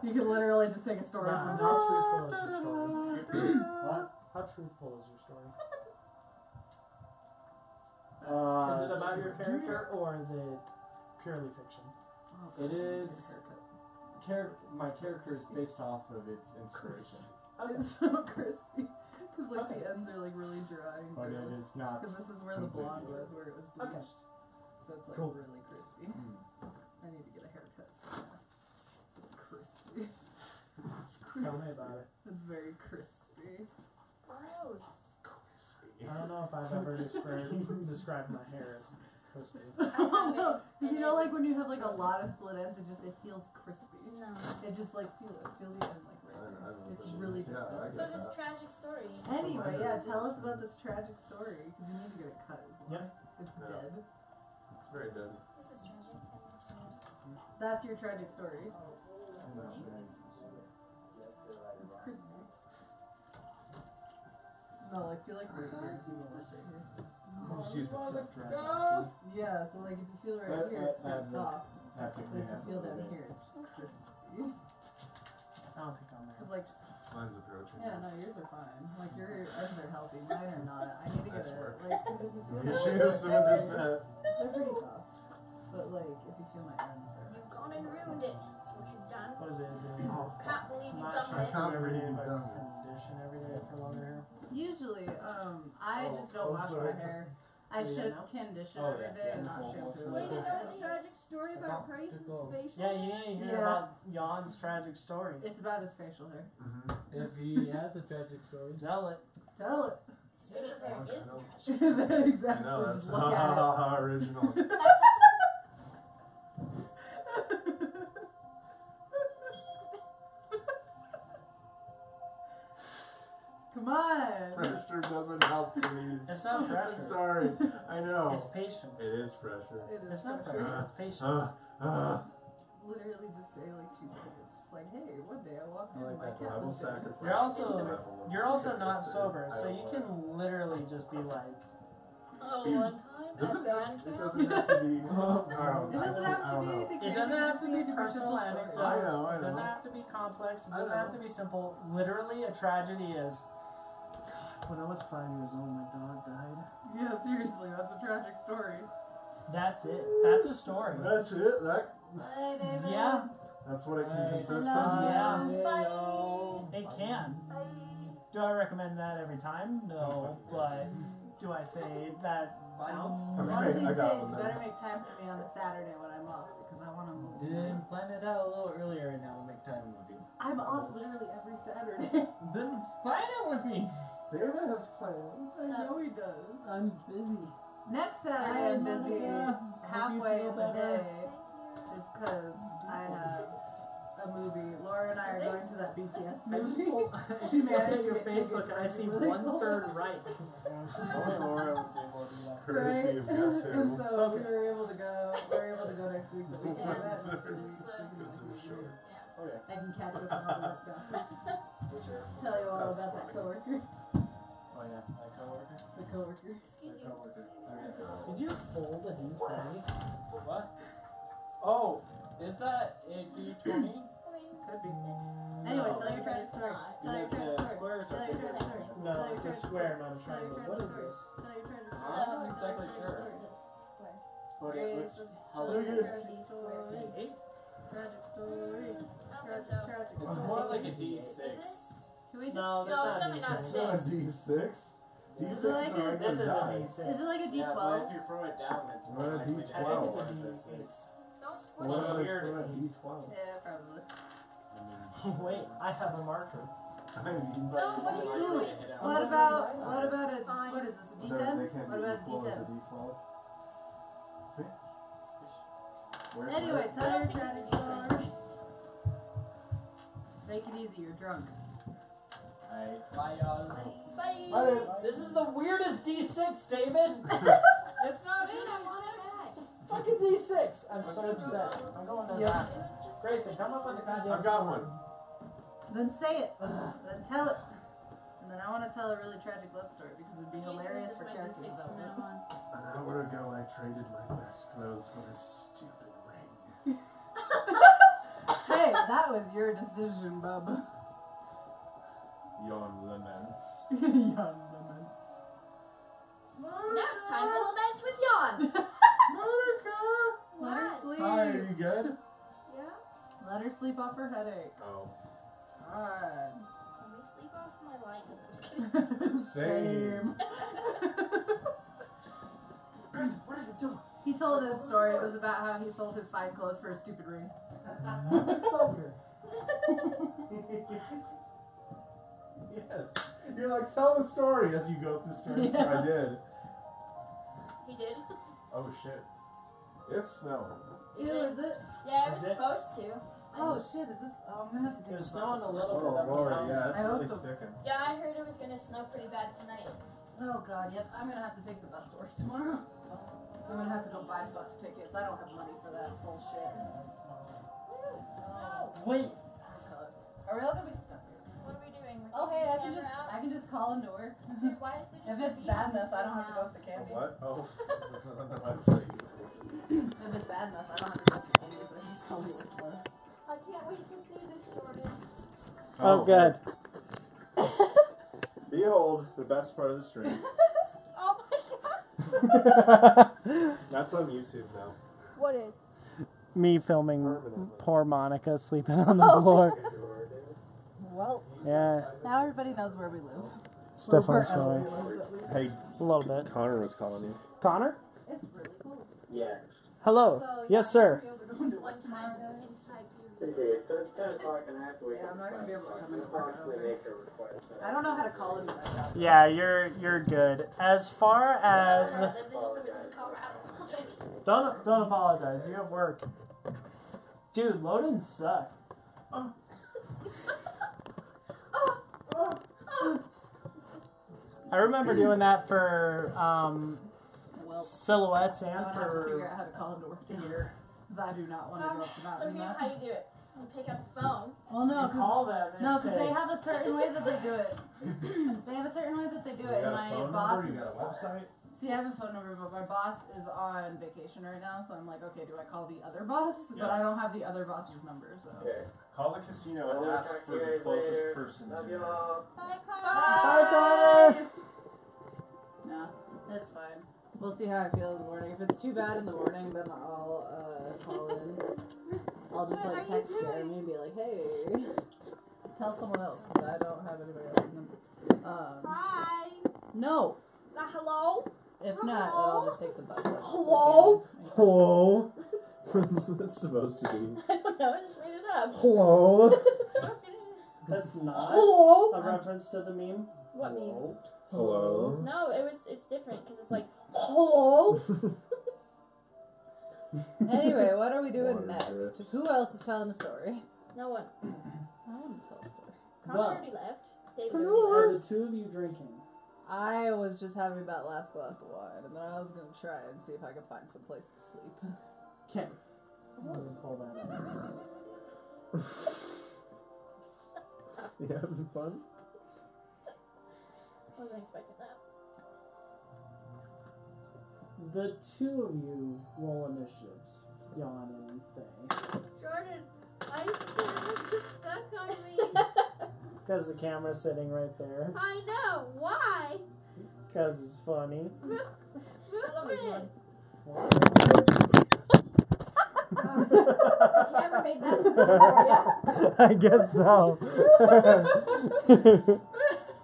You can literally just take a story Zion, from how truthful is your story? What? How truthful is your story? Uh, Is it about your character or is it purely fiction? It is. My character is based off of its inspiration. Okay. It's so crispy. Because like the ends are like really dry and But it gross. is not. Because this is where the blonde was, where it was bleached. Okay. So it's like Cool. really crispy. I need to get a haircut so yeah. It's crispy. It's crispy. Tell me about it. It's very crispy. Gross. I don't know if I've ever described my hair as crispy. No, because you know, like when you have like a lot of split ends, it feels crispy. No. It just like feel the end like right I there. know It's what it really is. Yeah, I disgusting. So get this that. tragic story. Anyway, yeah, tell us about this tragic story because you need to get it cut as well. Yep. It's Yeah. dead. It's very dead. This is tragic. And this matters. That's your tragic story. It's crispy. No, like feel like right here. It's even worse right here. Excuse me. Yeah, so like if you feel right here, it's pretty soft. But if you feel down here, it's just crispy. I don't think I'm there. Cause like, Mine's approaching. yeah, no, yours are fine. Like your ends are healthy, mine are not. I need to Nice get it. work. Like, cause if you feel You my should have submitted that. they're pretty soft. But like, if you feel my ends, they're. You've gone and ruined it. That's what you've done. What is it? Is it Can't believe you've not done this. shampoo every day, You've but done this. condition every day for longer hair? Usually, I just don't wash sorry. my hair. I Yeah, should no? condition Oh, every yeah, day yeah. and not shampoo. Wait, is that a tragic story about Grayson's facial? Yeah, you didn't hear Yeah. about Jan's tragic story. It's about his facial hair. If he has a tragic story. Tell it. Tell it. His facial hair is the know. tragic. Exactly. I know, that's Just look at it. original. Come on. Pressure doesn't help these. It's not pressure. I'm sorry. I know. It's patience. It is pressure. It is It's not pressure. pressure. It's patience. Literally just say like 2 seconds. Just like, hey, one day I walked in I and like my that. cat I will was dead. sacrifice. You're also the level. you're also not sober, I so don't you want can it. literally just be like, Oh, one time Does at it band it camp. doesn't have to be. It doesn't have to be anything it crazy. doesn't have just to be a be super personal simple story. anecdote. I know, I It doesn't know. have to be complex. It I doesn't have know. to be simple. Literally, a tragedy is, God, When I was 5 years old, my dog died. Yeah, seriously, that's a tragic story. That's it. That's a story. That's it. Hey, David. Yeah, That's what it can Hey. consist Hello. of. yeah. Bye. It can. Do I recommend that every time? No, but do I say that counts? One of Okay, these I got days, one you then. better make time for me on a Saturday when I'm off because I want to move. Then plan it out a little earlier and now we'll make time with you. I'm off literally every Saturday. Then plan it with me. David has plans. I know he does. I'm busy. Next Saturday I'm busy halfway feel in the better. day just because I have a movie. Laura and I are going to that BTS I just movie. pulled, I just looked at your Facebook and I see 1/3 right. Only Laura would be able to do that. Courtesy of Guess Who. And so Focus. we were able to go next week, but we can do that next week. It's, We can do it. Okay. I can catch up on all the work gossip. Tell you all about that coworker. Oh yeah, my coworker. The coworker. Excuse you. Coworker. Okay. Did you fold a D20? What? Oh, is that a D20? I mean, Could be. it's... Anyway, no, tell your tragic it's story. not. Tell your Is it tragic a story. square or Tell your circle? tragic story. No, Tell your it's a tragic square, story. not a Tell your triangle. tragic What is story. this? Tell your tragic So, story. I'm not exactly sure. What is this? Square. But it looks Tell Look your at- tragic story. D8? Tragic story. I don't think Tragic, so. tragic. It's Oh, more I like a think it's D6. Is it? Can we just? No, No, it's definitely not It's not a D6. D6 Is it like is already This is a die. D6. Is it like a Yeah, but D12? if you throw it down, it's more What a likely to D12. I think it's a hit the D8. Don't squish What it. about Weird. a D12? Yeah, probably. Wait, I have a marker. I mean, No, what are you doing? What about a Fine. what is this? A they D10? can't What be about a equal as a D10? D12. Where's Anyway, that? tell I your don't think tragic it's a D10. story. Just make it easy. You're drunk. Alright, bye y'all. Bye. Bye. This is the weirdest D6, David! It's not. Wait, I want it back. Fucking D6! I'm so upset. I'm going to Yeah. that. It was just Grayson, come up with a goddamn I've got story. one. Then say it. Then tell it. And then I want to tell a really tragic love story because it'd be hilarious for character D6 from development. now on. An hour ago, I traded my best clothes for this stupid ring. Hey, that was your decision, bub. Yon laments. Young laments. Now it's time for Laments with Yon. Let her What? sleep. Hi, are you good? Yeah? Let her sleep off her headache. Oh. God. Let me sleep off my light. I'm just kidding. Same. Grayson, what are you doing? He told his story. It was about how he sold his fine clothes for a stupid ring. Over. Yes. You're like, tell the story as you go up the stairs. So I did. He did. Oh shit. It's snowing. Is Ew, it? is it? Yeah, it was Is it? supposed to. Oh shit, is this? Oh, I'm gonna have to take It was this snowing a off. little bit Oh up lord, around. yeah, it's I hope really the- sticking. Yeah, I heard it was gonna snow pretty bad tonight. Oh god, yep. I'm gonna have to take the bus to work tomorrow. I'm gonna have to go buy bus tickets. I don't have money for that bullshit. Snow. Wait, God. Are we all gonna be stuck here? What are we doing? We're Oh hey, taking the camera out? I can just call into work. Dude, why is there just If a it's beach bad in enough, I don't have to go now? with the A candy. what? Oh, that's on the website. If it's bad enough, I don't have to go with the candy. So I just call me work tomorrow. I can't wait to see this, Jordan. Oh, good. Behold, the best part of the stream. Oh my god. That's on YouTube now. What is? Me filming Permanently. poor Monica sleeping on the floor. Well, Yeah, now everybody knows where we live. it's definitely Or snowing. wherever we live, at least. Hey, A little bit. Connor was calling you. Connor? It's really cool. Yeah. Hello. So, Yes, sir. I'll be able to go into One work tomorrow, time guys. inside you. Okay, so it's 10 o'clock and I have to wake Yeah, up. I'm not gonna be able to come into I'll work. probably make a request. I don't know how to call into my job. Yeah, you're good. As far as They just live in Colorado. don't apologize. You have work. Dude, load-ins suck. I remember doing that for Well, silhouettes I'm and gonna have to figure for out how to call into work here. Because I do not want to go up to not So doing here's that. how you do it. You pick up the phone. Well, no, you call them and no, say, because they have a certain way that they do it. They have a certain way that they do it, and my boss is. See, I have a phone number, but my boss is on vacation right now, so I'm like, okay, do I call the other boss? But I don't have the other boss's number, so. Okay. Call the casino and ask for the closest person Love to you there. all. Bye, Bye. No, that's fine. We'll see how I feel in the morning. If it's too bad in the morning, then I'll call in. I'll just like text Jeremy and be like, hey, tell someone else because I don't have anybody else's number. Hi. No. Hello? If not, then I'll just take the bus. Hello? Hello? What's that supposed to be? I don't know, I just made it up. Hello? That's not Hello? a reference to the meme. What meme? Hello? No, it's different because it's like, hello? Anyway, what are we doing Water next? drips. Who else is telling a story? No one. I want to tell a story. Connor Well. already left. David already left. Are the two of you drinking? I was just having that last glass of wine, and then I was going to try and see if I could find some place to sleep. Okay. I'm gonna pull that up. You having fun? Wasn't expecting that. The two of you roll initiatives. Jan and Faye. Jordan, why is the camera just stuck on me? Because the camera's sitting right there. I know. Why? Because it's funny. Move it. The camera made that mistake for I guess so.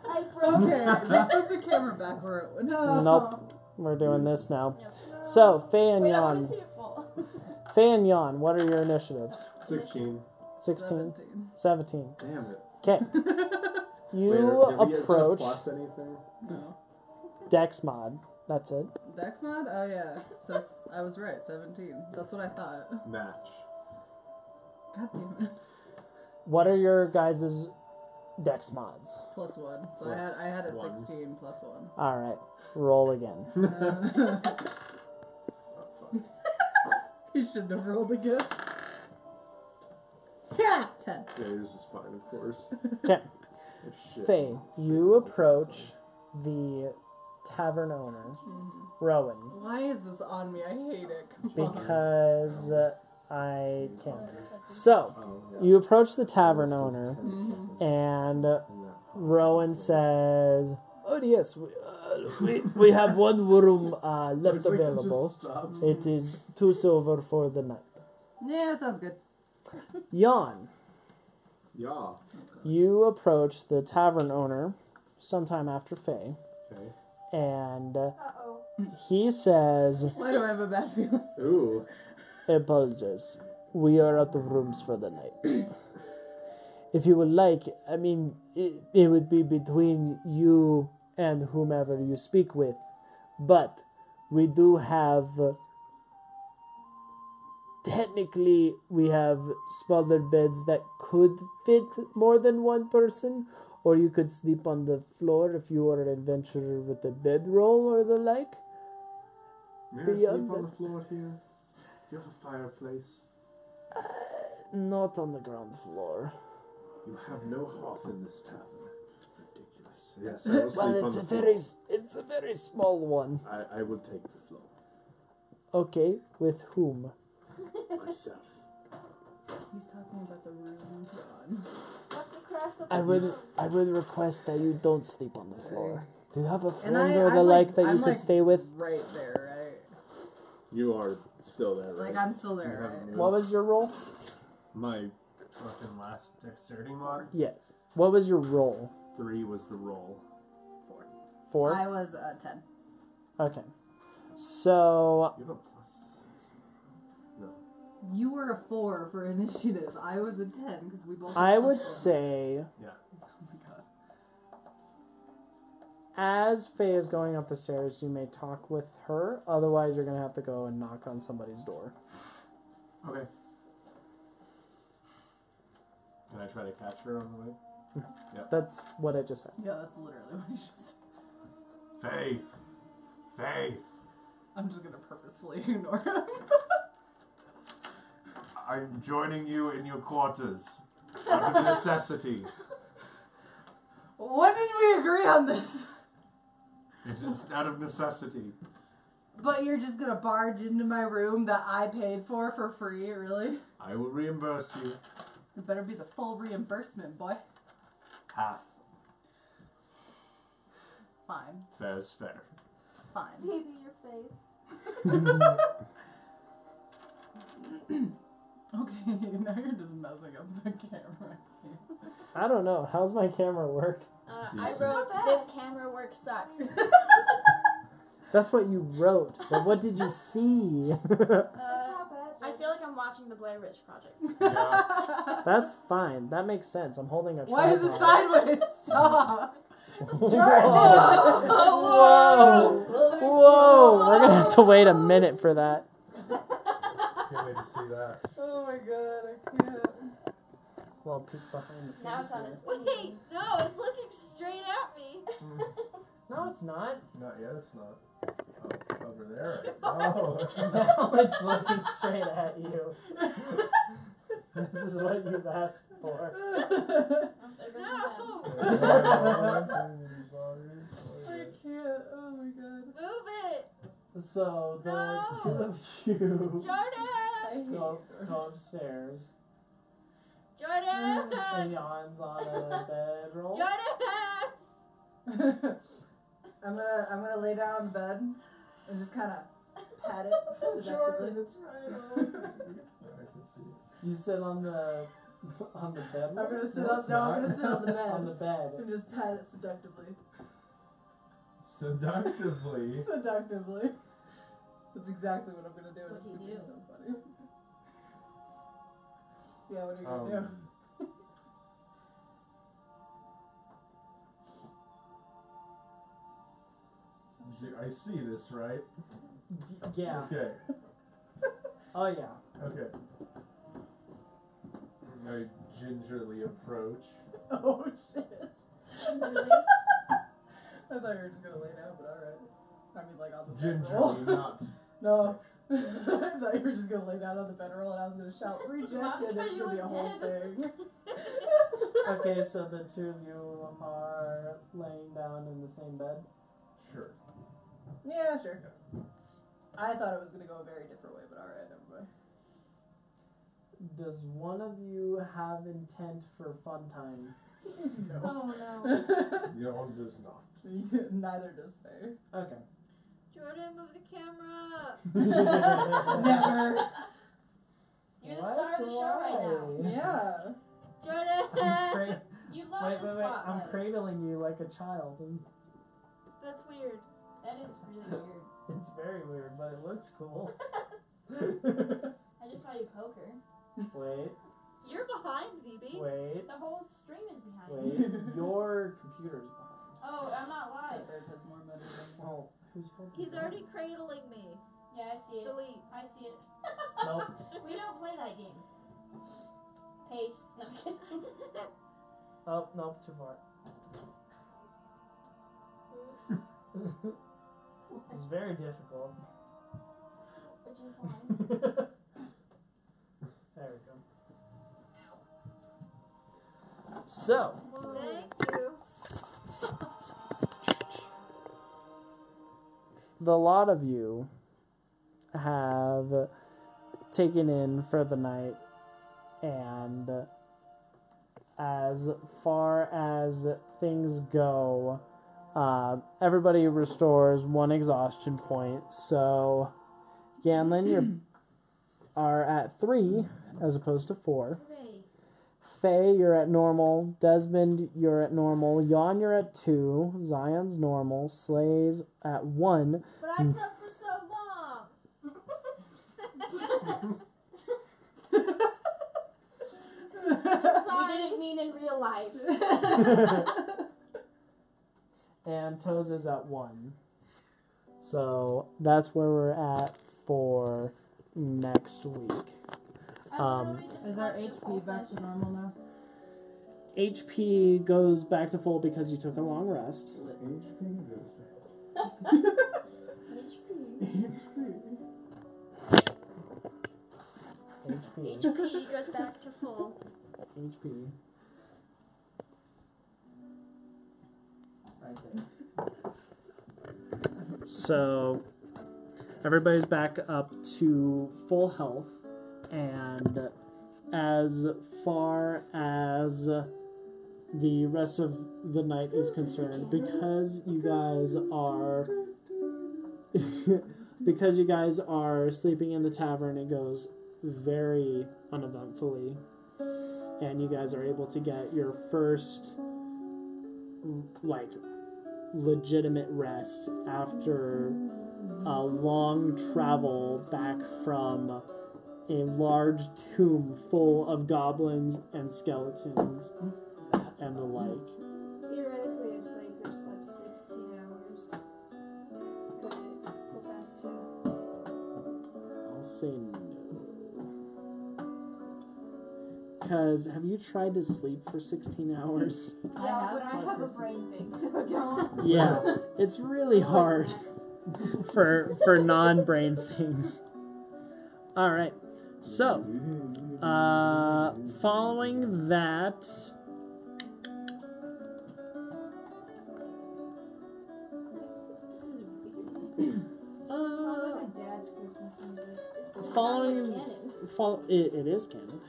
I broke Okay, it. just put the camera back where it would. No. Nope. We're doing this now. So, Faye and Wait, I want to Jan. see it full. Faye and Jan, what are your initiatives? 16. 16? 17. 17. Damn it. Okay. You approach plus anything? No. Dex mod. That's it. Dex mod? Oh yeah. So I was right, 17. That's what I thought. Match. God damn it. What are your guys' Dex mods? Plus 1. So Plus I had a 1. 16 plus 1. Alright. Roll again. You shouldn't have rolled again. Yeah! 10. Yeah, yours is fine, of course. Okay. Oh, shit. Faye, you approach the tavern owner, Rowan, Why is this on me? I hate it. Come on. because I can. So, Oh, yeah. you approach the tavern owner, Mm-hmm. and And that- Rowan says, "Oh yes, we have one room left It's like it available. just stops. It is 2 silver for the night." Yeah, sounds good. Jan, Yeah. you approach the tavern owner sometime after Faye, Okay. and Uh-oh. he says, Why do I have a bad feeling? Ooh. "Apologies, we are out of rooms for the night. If you would like, I mean, it would be between you and whomever you speak with, but we do have, technically, we have smaller beds that could fit more than one person, or you could sleep on the floor if you are an adventurer with a bedroll or the like. May I Beyond sleep on that- the floor here? Do you have a fireplace? Not on the ground floor. You have no hearth in this tavern. Ridiculous. Yes, I will sleep Well, on it's the a floor. it's a very small one. I will take the floor. Okay, with whom? Myself. He's talking about the room, John. What's the crest of I the would room? I would request that you don't sleep on the floor. Do you have a And friend or I'm the like that you I'm could like stay with? right there, right? You are still there, right? Like I'm still You there, haven't right? moved. What was your role? My fucking last dexterity mod? Yes. What was your role? 3 was the roll. 4? I was 10. Okay. So You have a plus 6. No. You were a 4 for initiative. I was a 10 because we both. I had would plus say Yeah. one. Oh my god. as Faye is going up the stairs, you may talk with her. Otherwise, you're gonna have to go and knock on somebody's door. Okay. Can I try to catch her on the way? That's what I just said. Yeah, that's literally what he just said. Faye! Faye! I'm just gonna purposefully ignore him. I'm joining you in your quarters. Out of necessity. When did we agree on this? It's out of necessity. But you're just gonna barge into my room that I paid for free, really? I will reimburse you. It better be the full reimbursement, boy. Half. Fine. Fair's fair. Fine. Baby, your face. Okay, now you're just messing up the camera. I don't know. How's my camera work? I Decent. wrote, this camera work sucks. That's what you wrote. But what did you see? Uh, That's not bad. I feel like I'm watching the Blair Witch Project. Yeah. That's fine. That makes sense. I'm holding a Why is it tripod. sideways? Stop! Whoa! Whoa! We're gonna have to wait a minute for that. Can't wait to see that. Oh my god, I can't. Well, peek behind the scenes. Now it's on here. his. Wait, no, it's looking straight at me. No, it's not. Not yet, it's not. Oh, over there. Oh. Now it's looking straight at you. This is what you've asked for. I can't. Oh my god. Move it, So the No. two of you Jordan. go upstairs. Jordan. And yawns on a bedroll. Jordan. I'm gonna lay down on the bed and just kind of pat it seductively. It's right on. I can see it. You sit on the bed. I'm gonna sit No, on. it's No, I'm not. gonna sit on the bed On the bed. and just pat it seductively. Seductively. Seductively. That's exactly what I'm gonna do. And What'd it's you gonna be do? so funny. Yeah, what are you gonna do? I see this, right? Yeah. Okay. Oh yeah. Okay. I gingerly approach. Oh shit. Gingerly. I thought you were just gonna lay down, but alright. I mean, like on the bed Gingerly, roll. not. No. I thought you were just gonna lay down on the bed roll and I was gonna shout rejected. It's You gonna be a were whole dead. thing. Okay, so the two of you are laying down in the same bed. Sure. Yeah, sure. I thought it was gonna go a very different way, but alright, never mind. Does one of you have intent for fun time? No. Oh no. The one does not. Neither does Faye. Okay. Jordan, move the camera. Never. You're the star of the show right now. Yeah. Jordan. You love Wait, the wait, wait. spotlight. I'm cradling you like a child. And That's weird. That is really weird. it's very weird, but it looks cool. I just saw you poke her. Wait, You're behind, VB. wait, The whole stream is behind you. wait. Your computer's behind. Oh, I'm not live. Bird has more money than Oh, who's holding He's that? already cradling me. Yeah, I see it. Delete. I see it. Nope. We don't play that game. Paste. No, I'm just kidding. Oh, nope, too far. It's very difficult. Would you find? There we go. So, Thank you. the lot of you have taken in for the night, and as far as things go, everybody restores 1 exhaustion point. So, Ganlin, you are at 3 as opposed to 4. Hooray. Faye, you're at normal. Desmond, you're at normal. Yon, you're at 2. Zion's normal. Slay's at 1. But I slept for so long. I'm sorry. We didn't mean in real life. And Toes is at 1. So that's where we're at for next week. I literally just Is our slept the whole HP back to session. normal now? HP goes back to full because you took a long rest. HP goes HP. HP goes back to full. HP. Right there. So everybody's back up to full health, and as far as the rest of the night is concerned, because you guys are sleeping in the tavern, it goes very uneventfully, and you guys are able to get your first like legitimate rest after a long travel back from a large tomb full of goblins and skeletons and the like. Theoretically, a Slaker slept 16 hours. Could it go back to... I'll say no. Because have you tried to sleep for 16 hours? Yeah, but I have a brain thing, so don't. Yeah, it's really hard for non-brain things. All right, so following that, Sounds like my dad's Christmas music. following it is canon.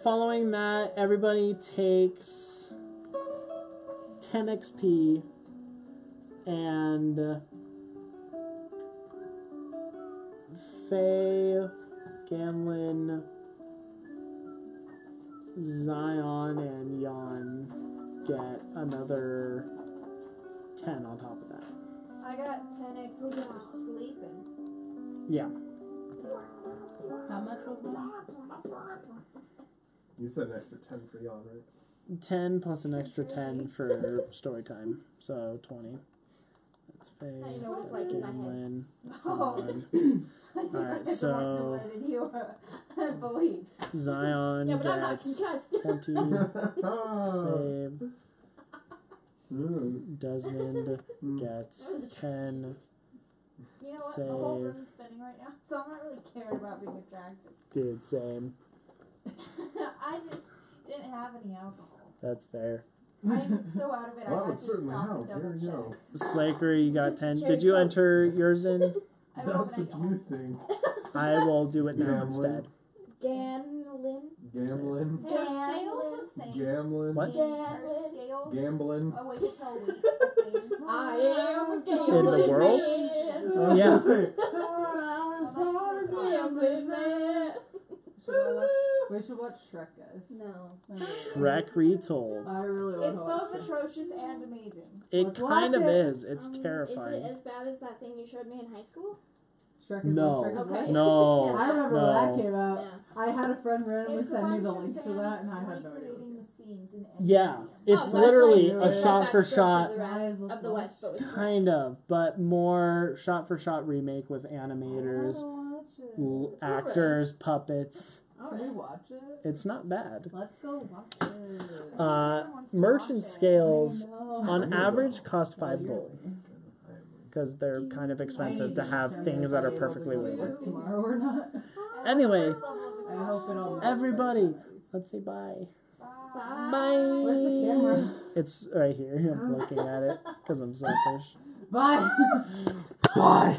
Following that, everybody takes 10 XP and Faye, Gamlin, Zion, and Jan get another 10 on top of that. I got 10 XP for sleeping. Yeah. How much was that? You said an extra 10 for Jan, right? 10 plus an extra 10 for story time, so 20. That's Faye. Now you know what it's That's like in my head. Gamlin. That's Oh. Zion. I think Alright, I had so- more similar than you believe. Zion Yeah, but I'm not gets concussed. 20. Save. Desmond gets That was a 10. You know what? The whole Save. room's spinning right now, so I'm not really caring about being attractive. Dude, same. I didn't have any alcohol. That's fair. I'm so out of it, Well, I had it to certainly stop helped. and Here double we go. check. Slaker, you got 10. Cherry Did you Coke. enter yours in? I will That's when I what get home. you think. I will do it now Gambling. instead. Ganlin. Gambling. Are scales a thing? Gambling. What? Are scales Gambling. a way to tell weight? I am a In the gambling world? man. Yeah. Gambling man. We should watch Shrek, guys. No. Shrek retold. I really want It's to watch both Shrek. atrocious and amazing. It Let's kind watch of it. is. It's Is terrifying. it as bad as that thing you showed me in high school? Shrek is No. like Shrek is Okay. Life. No. I remember when that came out. Yeah. I had a friend randomly It's a send me bunch the of link to fans that, and I had no idea. recreating the scenes in Yeah, it's Oh, so literally like a the shot for backstrokes shot, of the, rest Guys, of the West, but with Shrek. kind of, but more shot for shot remake with I animators, wanna watch it. actors, puppets. Can we watch it? It's not bad. Let's go watch it. Merchant scales I know. on average cost 5 Well, gold because they're kind of I expensive need to have determine things if that are I'll be able to perfectly go to weighted. work tomorrow or not. Anyway, I hope it all. everybody, let's say bye. Bye. Bye. Where's the camera? It's right here. I'm looking at it because I'm selfish. Bye. Bye.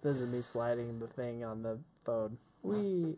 This is me sliding the thing on the phone. Wee.